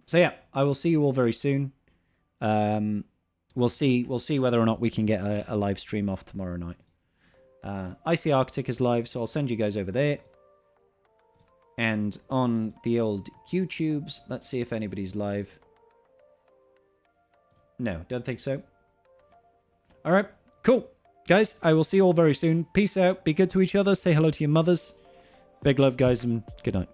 So yeah, I will see you all very soon. We'll see whether or not we can get a live stream off tomorrow night. Icy Arctic is live, so I'll send you guys over there. And on the old YouTubes, let's see if anybody's live. No, don't think so. Alright, cool. Guys, I will see you all very soon. Peace out, be good to each other, say hello to your mothers. Big love, guys, and good night.